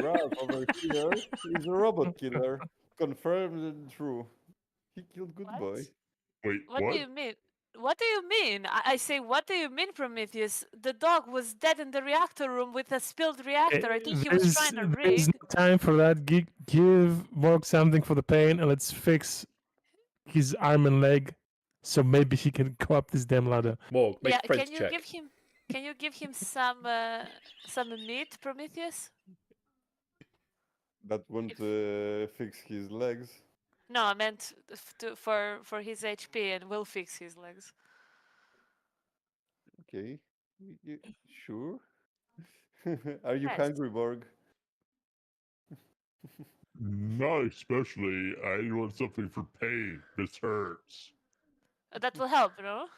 [SPEAKER 6] Ralph over here is a robot killer. Confirmed and true. He killed Good
[SPEAKER 2] What?
[SPEAKER 6] Boy.
[SPEAKER 5] Wait,
[SPEAKER 2] What
[SPEAKER 5] what?
[SPEAKER 2] do you mean? What do you mean? I say, what do you mean, Prometheus? The dog was dead in the reactor room with a spilled reactor. I think he was trying to
[SPEAKER 4] There's
[SPEAKER 2] rig.
[SPEAKER 4] no time for that. Give Morg something for the pain, and let's fix his arm and leg, so maybe he can go up this damn ladder.
[SPEAKER 1] Morg, make
[SPEAKER 2] Yeah,
[SPEAKER 1] a friends
[SPEAKER 2] can you
[SPEAKER 1] check.
[SPEAKER 2] give him? Can you give him some meat, Prometheus?
[SPEAKER 6] That won't fix his legs.
[SPEAKER 2] No, I meant for his HP, and we'll fix his legs.
[SPEAKER 6] Okay. Sure. Are you
[SPEAKER 2] Yes.
[SPEAKER 6] hungry, Borg?
[SPEAKER 5] Not especially. I want something for pain. This hurts.
[SPEAKER 2] That will help, no?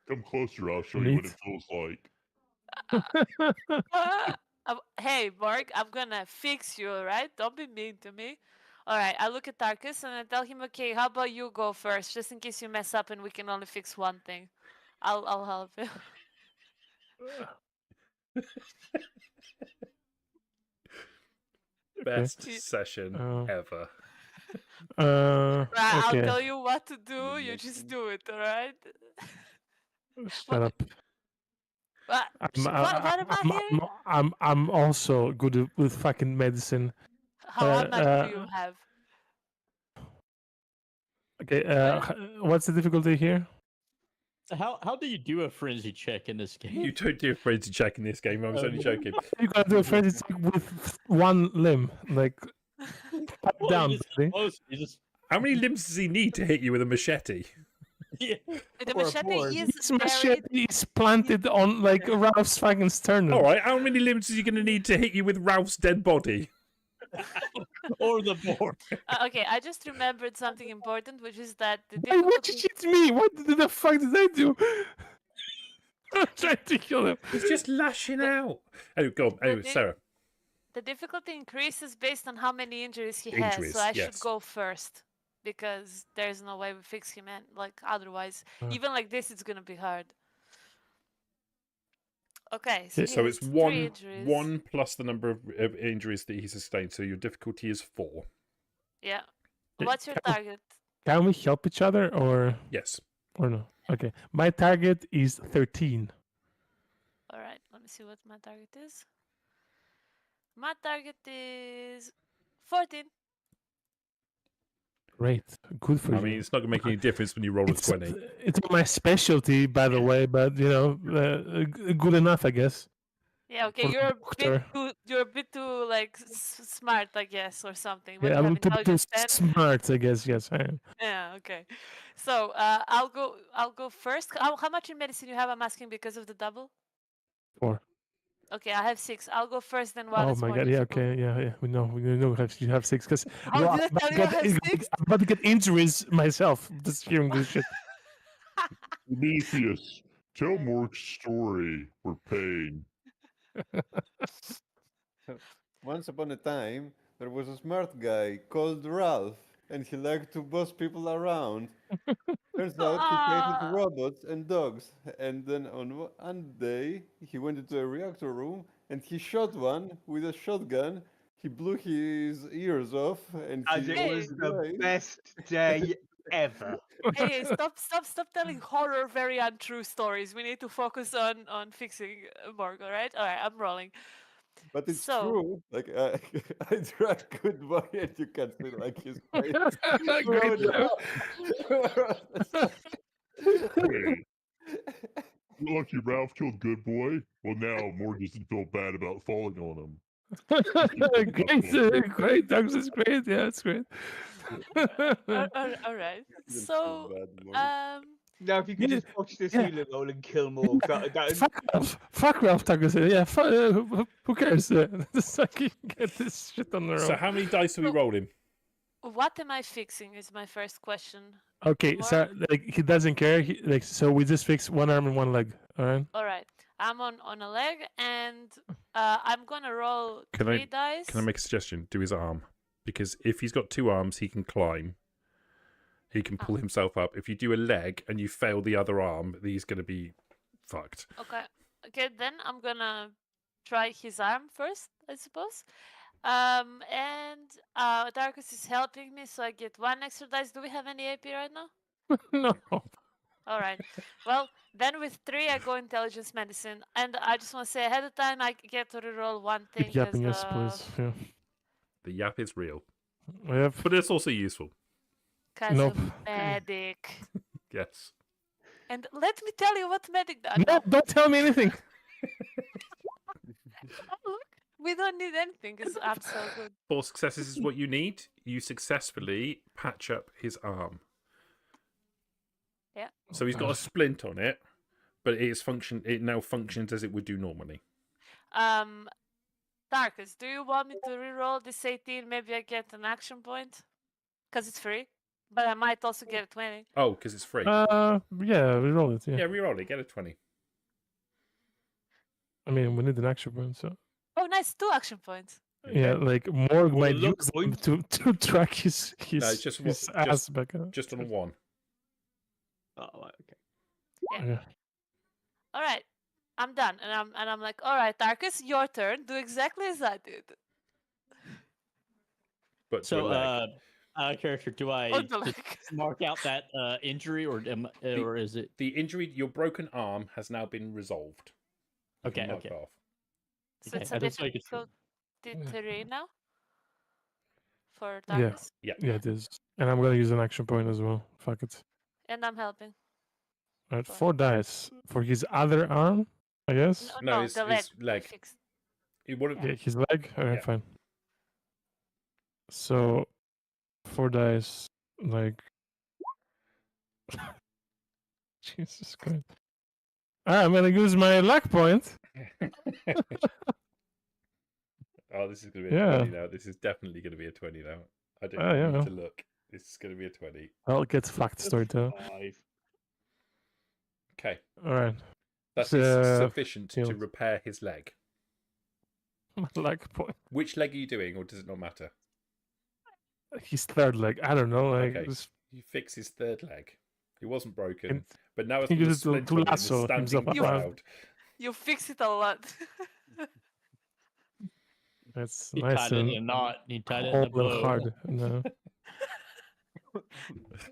[SPEAKER 5] Come closer. I'll show you what
[SPEAKER 4] Meat?
[SPEAKER 5] it feels like.
[SPEAKER 2] Hey, Mark, I'm gonna fix you, alright? Don't be mean to me. Alright, I look at Tarkus and I tell him, okay, how about you go first, just in case you mess up and we can only fix one thing. I'll help you.
[SPEAKER 1] Best
[SPEAKER 2] Okay.
[SPEAKER 1] session ever.
[SPEAKER 2] Right, I'll
[SPEAKER 4] Okay.
[SPEAKER 2] tell you what to do, you just do it, alright?
[SPEAKER 4] Shut up.
[SPEAKER 2] What am I hearing?
[SPEAKER 4] I'm also good with fucking medicine.
[SPEAKER 2] How much do you have?
[SPEAKER 4] Okay. What's the difficulty here?
[SPEAKER 7] So how do you do a frenzy check in this game?
[SPEAKER 1] You don't do a frenzy check in this game. I was only joking.
[SPEAKER 4] You gotta do a frenzy check with one limb, like
[SPEAKER 7] Well,
[SPEAKER 4] down,
[SPEAKER 7] you just,
[SPEAKER 4] buddy.
[SPEAKER 7] you just
[SPEAKER 1] How many limbs does he need to hit you with a machete?
[SPEAKER 7] yeah.
[SPEAKER 2] The
[SPEAKER 7] Or a
[SPEAKER 2] machete
[SPEAKER 7] board.
[SPEAKER 2] is
[SPEAKER 4] This machete is planted on like Ralph's fucking sternum.
[SPEAKER 1] All right, how many limbs is he going to need to hit you with Ralph's dead body?
[SPEAKER 7] or the board.
[SPEAKER 2] Okay, I just remembered something important, which is that the
[SPEAKER 4] Why would you
[SPEAKER 2] difficulty...
[SPEAKER 4] hit me? What the fuck did I do? I'm trying to kill him.
[SPEAKER 1] He's just lashing out. Oh, go on. Anyway, Sarah.
[SPEAKER 2] The difficulty increases based on how many injuries he has, so I should go first. Because there's no way we fix him, and like otherwise, even like this, it's gonna be hard. Okay, so,
[SPEAKER 1] So it's
[SPEAKER 2] 3 injuries.
[SPEAKER 1] one plus the number of injuries that he sustained. So your difficulty is 4.
[SPEAKER 2] Yeah. What's your target?
[SPEAKER 4] Can we help each other or
[SPEAKER 1] Yes.
[SPEAKER 4] or no? Okay, my target is 13.
[SPEAKER 2] All right, let me see what my target is. My target is 14.
[SPEAKER 4] Great, good for
[SPEAKER 1] I
[SPEAKER 4] you.
[SPEAKER 1] mean, it's not going to make any difference when you roll a
[SPEAKER 4] It's
[SPEAKER 1] 20.
[SPEAKER 4] it's my specialty, by the way, but good enough, I guess.
[SPEAKER 2] Yeah, okay,
[SPEAKER 4] For
[SPEAKER 2] you're a bit
[SPEAKER 4] doctor.
[SPEAKER 2] too, you're a bit too like smart, I guess, or something. When
[SPEAKER 4] Yeah,
[SPEAKER 2] you
[SPEAKER 4] I'm
[SPEAKER 2] have
[SPEAKER 4] too
[SPEAKER 2] intelligence 10.
[SPEAKER 4] smart, I guess. Yes, I am.
[SPEAKER 2] Yeah, okay. So I'll go first. How much in medicine you have? I'm asking because of the double.
[SPEAKER 4] 4.
[SPEAKER 2] Okay, I have 6. I'll go first, then while
[SPEAKER 4] Oh
[SPEAKER 2] it's
[SPEAKER 4] my
[SPEAKER 2] more
[SPEAKER 4] god! Yeah,
[SPEAKER 2] difficult.
[SPEAKER 4] okay, yeah. We know you have 6 because
[SPEAKER 2] How did I tell you I have 6?
[SPEAKER 4] I'm about to get injuries myself just hearing this shit.
[SPEAKER 5] Prometheus, tell Morg's story. We're paying.
[SPEAKER 6] Once upon a time, there was a smart guy called Ralph, and he liked to boss people around. Turns out he hated
[SPEAKER 2] Ah.
[SPEAKER 6] robots and dogs. And then on one day, he went into a reactor room and he shot one with a shotgun. He blew his ears off, and
[SPEAKER 3] As
[SPEAKER 6] he
[SPEAKER 3] it
[SPEAKER 2] Hey.
[SPEAKER 3] was
[SPEAKER 6] was
[SPEAKER 3] the
[SPEAKER 6] blind.
[SPEAKER 3] best day ever.
[SPEAKER 2] Hey, stop telling horror, very untrue stories. We need to focus on fixing Morg. All right, I'm rolling.
[SPEAKER 6] But it's
[SPEAKER 2] So-
[SPEAKER 6] true. Like I drank goodbye, and you can see like his face.
[SPEAKER 4] Great.
[SPEAKER 5] Wait. Lucky Ralph killed Good Boy. Well, now Morg doesn't feel bad about falling on him.
[SPEAKER 4] Great. Dogs is great. Yeah, it's great.
[SPEAKER 2] all right.
[SPEAKER 6] Didn't feel
[SPEAKER 2] So
[SPEAKER 6] bad, Morg.
[SPEAKER 3] Now, if you could
[SPEAKER 4] Yeah,
[SPEAKER 3] just watch this
[SPEAKER 4] yeah.
[SPEAKER 3] healer roll and kill more,
[SPEAKER 4] Fuck Ralph Tucker. Yeah, who cares? Just like you get this shit on their
[SPEAKER 1] So
[SPEAKER 4] own.
[SPEAKER 1] how many dice are we rolling?
[SPEAKER 2] what am I fixing? Is my first question.
[SPEAKER 4] Okay, so like he doesn't care. So we just fix one arm and one leg. All right.
[SPEAKER 2] All right, I'm on a leg, and I'm gonna roll
[SPEAKER 1] Can
[SPEAKER 2] 3 dice.
[SPEAKER 1] Can I make a suggestion? Do his arm. Because if he's got 2 arms, he can climb. He can pull himself up. If you do a leg and you fail the other arm, he's going to be fucked.
[SPEAKER 2] Okay, then I'm gonna try his arm first, I suppose. And Darkus is helping me, so I get 1 extra dice. Do we have any AP right now?
[SPEAKER 4] No.
[SPEAKER 2] All right. Well, then with 3, I go intelligence medicine, and I just want to say ahead of time, I get to reroll 1 thing.
[SPEAKER 4] Keep yapping us, please. Yeah.
[SPEAKER 1] The yap is real.
[SPEAKER 4] Yep.
[SPEAKER 1] But it's also useful.
[SPEAKER 2] Because
[SPEAKER 4] Nope.
[SPEAKER 2] of medic.
[SPEAKER 1] Yes.
[SPEAKER 2] And let me tell you what medic does.
[SPEAKER 4] No, don't tell me anything.
[SPEAKER 2] Oh, look, we don't need anything. Because I'm so good.
[SPEAKER 1] 4 successes is what you need. You successfully patch up his arm.
[SPEAKER 2] Yeah.
[SPEAKER 1] So he's got a splint on it, but it now functions as it would do normally.
[SPEAKER 2] Darkus, do you want me to reroll this 18? Maybe I get an action point? Because it's free. But I might also get a 20.
[SPEAKER 1] Oh, because it's free.
[SPEAKER 4] Yeah, reroll it.
[SPEAKER 1] Yeah, reroll it. Get a 20.
[SPEAKER 4] I mean, we need an action point, so.
[SPEAKER 2] Oh, nice. 2 action points.
[SPEAKER 4] Yeah, like Morg
[SPEAKER 3] Well,
[SPEAKER 4] might
[SPEAKER 3] look,
[SPEAKER 4] use them to track his
[SPEAKER 1] it's just
[SPEAKER 4] his
[SPEAKER 1] just-
[SPEAKER 4] ass back up.
[SPEAKER 1] Just on a 1.
[SPEAKER 3] Oh, right, okay.
[SPEAKER 4] Yeah.
[SPEAKER 2] All right. I'm done. And I'm like, all right, Darkus, your turn. Do exactly as I did.
[SPEAKER 1] But to a
[SPEAKER 7] So,
[SPEAKER 1] leg.
[SPEAKER 7] character, do I
[SPEAKER 2] On the
[SPEAKER 7] just
[SPEAKER 2] leg.
[SPEAKER 7] mark out that injury, or is it
[SPEAKER 1] The injury, your broken arm, has now been resolved. You can
[SPEAKER 7] okay?
[SPEAKER 1] mark
[SPEAKER 7] Okay.
[SPEAKER 1] it off.
[SPEAKER 2] So
[SPEAKER 7] Okay,
[SPEAKER 2] it's
[SPEAKER 7] I
[SPEAKER 2] a
[SPEAKER 7] just like it's
[SPEAKER 2] difficult terrain now? For
[SPEAKER 4] Yeah.
[SPEAKER 2] Darkus?
[SPEAKER 1] Yeah.
[SPEAKER 4] Yeah, it is. And I'm gonna use an action point as well. Fuck it.
[SPEAKER 2] And I'm helping.
[SPEAKER 4] All right,
[SPEAKER 2] Fine.
[SPEAKER 4] 4 dice for his other arm, I guess.
[SPEAKER 1] No,
[SPEAKER 2] No,
[SPEAKER 1] it's
[SPEAKER 2] the leg.
[SPEAKER 1] leg.
[SPEAKER 2] Fixed.
[SPEAKER 1] It wouldn't.
[SPEAKER 4] Yeah, his leg. All right,
[SPEAKER 1] Yeah.
[SPEAKER 4] fine. So, 4 dice, like. Jesus Christ. All right, I'm gonna use my luck point.
[SPEAKER 1] Oh, this is going to be a
[SPEAKER 4] Yeah.
[SPEAKER 1] 20 now. This is definitely going to be a 20 now. I don't
[SPEAKER 4] Oh,
[SPEAKER 1] even
[SPEAKER 4] yeah.
[SPEAKER 1] need to look. This is going to be a 20.
[SPEAKER 4] Well, it gets fucked, storyteller.
[SPEAKER 3] 5.
[SPEAKER 1] Okay.
[SPEAKER 4] All right,
[SPEAKER 1] That's
[SPEAKER 4] So,
[SPEAKER 1] sufficient to
[SPEAKER 4] healed.
[SPEAKER 1] repair his leg.
[SPEAKER 4] my luck point.
[SPEAKER 1] Which leg are you doing, or does it not matter?
[SPEAKER 4] His third leg. I don't know. Like,
[SPEAKER 1] Okay.
[SPEAKER 4] this-
[SPEAKER 1] You fix his third leg. It wasn't broken,
[SPEAKER 4] And
[SPEAKER 1] but now it's
[SPEAKER 4] he
[SPEAKER 1] got a
[SPEAKER 4] used it to
[SPEAKER 1] splint on it and it's
[SPEAKER 4] lasso
[SPEAKER 1] standing
[SPEAKER 4] himself up.
[SPEAKER 1] proud.
[SPEAKER 2] You fix it a lot.
[SPEAKER 4] that's
[SPEAKER 7] he
[SPEAKER 4] nice
[SPEAKER 7] tied it in a
[SPEAKER 4] and
[SPEAKER 7] knot. He tied it in a
[SPEAKER 4] cold and
[SPEAKER 7] bow.
[SPEAKER 4] hard. No.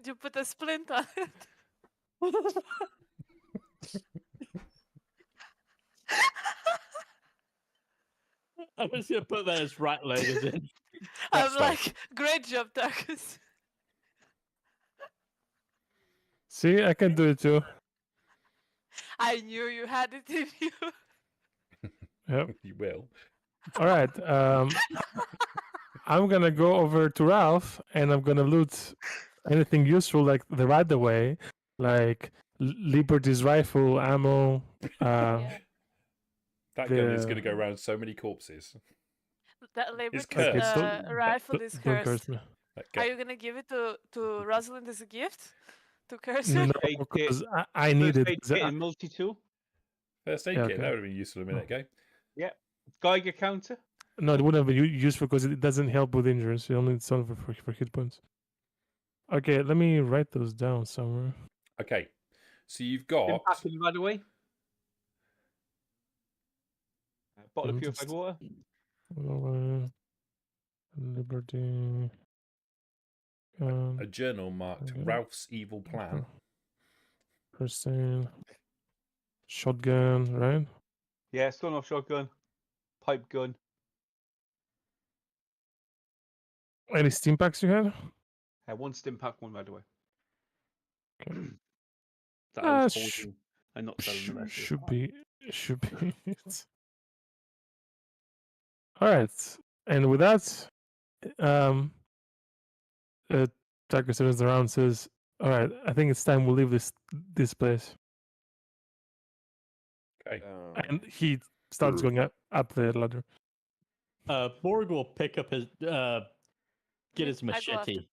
[SPEAKER 2] You put a splint on it.
[SPEAKER 7] I was gonna put that as right leg as in.
[SPEAKER 2] I'm
[SPEAKER 1] fine.
[SPEAKER 2] like, great job, Tarkus.
[SPEAKER 4] See, I can do it too.
[SPEAKER 2] I knew you had it in you.
[SPEAKER 4] Yep.
[SPEAKER 1] You will.
[SPEAKER 4] All right. I'm gonna go over to Ralph, and I'm gonna loot anything useful, like the right away, like Liberty's rifle, ammo.
[SPEAKER 2] Yeah.
[SPEAKER 1] That gun is going to
[SPEAKER 4] The-
[SPEAKER 1] go around so many corpses.
[SPEAKER 2] That Liberty's
[SPEAKER 1] cursed.
[SPEAKER 4] Okay,
[SPEAKER 2] rifle is
[SPEAKER 4] don't
[SPEAKER 2] cursed.
[SPEAKER 4] curse me.
[SPEAKER 1] That
[SPEAKER 2] Are
[SPEAKER 1] gun.
[SPEAKER 2] you gonna give it to Rosalind as a gift? To curse her?
[SPEAKER 4] No,
[SPEAKER 3] Aid kit.
[SPEAKER 4] because I need
[SPEAKER 3] First
[SPEAKER 4] it.
[SPEAKER 3] aid
[SPEAKER 4] 'cause
[SPEAKER 3] kit
[SPEAKER 4] I-
[SPEAKER 3] and multi-tool.
[SPEAKER 1] First aid
[SPEAKER 4] Yeah,
[SPEAKER 1] kit.
[SPEAKER 4] okay.
[SPEAKER 1] That would have been useful a minute ago.
[SPEAKER 3] Geiger counter.
[SPEAKER 4] No, it wouldn't have been useful because it doesn't help with injuries. You only need something for hit points. Okay, let me write those down somewhere.
[SPEAKER 1] Okay. So you've got.
[SPEAKER 3] Impact in right away. Bottle of
[SPEAKER 4] I'm
[SPEAKER 3] purified
[SPEAKER 4] just-
[SPEAKER 3] water.
[SPEAKER 4] Liberty.
[SPEAKER 1] A journal marked
[SPEAKER 4] Okay.
[SPEAKER 1] Ralph's Evil Plan.
[SPEAKER 4] First aid. Shotgun, right?
[SPEAKER 3] Yeah, stun off shotgun. Pipe gun.
[SPEAKER 4] Any steam packs you had?
[SPEAKER 3] One stim pack, one right away.
[SPEAKER 4] Okay.
[SPEAKER 3] That I was
[SPEAKER 4] sh-
[SPEAKER 3] holding and not selling the rest. of it.
[SPEAKER 4] Should be it. All right, and with that, Tucker turns around and says, "All right, I think it's time we leave this place."
[SPEAKER 1] Okay.
[SPEAKER 4] And he starts going up the ladder.
[SPEAKER 7] Borg will pick up his get his
[SPEAKER 2] I go after.
[SPEAKER 7] machete.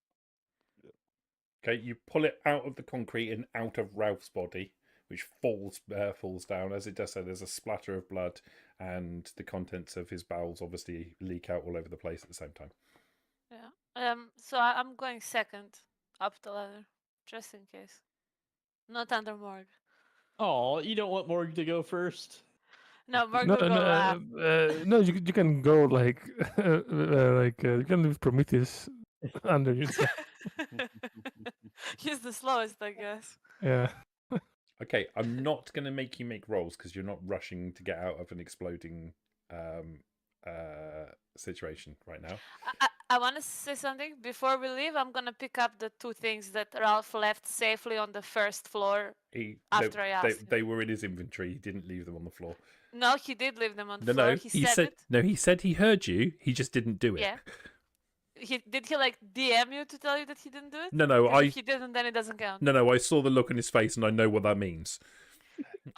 [SPEAKER 1] Okay. You pull it out of the concrete and out of Ralph's body, which falls down. As it does so, there's a splatter of blood, and the contents of his bowels obviously leak out all over the place at the same time.
[SPEAKER 2] Yeah. So I'm going second up the ladder, just in case. Not under Morg.
[SPEAKER 7] Oh, you don't want Morg to go first?
[SPEAKER 2] No, Morg
[SPEAKER 4] No,
[SPEAKER 2] will go last.
[SPEAKER 4] no, you can go like you can leave Prometheus under you.
[SPEAKER 2] He's the slowest, I guess.
[SPEAKER 4] Yeah.
[SPEAKER 1] Okay, I'm not going to make you make rolls because you're not rushing to get out of an exploding situation right now.
[SPEAKER 2] I want to say something. Before we leave, I'm going to pick up the two things that Ralph left safely on the first floor after I asked him.
[SPEAKER 1] They were in his inventory. He didn't leave them on the floor.
[SPEAKER 2] No, he did leave them on the
[SPEAKER 1] No,
[SPEAKER 2] floor.
[SPEAKER 1] no.
[SPEAKER 2] He said it.
[SPEAKER 1] No, he said he heard you. He just didn't do it.
[SPEAKER 2] Yeah. Did he like DM you to tell you that he didn't do it?
[SPEAKER 1] No,
[SPEAKER 2] 'Cause if he didn't, then it doesn't count.
[SPEAKER 1] No, I saw the look on his face and I know what that means.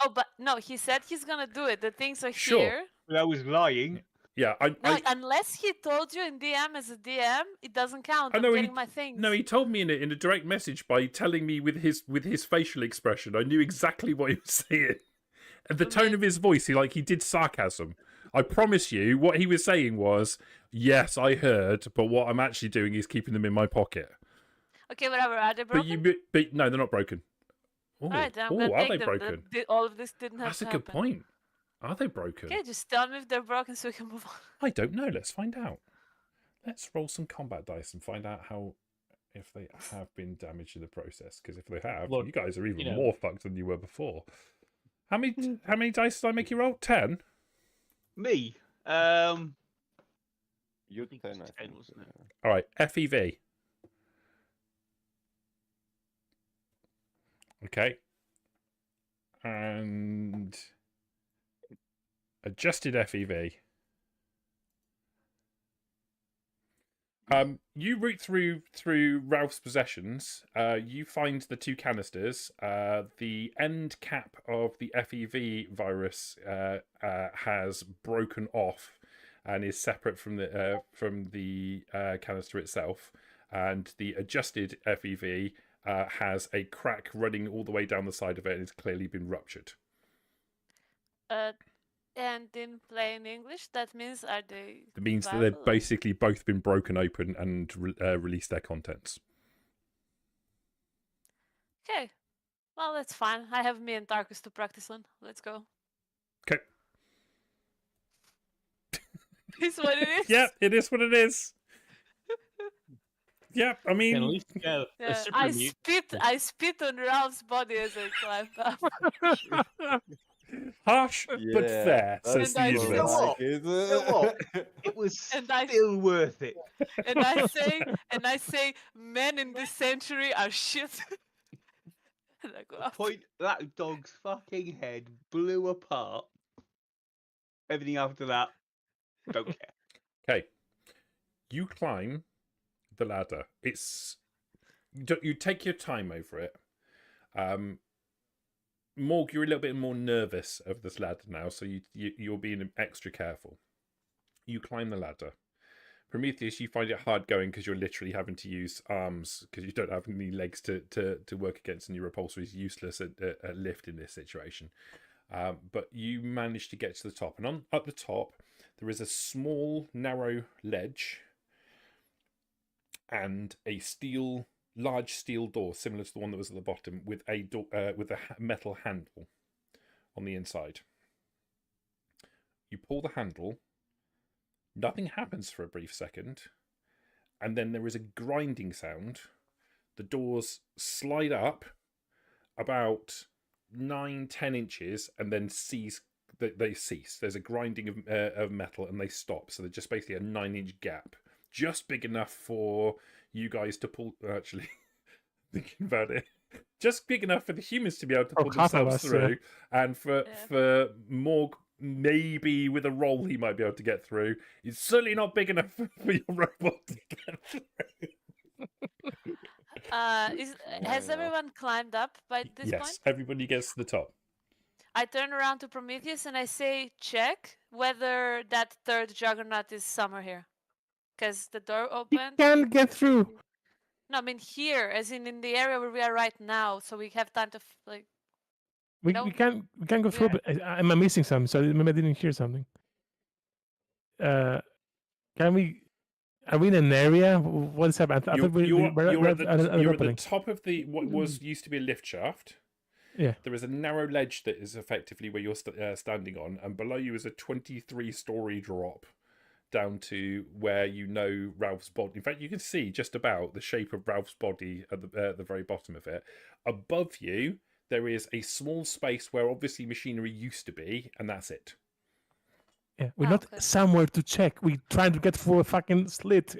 [SPEAKER 2] Oh, but no, he said he's gonna do it. The things are
[SPEAKER 1] Sure.
[SPEAKER 2] here.
[SPEAKER 3] But I was lying.
[SPEAKER 1] Yeah,
[SPEAKER 2] No, unless he told you in DM as a DM, it doesn't count.
[SPEAKER 1] I know
[SPEAKER 2] I'm
[SPEAKER 1] he-
[SPEAKER 2] getting my things.
[SPEAKER 1] No, he told me in a direct message by telling me with his facial expression. I knew exactly what he was saying. And the tone of his voice, he did sarcasm. I promise you, what he was saying was, "Yes, I heard, but what I'm actually doing is keeping them in my pocket."
[SPEAKER 2] Okay, whatever. Are they broken?
[SPEAKER 1] But no, they're not broken. Oh,
[SPEAKER 2] All right, then I'm
[SPEAKER 1] oh,
[SPEAKER 2] gonna
[SPEAKER 1] are
[SPEAKER 2] take
[SPEAKER 1] they
[SPEAKER 2] them.
[SPEAKER 1] broken?
[SPEAKER 2] All of this didn't have
[SPEAKER 1] That's
[SPEAKER 2] to
[SPEAKER 1] a good
[SPEAKER 2] happen.
[SPEAKER 1] point. Are they broken?
[SPEAKER 2] Okay, just tell me if they're broken so we can move on.
[SPEAKER 1] I don't know. Let's find out. Let's roll some combat dice and find out if they have been damaged in the process. Because if they have,
[SPEAKER 7] Look,
[SPEAKER 1] you guys are even
[SPEAKER 7] you know.
[SPEAKER 1] more fucked than you were before. How many dice did I make you roll? 10?
[SPEAKER 3] Me.
[SPEAKER 6] You
[SPEAKER 3] think
[SPEAKER 6] 10,
[SPEAKER 3] it's
[SPEAKER 6] I
[SPEAKER 3] 10,
[SPEAKER 6] think.
[SPEAKER 3] wasn't it?
[SPEAKER 6] yeah.
[SPEAKER 1] All right, FEV. Okay. And adjusted FEV. You root through Ralph's possessions. You find the two canisters. The end cap of the FEV virus has broken off and is separate from the canister itself. And the adjusted FEV has a crack running all the way down the side of it and it's clearly been ruptured.
[SPEAKER 2] And in plain English, that means are they?
[SPEAKER 1] It means that
[SPEAKER 2] viable
[SPEAKER 1] they've
[SPEAKER 2] or-
[SPEAKER 1] basically both been broken open and released their contents.
[SPEAKER 2] Okay. Well, that's fine. I have me and Tarkus to practice on. Let's go.
[SPEAKER 1] Okay.
[SPEAKER 2] It's what it is.
[SPEAKER 1] Yeah, it is what it is. Yeah, I
[SPEAKER 7] And at
[SPEAKER 1] mean,
[SPEAKER 7] least you have
[SPEAKER 2] Yeah,
[SPEAKER 7] a super
[SPEAKER 2] I
[SPEAKER 7] mute.
[SPEAKER 2] spit on Ralph's body as I climbed up.
[SPEAKER 1] Harsh but
[SPEAKER 6] Yeah,
[SPEAKER 1] fair, says
[SPEAKER 6] that's
[SPEAKER 1] the
[SPEAKER 2] And I
[SPEAKER 6] more
[SPEAKER 2] say-
[SPEAKER 1] universe.
[SPEAKER 6] like it.
[SPEAKER 3] You know what? It was
[SPEAKER 2] And I-
[SPEAKER 3] still worth it.
[SPEAKER 2] and I say, men in this century are shit. And I go
[SPEAKER 3] The
[SPEAKER 2] up.
[SPEAKER 3] point that dog's fucking head blew apart. Everything after that, don't care.
[SPEAKER 1] Okay, you climb the ladder. It's you take your time over it. Morg, you're a little bit more nervous of this ladder now, so you're being extra careful. You climb the ladder. Prometheus, you find it hard going because you're literally having to use arms because you don't have any legs to work against, and your repulsor is useless at lift in this situation. But you manage to get to the top, and at the top there is a small, narrow ledge and a large steel door, similar to the one that was at the bottom, with a metal handle on the inside. You pull the handle. Nothing happens for a brief second, and then there is a grinding sound. The doors slide up about 9-10 inches, and then cease. They cease. There's a grinding of metal, and they stop. So they're just basically a 9-inch gap, just big enough for you guys to pull. Actually, thinking about it, just big enough for the humans to be able to pull
[SPEAKER 4] half of
[SPEAKER 1] themselves
[SPEAKER 4] us,
[SPEAKER 1] through, and for
[SPEAKER 2] Yeah.
[SPEAKER 1] Morg, maybe with a roll he might be able to get through. It's certainly not big enough for your robot to get through.
[SPEAKER 2] Has
[SPEAKER 6] Yeah.
[SPEAKER 2] everyone climbed up by this
[SPEAKER 1] Yes,
[SPEAKER 2] point?
[SPEAKER 1] everybody gets to the top.
[SPEAKER 2] I turn around to Prometheus and I say, check whether that third juggernaut is somewhere here. Because the door
[SPEAKER 4] You
[SPEAKER 2] opened.
[SPEAKER 4] can't get through.
[SPEAKER 2] No, I mean here, as in the area where we are right now, so we have time to
[SPEAKER 4] We
[SPEAKER 2] No.
[SPEAKER 4] can't go through.
[SPEAKER 2] Yeah.
[SPEAKER 4] But am I missing something? So maybe I didn't hear something. Can we? Are we in an area? What's happening? I thought
[SPEAKER 1] You're at the
[SPEAKER 4] opening.
[SPEAKER 1] top of what was used to be a lift shaft.
[SPEAKER 4] Yeah.
[SPEAKER 1] There is a narrow ledge that is effectively where you're standing on, and below you is a 23-story drop down to where you know Ralph's body. In fact, you can see just about the shape of Ralph's body at the very bottom of it. Above you, there is a small space where obviously machinery used to be, and that's it.
[SPEAKER 4] Yeah, we're not
[SPEAKER 2] Okay.
[SPEAKER 4] somewhere to check. We're trying to get through a fucking slit.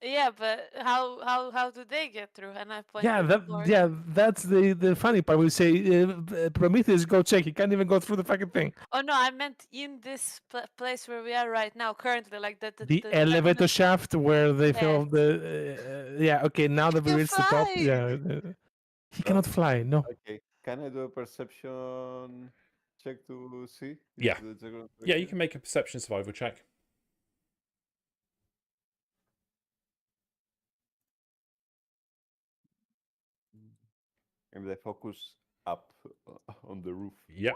[SPEAKER 2] Yeah, but how do they get through? And I point
[SPEAKER 4] Yeah,
[SPEAKER 2] to Morg.
[SPEAKER 4] that's the funny part. We say Prometheus, go check. He can't even go through the fucking thing.
[SPEAKER 2] Oh no, I meant in this place where we are right now, currently, like the
[SPEAKER 4] The elevator
[SPEAKER 2] juggernaut-
[SPEAKER 4] shaft where they
[SPEAKER 2] Yes.
[SPEAKER 4] film the. Yeah, okay. Now that we
[SPEAKER 2] can
[SPEAKER 4] reach the top,
[SPEAKER 2] fly!
[SPEAKER 4] yeah, he cannot fly. No.
[SPEAKER 6] Okay, can I do a perception check to see? if
[SPEAKER 1] Yeah.
[SPEAKER 6] the juggernaut is
[SPEAKER 1] Yeah, you
[SPEAKER 6] here?
[SPEAKER 1] can make a perception survival check.
[SPEAKER 6] And I focus up on the roof.
[SPEAKER 1] Yep.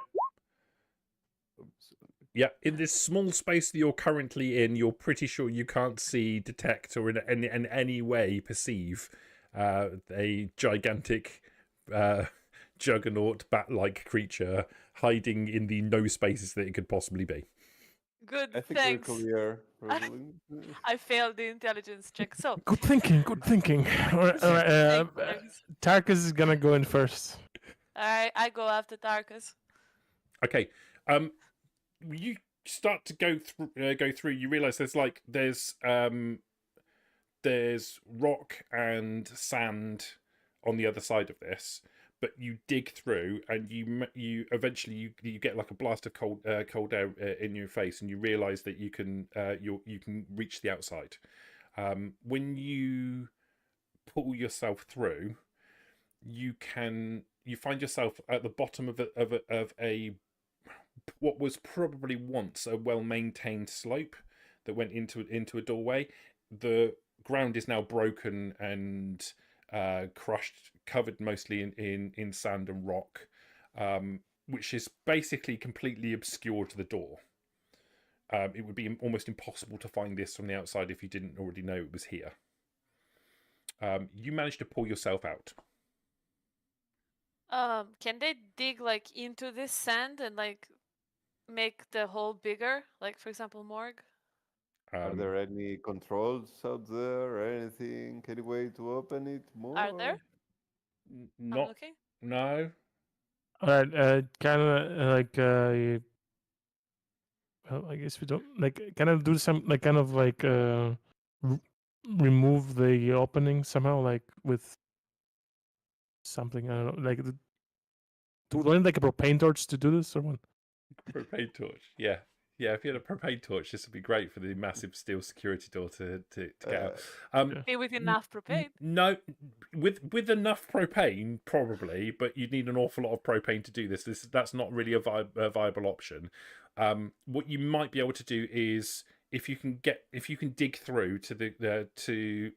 [SPEAKER 6] Oops.
[SPEAKER 1] Yeah, in this small space that you're currently in, you're pretty sure you can't see, detect, or in any way perceive a gigantic juggernaut bat-like creature hiding in the no spaces that it could possibly be.
[SPEAKER 2] Good,
[SPEAKER 6] I think
[SPEAKER 2] thanks.
[SPEAKER 6] we're clear. Probably.
[SPEAKER 2] I failed the intelligence check. So
[SPEAKER 4] Good thinking. Good thinking. All right,
[SPEAKER 2] thanks.
[SPEAKER 4] Tarkus is gonna go in first.
[SPEAKER 2] Alright, I go after Tarkus.
[SPEAKER 1] Okay, you start to go through. You realise there's rock and sand on the other side of this, but you dig through and you eventually you get like a blast of cold air in your face, and you realise that you can reach the outside. When you pull yourself through, you find yourself at the bottom of a what was probably once a well-maintained slope that went into a doorway. The ground is now broken and crushed, covered mostly in sand and rock, which is basically completely obscured the door. It would be almost impossible to find this from the outside if you didn't already know it was here. You managed to pull yourself out.
[SPEAKER 2] Can they dig like into this sand and like make the hole bigger? Like for example, Morg?
[SPEAKER 6] Are there any controls out there or anything? Any way to open it more?
[SPEAKER 2] Are there? I'm
[SPEAKER 1] Not
[SPEAKER 2] looking.
[SPEAKER 1] no.
[SPEAKER 4] Alright, kind of like well, I guess we don't like kind of do some like kind of like remove the opening somehow, like with something. I don't know, like do we need like a propane torch to do this or what?
[SPEAKER 1] Propane torch. Yeah. Yeah, if you had a propane torch, this would be great for the massive steel security door to get out.
[SPEAKER 4] Yeah.
[SPEAKER 2] Hey, with enough propane.
[SPEAKER 1] No, with enough propane, probably, but you'd need an awful lot of propane to do this. That's not really a viable option. What you might be able to do is if you can dig through to the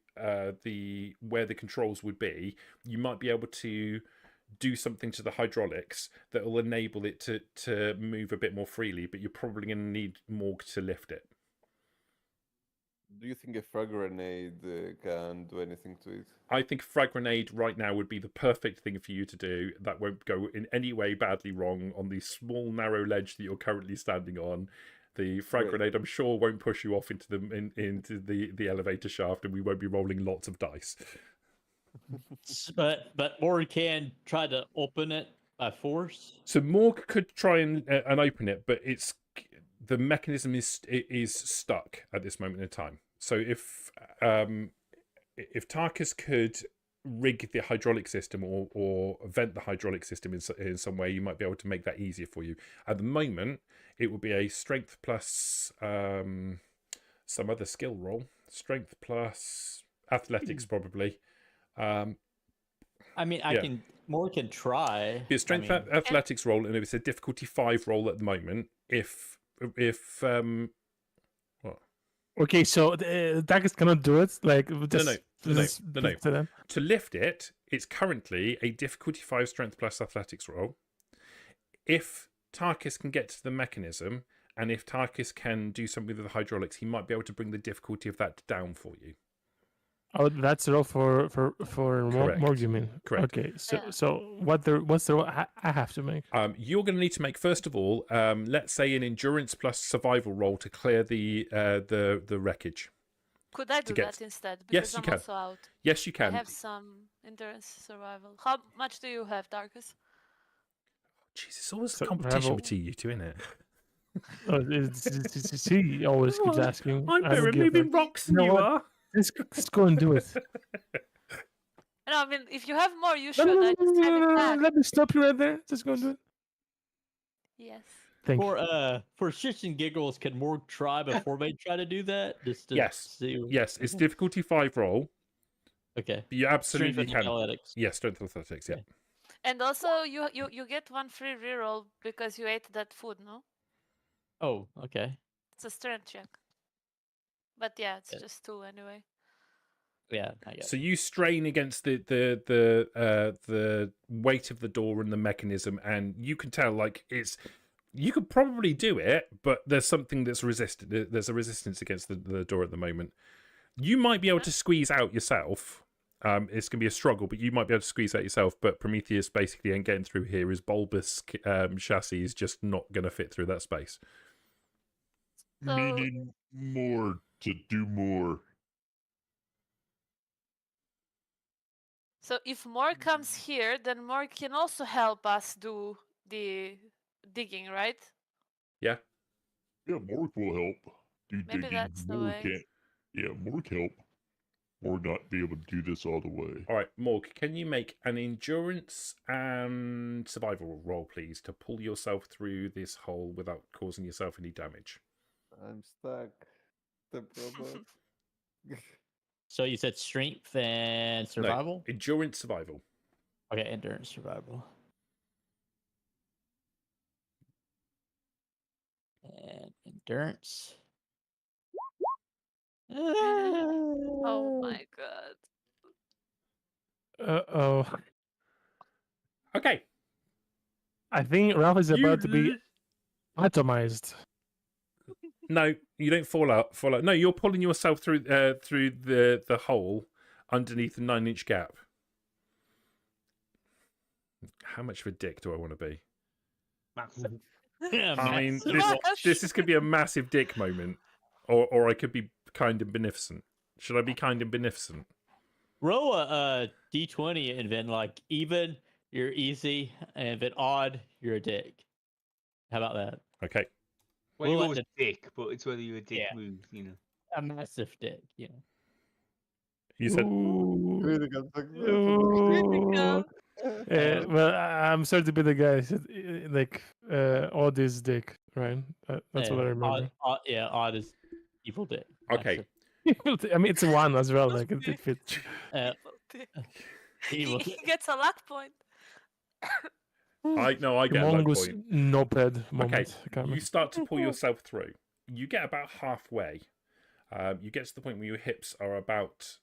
[SPEAKER 1] where the controls would be, you might be able to do something to the hydraulics that will enable it to move a bit more freely, but you're probably going to need Morg to lift it.
[SPEAKER 6] Do you think a frag grenade can do anything to it?
[SPEAKER 1] I think frag grenade right now would be the perfect thing for you to do. That won't go in any way badly wrong on the small narrow ledge that you're currently standing on. The frag grenade, I'm sure, won't push you off into the elevator shaft, and we won't be rolling lots of dice.
[SPEAKER 7] But Morg can try to open it by force.
[SPEAKER 1] So Morg could try and open it, but the mechanism is stuck at this moment in time. So if Tarkus could rig the hydraulic system or vent the hydraulic system in some way, you might be able to make that easier for you. At the moment, it would be a strength plus some other skill roll. Strength plus athletics, probably.
[SPEAKER 7] I mean, Morg can try.
[SPEAKER 1] Be a strength athletics roll, and it's a difficulty 5 roll at the moment. If what?
[SPEAKER 4] Okay, so Daggers cannot do it. Like
[SPEAKER 1] No.
[SPEAKER 4] To
[SPEAKER 1] lift it, it's currently a difficulty 5 strength plus athletics roll. If Tarkus can get to the mechanism, and if Tarkus can do something with the hydraulics, he might be able to bring the difficulty of that down for you.
[SPEAKER 4] Oh, that's a roll for Morg, you mean?
[SPEAKER 1] Correct.
[SPEAKER 4] Okay, so what's the roll I have to make?
[SPEAKER 1] You're going to need to make, first of all, let's say an endurance plus survival roll to clear the wreckage.
[SPEAKER 2] Could I do that instead?
[SPEAKER 1] Yes,
[SPEAKER 2] Because
[SPEAKER 1] you
[SPEAKER 2] I'm
[SPEAKER 1] can.
[SPEAKER 2] also out.
[SPEAKER 1] Yes, you can.
[SPEAKER 2] I have some endurance survival. How much do you have, Darkus?
[SPEAKER 1] Jeez, it's always a competition
[SPEAKER 4] Survival.
[SPEAKER 1] between you two, isn't it?
[SPEAKER 4] He always keeps asking.
[SPEAKER 1] I'm
[SPEAKER 4] I
[SPEAKER 1] better
[SPEAKER 4] will
[SPEAKER 1] at
[SPEAKER 4] give
[SPEAKER 1] moving
[SPEAKER 4] her.
[SPEAKER 1] rocks than
[SPEAKER 4] You know
[SPEAKER 1] you
[SPEAKER 4] what?
[SPEAKER 1] are.
[SPEAKER 4] Let's go and do it.
[SPEAKER 2] No, I mean, if you have more, you
[SPEAKER 4] No,
[SPEAKER 2] should.
[SPEAKER 4] no,
[SPEAKER 2] I just have it back.
[SPEAKER 4] let me stop you right there. Just go and do it.
[SPEAKER 2] Yes.
[SPEAKER 4] Thank you.
[SPEAKER 7] For shits and giggles, can Morg try before they try to do that? Just to
[SPEAKER 1] Yes.
[SPEAKER 7] see.
[SPEAKER 1] Yes, it's difficulty 5 roll.
[SPEAKER 7] Okay.
[SPEAKER 1] You absolutely
[SPEAKER 7] Strength and
[SPEAKER 1] can.
[SPEAKER 7] athletics.
[SPEAKER 1] Yes, strength and athletics, yeah.
[SPEAKER 7] Okay.
[SPEAKER 2] And also, you get one free reroll because you ate that food, no?
[SPEAKER 7] Oh, okay.
[SPEAKER 2] It's a strength check. But yeah, it's
[SPEAKER 7] Yeah.
[SPEAKER 2] just 2 anyway.
[SPEAKER 7] Yeah, I guess.
[SPEAKER 1] So you strain against the weight of the door and the mechanism, and you can tell like you could probably do it, but there's something that's resisted. There's a resistance against the door at the moment. You might be able to squeeze out yourself. It's going to be a struggle, but you might be able to squeeze out yourself. But Prometheus basically ain't getting through here. His bulbous chassis is just not going to fit through that space.
[SPEAKER 2] So-
[SPEAKER 5] Meaning more to do more.
[SPEAKER 2] So if Morg comes here, then Morg can also help us do the digging, right?
[SPEAKER 1] Yeah.
[SPEAKER 5] Yeah, Morg will help. Do
[SPEAKER 2] Maybe
[SPEAKER 5] digging.
[SPEAKER 2] that's the
[SPEAKER 5] Morg
[SPEAKER 2] way.
[SPEAKER 5] can't. Yeah, Morg help. Or not be able to do this all the way.
[SPEAKER 1] All right, Morg, can you make an endurance and survival roll, please, to pull yourself through this hole without causing yourself any damage?
[SPEAKER 6] I'm stuck. The robot.
[SPEAKER 7] So you said strength and
[SPEAKER 1] No,
[SPEAKER 7] survival?
[SPEAKER 1] endurance, survival.
[SPEAKER 7] Okay, endurance, survival. And endurance.
[SPEAKER 2] Oh my god.
[SPEAKER 4] Oh,
[SPEAKER 1] Okay.
[SPEAKER 4] I think Ralph is about to be atomized.
[SPEAKER 1] No, you don't fall out. No, you're pulling yourself through the hole underneath the 9-inch gap. How much of a dick do I want to be?
[SPEAKER 3] Massive.
[SPEAKER 7] Yeah,
[SPEAKER 1] I mean,
[SPEAKER 7] massive.
[SPEAKER 1] this could be a massive dick moment, or I could be kind and beneficent. Should I be kind and beneficent?
[SPEAKER 7] Roll a d20 and then like even you're easy, and if it's odd, you're a dick. How about that?
[SPEAKER 1] Okay.
[SPEAKER 3] Well,
[SPEAKER 7] We'll
[SPEAKER 3] you're
[SPEAKER 7] let
[SPEAKER 3] always a dick, but it's whether you're a dick
[SPEAKER 7] Yeah.
[SPEAKER 3] move, you know.
[SPEAKER 7] A massive dick,
[SPEAKER 1] You said
[SPEAKER 4] Ooh.
[SPEAKER 6] Critical success.
[SPEAKER 4] Ooh.
[SPEAKER 7] Uh,
[SPEAKER 4] Well, I'm sorry to be the guy. Who said, like, odd is dick, right? That's what I remember.
[SPEAKER 7] Odd is evil dick.
[SPEAKER 1] okay.
[SPEAKER 4] I mean, it's a one as well. Like it fits.
[SPEAKER 7] Uh, evil
[SPEAKER 2] He
[SPEAKER 7] dick.
[SPEAKER 2] gets a luck point.
[SPEAKER 1] I get a luck
[SPEAKER 4] Humongous
[SPEAKER 1] point.
[SPEAKER 4] noped moment.
[SPEAKER 1] Okay,
[SPEAKER 4] Cameron.
[SPEAKER 1] you start to pull yourself through. You get about halfway. You get to the point where your hips are about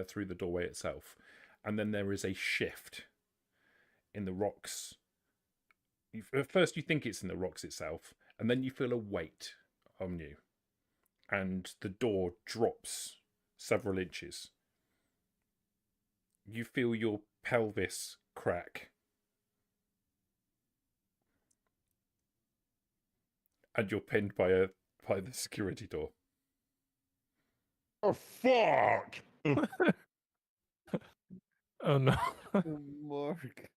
[SPEAKER 1] through the doorway itself, and then there is a shift in the rocks. At first, you think it's in the rocks itself, and then you feel a weight on you, and the door drops several inches. You feel your pelvis crack. And you're pinned by the security door.
[SPEAKER 5] Oh, fuck!
[SPEAKER 4] Oh no.
[SPEAKER 6] Mark.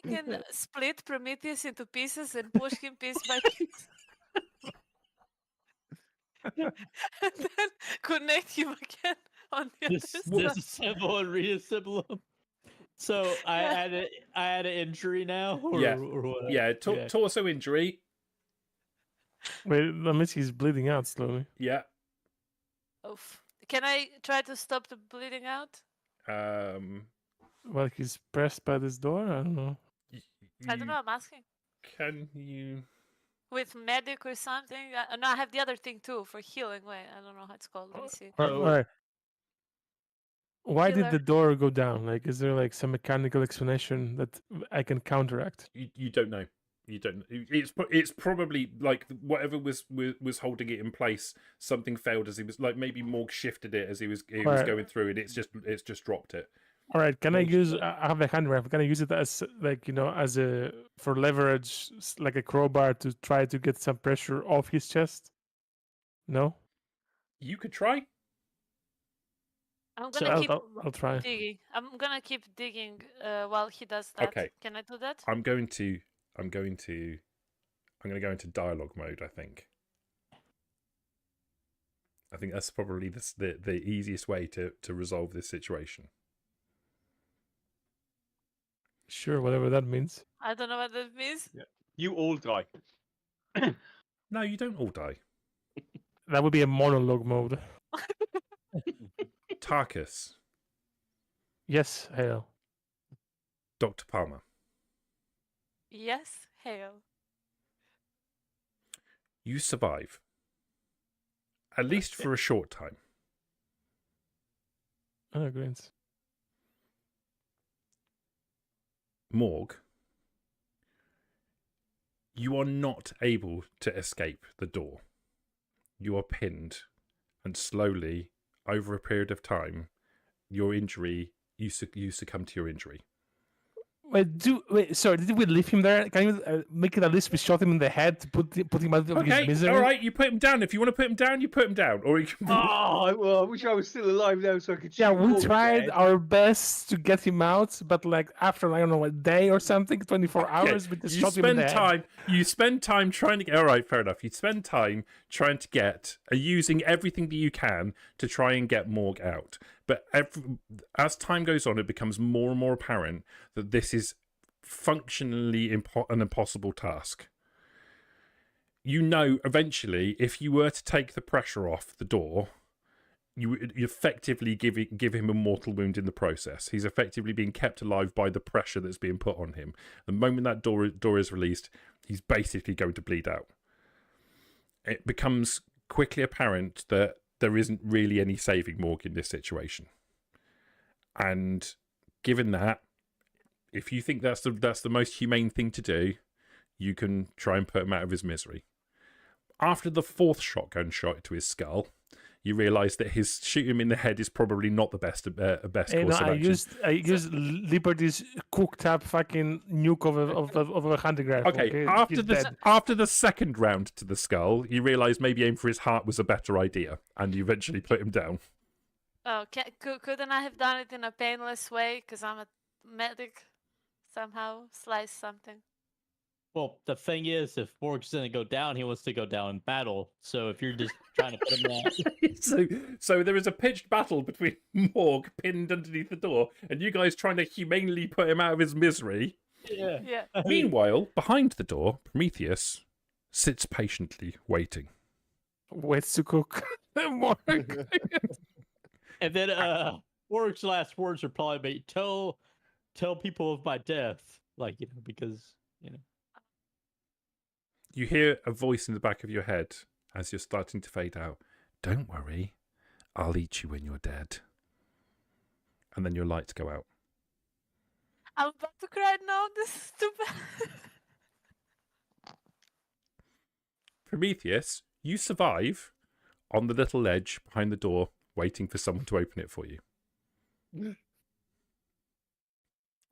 [SPEAKER 2] We can split Prometheus into pieces and push him piece by piece. And then connect him again on the other side.
[SPEAKER 7] Disassemble and reassemble them. So I
[SPEAKER 2] Yeah.
[SPEAKER 7] had an injury now, or,
[SPEAKER 1] Yeah.
[SPEAKER 7] or what?
[SPEAKER 1] Yeah, torso injury.
[SPEAKER 4] Wait, that means he's bleeding out slowly.
[SPEAKER 1] Yeah.
[SPEAKER 2] Oof. Can I try to stop the bleeding out?
[SPEAKER 4] Well, he's pressed by this door. I don't know.
[SPEAKER 2] I don't know. I'm asking.
[SPEAKER 1] Can you?
[SPEAKER 2] With medic or something? No, I have the other thing too for healing. Wait, I don't know how it's called. Let me see.
[SPEAKER 4] All right. Why did
[SPEAKER 2] Healer.
[SPEAKER 4] the door go down? Like, is there like some mechanical explanation that I can counteract?
[SPEAKER 1] You don't know. You don't. It's probably like whatever was holding it in place. Something failed as he was like maybe Morg shifted it as he was
[SPEAKER 4] Right.
[SPEAKER 1] going through, and it's just dropped it.
[SPEAKER 4] All right, can I
[SPEAKER 7] Well,
[SPEAKER 4] use?
[SPEAKER 7] but-
[SPEAKER 4] I have a hand wrap. Can I use it as like as a for leverage, like a crowbar to try to get some pressure off his chest? No.
[SPEAKER 1] You could try.
[SPEAKER 2] I'm
[SPEAKER 7] So
[SPEAKER 2] gonna keep
[SPEAKER 4] I'll try.
[SPEAKER 2] digging. I'm gonna keep digging while he does that.
[SPEAKER 1] Okay.
[SPEAKER 2] Can I do that?
[SPEAKER 1] I'm going to go into dialogue mode. I think that's probably the easiest way to resolve this situation.
[SPEAKER 4] Sure, whatever that means.
[SPEAKER 2] I don't know what that means.
[SPEAKER 3] You all die.
[SPEAKER 1] No, you don't all die.
[SPEAKER 4] That would be a monologue mode.
[SPEAKER 1] Tarkus,
[SPEAKER 4] Yes, Hale.
[SPEAKER 1] Dr. Palmer,
[SPEAKER 2] Yes, hail.
[SPEAKER 1] you survive. At least for a short time.
[SPEAKER 4] Oh, great.
[SPEAKER 1] Morg, you are not able to escape the door. You are pinned, and slowly, over a period of time, your injury, you succumb to your injury.
[SPEAKER 4] Wait, sorry, did we leave him there? Can you make it at least we shot him in the head to put him out of his
[SPEAKER 1] Okay,
[SPEAKER 4] misery?
[SPEAKER 1] all right, you put him down. If you want to put him down, you put him down. Or you can...
[SPEAKER 3] Oh, well, I wish I was still alive now so I could
[SPEAKER 4] Yeah,
[SPEAKER 3] shoot
[SPEAKER 4] we
[SPEAKER 3] all
[SPEAKER 4] tried
[SPEAKER 3] dead.
[SPEAKER 4] our best to get him out, but like after I don't know a day or something, 24 hours, we just
[SPEAKER 1] you
[SPEAKER 4] shot him in the head.
[SPEAKER 1] You spend time trying to get. All right, fair enough. You spend time trying to get, using everything that you can to try and get Morg out. But as time goes on, it becomes more and more apparent that this is functionally an impossible task. You know, eventually, if you were to take the pressure off the door, you effectively give him a mortal wound in the process. He's effectively being kept alive by the pressure that's being put on him. The moment that door is released, he's basically going to bleed out. It becomes quickly apparent that there isn't really any saving Morg in this situation. And given that, if you think that's the most humane thing to do, you can try and put him out of his misery. After the fourth shotgun shot to his skull, you realise that his shooting him in the head is probably not the best course of action.
[SPEAKER 4] I used Liberty's cooked up fucking nuke of a hand rifle.
[SPEAKER 1] Okay,
[SPEAKER 4] He's dead.
[SPEAKER 1] after the second round to the skull, you realise maybe aim for his heart was a better idea, and you eventually put him down.
[SPEAKER 2] Oh, couldn't I have done it in a painless way? Because I'm a medic somehow slice something?
[SPEAKER 7] Well, the thing is, if Borg's gonna go down, he wants to go down in battle. So if you're just trying to put him down,
[SPEAKER 1] so there is a pitched battle between Morg pinned underneath the door, and you guys trying to humanely put him out of his misery.
[SPEAKER 7] yeah.
[SPEAKER 2] Yeah.
[SPEAKER 1] Meanwhile, behind the door, Prometheus sits patiently waiting.
[SPEAKER 4] Waits to cook more.
[SPEAKER 7] And then Borg's last words are probably be tell people of my death, like because
[SPEAKER 1] You hear a voice in the back of your head as you're starting to fade out. Don't worry, I'll eat you when you're dead. And then your lights go out.
[SPEAKER 2] I'm about to cry now. This is too bad.
[SPEAKER 1] Prometheus, you survive on the little ledge behind the door, waiting for someone to open it for you.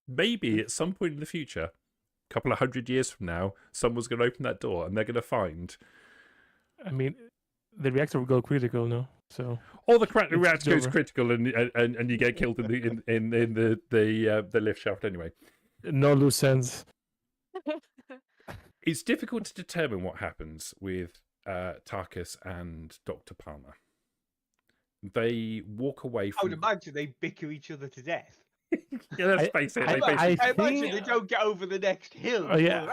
[SPEAKER 1] Maybe at some point in the future, a couple of 100 years from now, someone's going to open that door and they're going to find...
[SPEAKER 4] I mean, the reactor will go critical, no? So
[SPEAKER 1] or the reactor goes
[SPEAKER 4] over.
[SPEAKER 1] critical and you get killed in the lift shaft anyway.
[SPEAKER 4] No loose ends.
[SPEAKER 1] It's difficult to determine what happens with Tarkus and Dr. Palmer. They walk away
[SPEAKER 3] I
[SPEAKER 1] from...
[SPEAKER 3] would imagine they bicker each other to death.
[SPEAKER 1] Yeah, let's face it. They basically...
[SPEAKER 3] I imagine
[SPEAKER 4] think-
[SPEAKER 3] they don't get over the next hill.
[SPEAKER 4] Oh, yeah.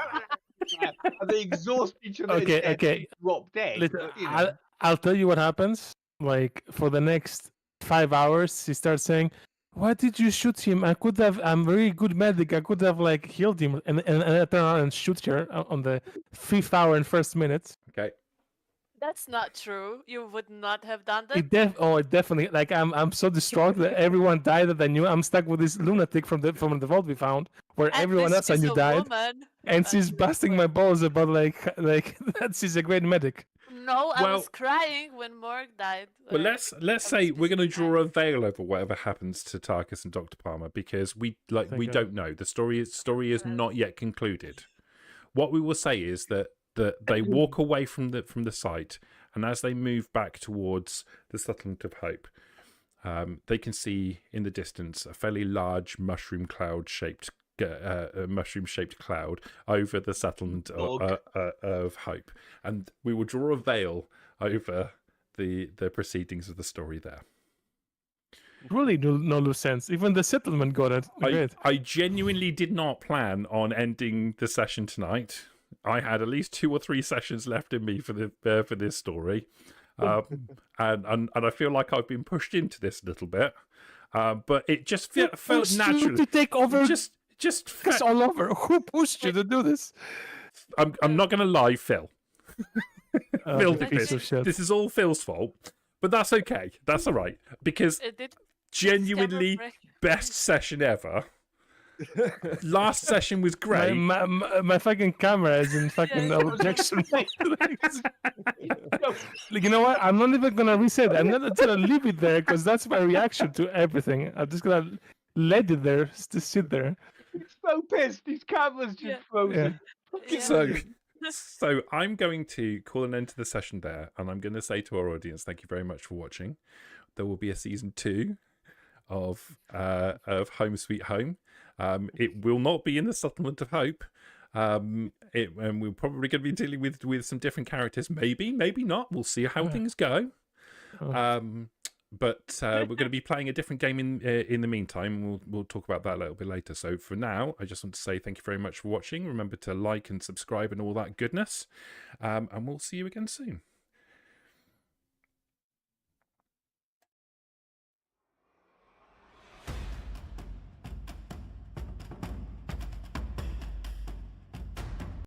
[SPEAKER 3] And they exhaust each other.
[SPEAKER 4] Okay,
[SPEAKER 3] to death
[SPEAKER 4] okay.
[SPEAKER 3] and drop dead.
[SPEAKER 4] Listen,
[SPEAKER 3] but, you know.
[SPEAKER 4] I'll tell you what happens. Like for the next 5 hours, he starts saying, "Why did you shoot him? I could have. I'm very good medic. I could have like healed him." And I turn around and shoot her on the 5th hour and 1st minute.
[SPEAKER 1] Okay.
[SPEAKER 2] That's not true. You would not have done that.
[SPEAKER 4] It definitely. Like I'm so distraught that everyone died that I knew. I'm stuck with this lunatic from the vault we found, where
[SPEAKER 2] And
[SPEAKER 4] everyone
[SPEAKER 2] this
[SPEAKER 4] else I
[SPEAKER 2] is
[SPEAKER 4] knew
[SPEAKER 2] a
[SPEAKER 4] died,
[SPEAKER 2] woman.
[SPEAKER 4] and
[SPEAKER 2] That's
[SPEAKER 4] she's
[SPEAKER 2] the
[SPEAKER 4] busting
[SPEAKER 2] point.
[SPEAKER 4] my balls about like that she's a great medic.
[SPEAKER 2] No, I
[SPEAKER 1] Well-
[SPEAKER 2] was crying when Morg died.
[SPEAKER 1] Well,
[SPEAKER 2] Like,
[SPEAKER 1] let's say we're going to draw a veil over whatever happens to Tarkus and Dr. Palmer because we
[SPEAKER 4] Thank God.
[SPEAKER 1] don't know. The story is not yet concluded. What we will say is that they walk away from the site, and as they move back towards the settlement of Hope, they can see in the distance a fairly large mushroom shaped cloud over the settlement of Hope, and we will draw a veil over the proceedings of the story there.
[SPEAKER 4] Really, no loose sense. Even the settlement got it. Great.
[SPEAKER 1] I genuinely did not plan on ending the session tonight. I had at least 2 or 3 sessions left in me for this story, and I feel like I've been pushed into this a little bit, but it just felt
[SPEAKER 4] Pushed you
[SPEAKER 1] natural.
[SPEAKER 4] to take over.
[SPEAKER 1] Just
[SPEAKER 4] It's all over. Who pushed you to do this?
[SPEAKER 1] I'm not going to lie, Phil. Phil did
[SPEAKER 4] piece
[SPEAKER 1] this.
[SPEAKER 4] of shit.
[SPEAKER 1] This is all Phil's fault, but that's okay. That's all right because
[SPEAKER 2] it did
[SPEAKER 1] genuinely
[SPEAKER 2] break.
[SPEAKER 1] best session ever. Last session was great.
[SPEAKER 4] My fucking camera is in fucking
[SPEAKER 2] Yeah.
[SPEAKER 4] objection. Like, you know what? I'm not even gonna reset it. I'm not gonna leave it there because that's my reaction to everything. I'm just gonna let it there, to sit there.
[SPEAKER 3] He's so pissed. His camera's just
[SPEAKER 2] Yeah.
[SPEAKER 3] frozen.
[SPEAKER 2] Yeah.
[SPEAKER 1] So I'm going to call an end to the session there, and I'm going to say to our audience, thank you very much for watching. There will be a season 2 of Home Sweet Home. It will not be in the Settlement of Hope. And we're probably going to be dealing with some different characters. Maybe not. We'll see how things go. But we're going to be playing a different game in the meantime. We'll talk about that a little bit later. So for now, I just want to say thank you very much for watching. Remember to like and subscribe and all that goodness. And we'll see you again soon.